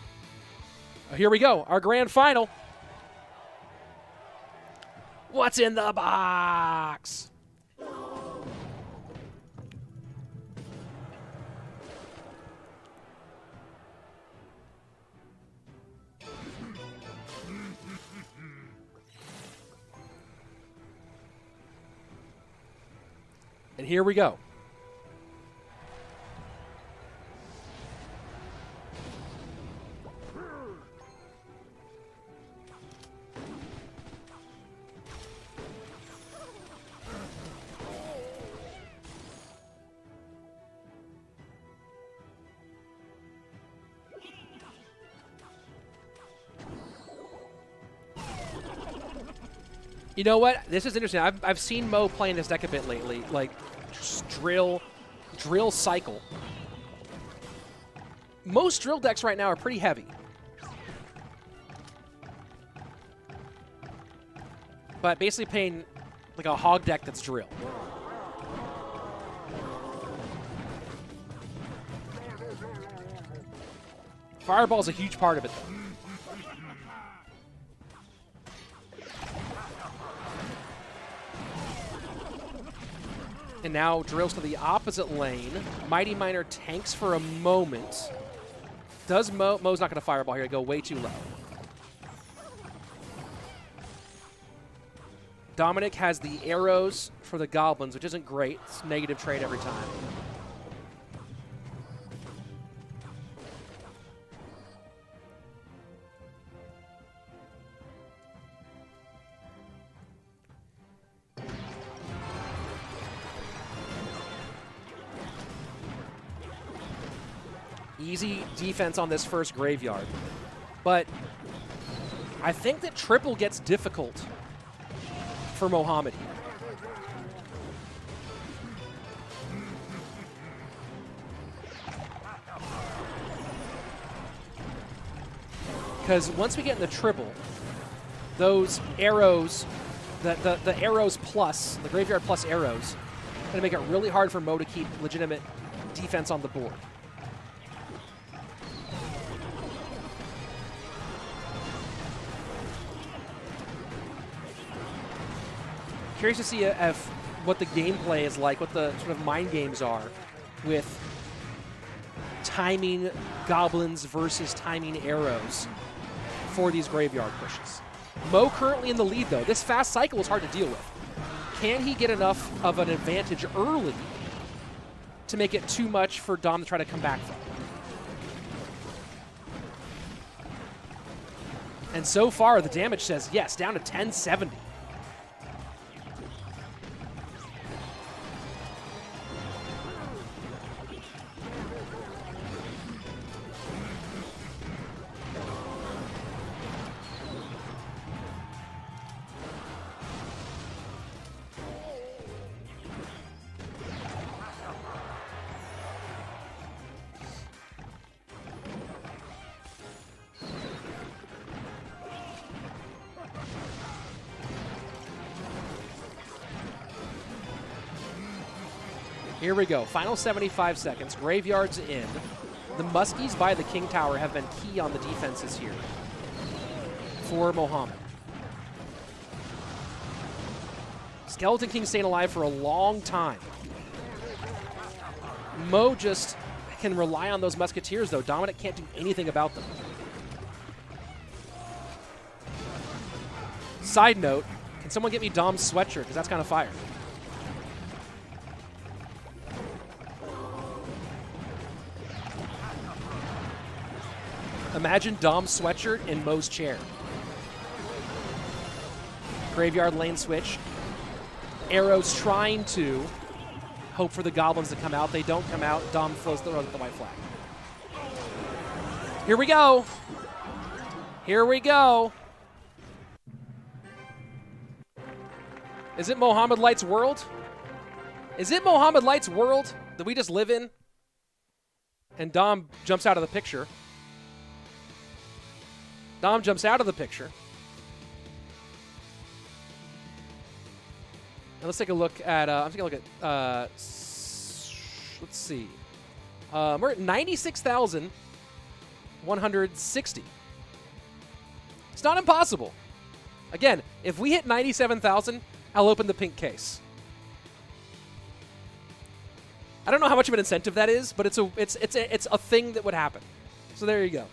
Here we go. Our grand final. What's in the box? And here we go. You know what? This is interesting. I've seen Mo playing this deck a bit lately, like just drill cycle. Most drill decks right now are pretty heavy. But basically playing like a hog deck that's drill. Fireball's a huge part of it, though. And now drills to the opposite lane. Mighty Miner tanks for a moment. Does Mo's not going to fireball here. Go way too low. Dominik has the arrows for the goblins, which isn't great. It's negative trade every time. Easy defense on this first graveyard. But I think that triple gets difficult for Mohamed here. Because once we get in the triple, those arrows, the arrows plus, the graveyard plus arrows, going to make it really hard for Mo to keep legitimate defense on the board. Curious to see what the gameplay is like, what the sort of mind games are with timing goblins versus timing arrows for these graveyard pushes. Mo currently in the lead, though. This fast cycle is hard to deal with. Can he get enough of an advantage early to make it too much for Dom to try to come back from? And so far, the damage says yes, down to 1070. Here we go. Final 75 seconds. Graveyard's in. The Muskies by the King Tower have been key on the defenses here for Mohamed. Skeleton King staying alive for a long time. Mo just can rely on those Musketeers, though. Dominik can't do anything about them. Side note, can someone get me Dom's sweatshirt? Because that's kind of fire. Imagine Dom's sweatshirt in Mo's chair. Graveyard lane switch. Arrows trying to hope for the goblins to come out. They don't come out. Dom flows the road with the white flag. Here we go. Here we go. Is it Mohamed Light's world? Is it Mohamed Light's world that we just live in? And Dom jumps out of the picture. Dom jumps out of the picture. Now let's take a look at, I'm taking a look at, let's see. We're at 96,160. It's not impossible. Again, if we hit 97,000, I'll open the pink case. I don't know how much of an incentive that is, but it's a thing that would happen. So there you go.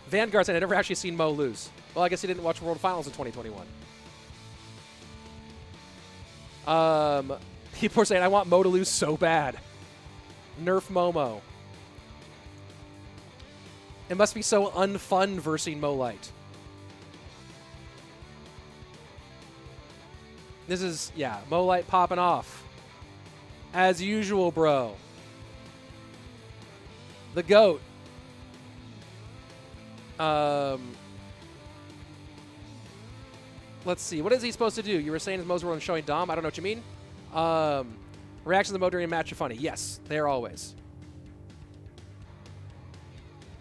Vanguard said, I'd never actually seen Mo lose. Well, I guess he didn't watch World Finals in 2021. People are saying, I want Mo to lose so bad. Nerf Momo. It must be so unfun versing Mo Light. This is, yeah, Mo Light popping off. As usual, bro. The GOAT. Let's see. What is he supposed to do? You were saying his Mo's world and showing Dom. I don't know what you mean. Reactions to Mo during a match are funny. Yes, they are always.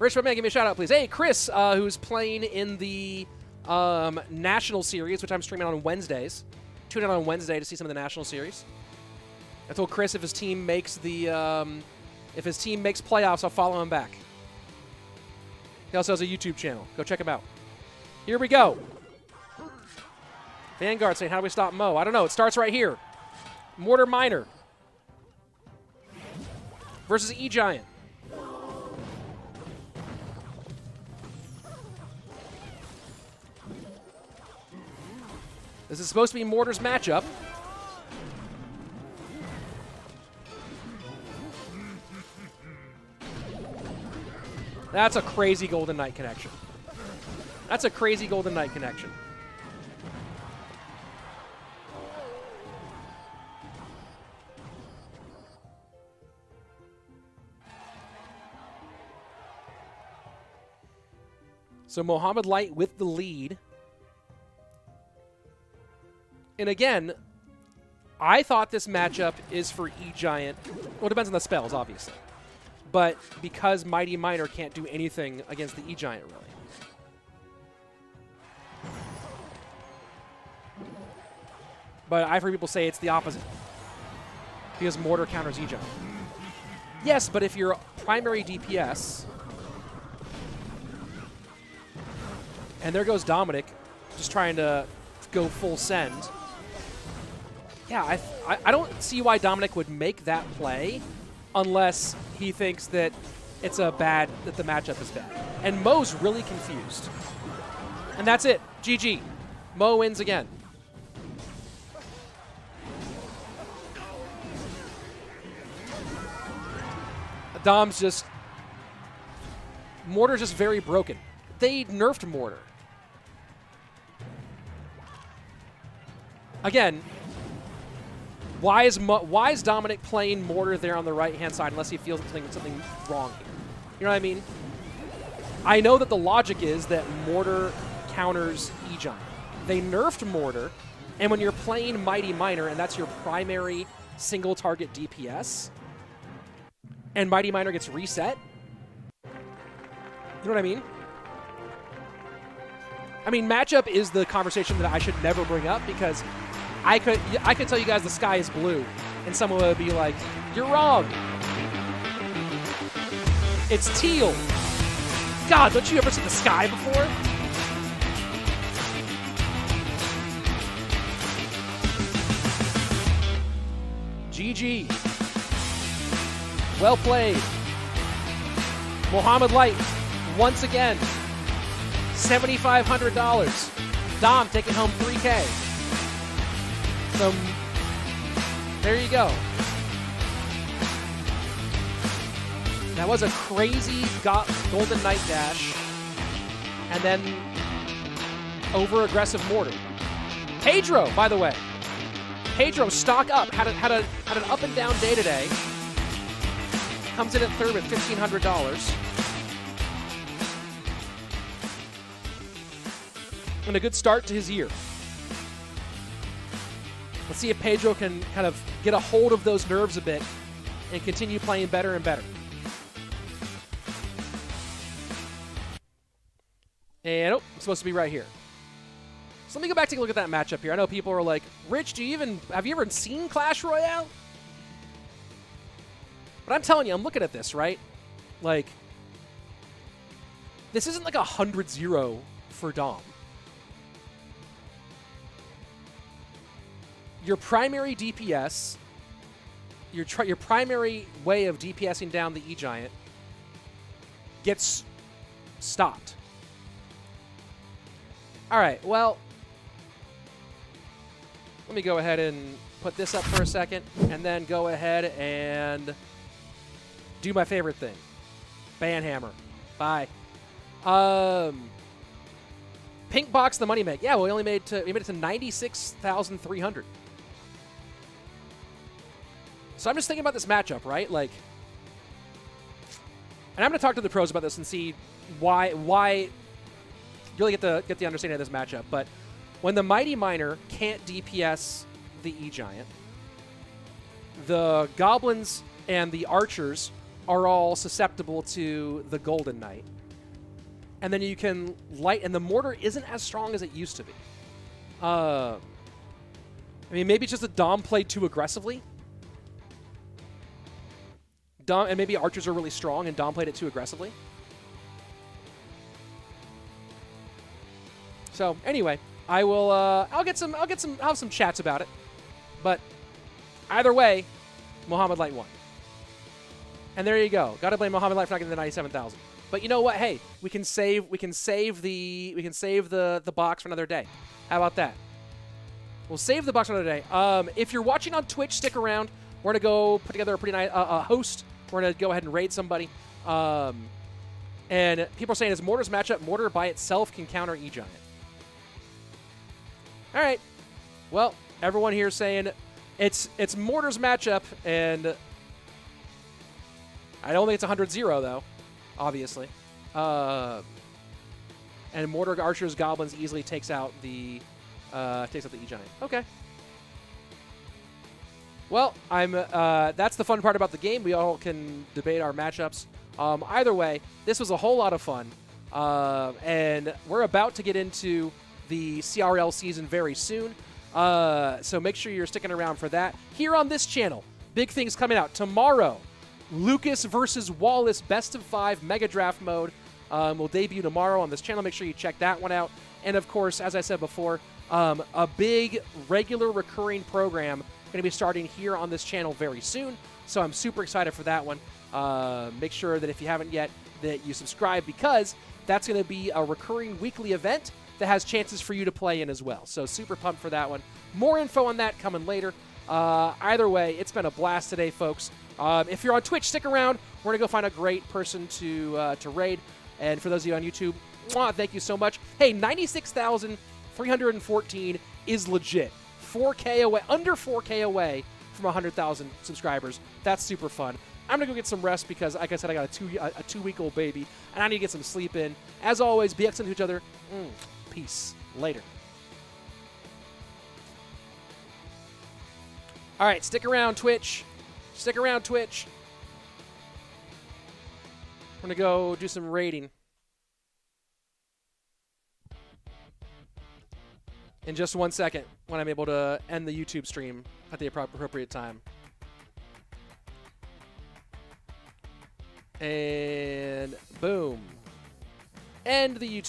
Rich Man, give me a shout out, please. Hey, Chris, who's playing in the National Series, which I'm streaming on Wednesdays. Tune in on Wednesday to see some of the National Series. I told Chris if his team makes the if his team makes playoffs, I'll follow him back. He also has a YouTube channel. Go check him out. Here we go. Vanguard saying, how do we stop Mo? I don't know. It starts right here. Mortar Miner versus E-Giant. This is supposed to be Mortar's matchup. That's a crazy Golden Knight connection. That's a crazy Golden Knight connection. So Mohamed Light with the lead. And again, I thought this matchup is for E-Giant. Well, it depends on the spells, obviously. But because Mighty Miner can't do anything against the E-Giant, really. But I've heard people say it's the opposite. Because Mortar counters E-Giant. Yes, but if you're primary DPS... And there goes Dominik, just trying to go full send. Yeah, I don't see why Dominik would make that play unless he thinks that it's that the matchup is bad. And Mo's really confused. And that's it. GG. Mo wins again. Dom's just... Mortar's just very broken. They nerfed Mortar. Again, why is Dominik playing Mortar there on the right-hand side unless he feels something wrong here? You know what I mean? I know that the logic is that Mortar counters E-Giant. They nerfed Mortar, and when you're playing Mighty Miner, and that's your primary single-target DPS, and Mighty Miner gets reset, you know what I mean? I mean, matchup is the conversation that I should never bring up because I could tell you guys the sky is blue, and someone would be like, "You're wrong. It's teal." God, don't you ever see the sky before? GG. Well played. Mohamed Light, once again. $7,500. Dom taking home $3K. So, there you go. That was a crazy Golden Knight dash. And then over-aggressive Mortar. Pedro, by the way. Pedro, stock up. Had an up-and-down day today. Comes in at third with $1,500. And a good start to his year. Let's see if Pedro can kind of get a hold of those nerves a bit and continue playing better and better. And, oh, I'm supposed to be right here. So let me go back and take a look at that matchup here. I know people are like, Rich, have you ever seen Clash Royale? But I'm telling you, I'm looking at this, right? Like, this isn't like 100-0 for Dom. Your primary DPS, your primary way of DPSing down the E-Giant gets stopped. All right, well, let me go ahead and put this up for a second, and then go ahead and do my favorite thing. Banhammer. Bye. Pink box the money make. Yeah, we made it to 96,300. So I'm just thinking about this matchup, right? Like, and I'm going to talk to the pros about this and see why you really get the understanding of this matchup. But when the Mighty Miner can't DPS the E-Giant, the Goblins and the Archers are all susceptible to the Golden Knight. And then you can light, and the Mortar isn't as strong as it used to be. I mean, maybe it's just that Dom played too aggressively. And maybe Archers are really strong, and Dom played it too aggressively. So anyway, I'll have some chats about it. But either way, Mohamed Light won. And there you go. Got to blame Mohamed Light for not getting the 97,000. But you know what? Hey, we can save the box for another day. How about that? We'll save the box for another day. If you're watching on Twitch, stick around. We're gonna go put together a pretty nice host. We're gonna go ahead and raid somebody. And people are saying, is Mortar's matchup? Mortar by itself can counter E-Giant. All right. Well, everyone here is saying it's Mortar's matchup, and I don't think it's 100-0 though. Obviously. and Mortar Archers Goblins easily takes out the E-Giant. Okay. Well, that's the fun part about the game. We all can debate our matchups. Either way, this was a whole lot of fun. And we're about to get into the CRL season very soon. So make sure you're sticking around for that. Here on this channel, big things coming out. Tomorrow, Lucas versus Wallace Best of 5 Mega Draft mode will debut tomorrow on this channel. Make sure you check that one out. And of course, as I said before, a big regular recurring program going to be starting here on this channel very soon. So I'm super excited for that one. Make sure that if you haven't yet, that you subscribe, because that's going to be a recurring weekly event that has chances for you to play in as well. So super pumped for that one. More info on that coming later. Either way, it's been a blast today, folks. If you're on Twitch, stick around. We're going to go find a great person to raid. And for those of you on YouTube, thank you so much. Hey, 96,314 is legit. 4K away, under 4K away from 100,000 subscribers. That's super fun. I'm going to go get some rest because, like I said, I got a two-week-old baby, and I need to get some sleep in. As always, be excellent to each other. Peace. Later. All right, stick around, Twitch. Stick around, Twitch. I'm going to go do some raiding. In just 1 second, when I'm able to end the YouTube stream at the appropriate time. And boom. End the YouTube.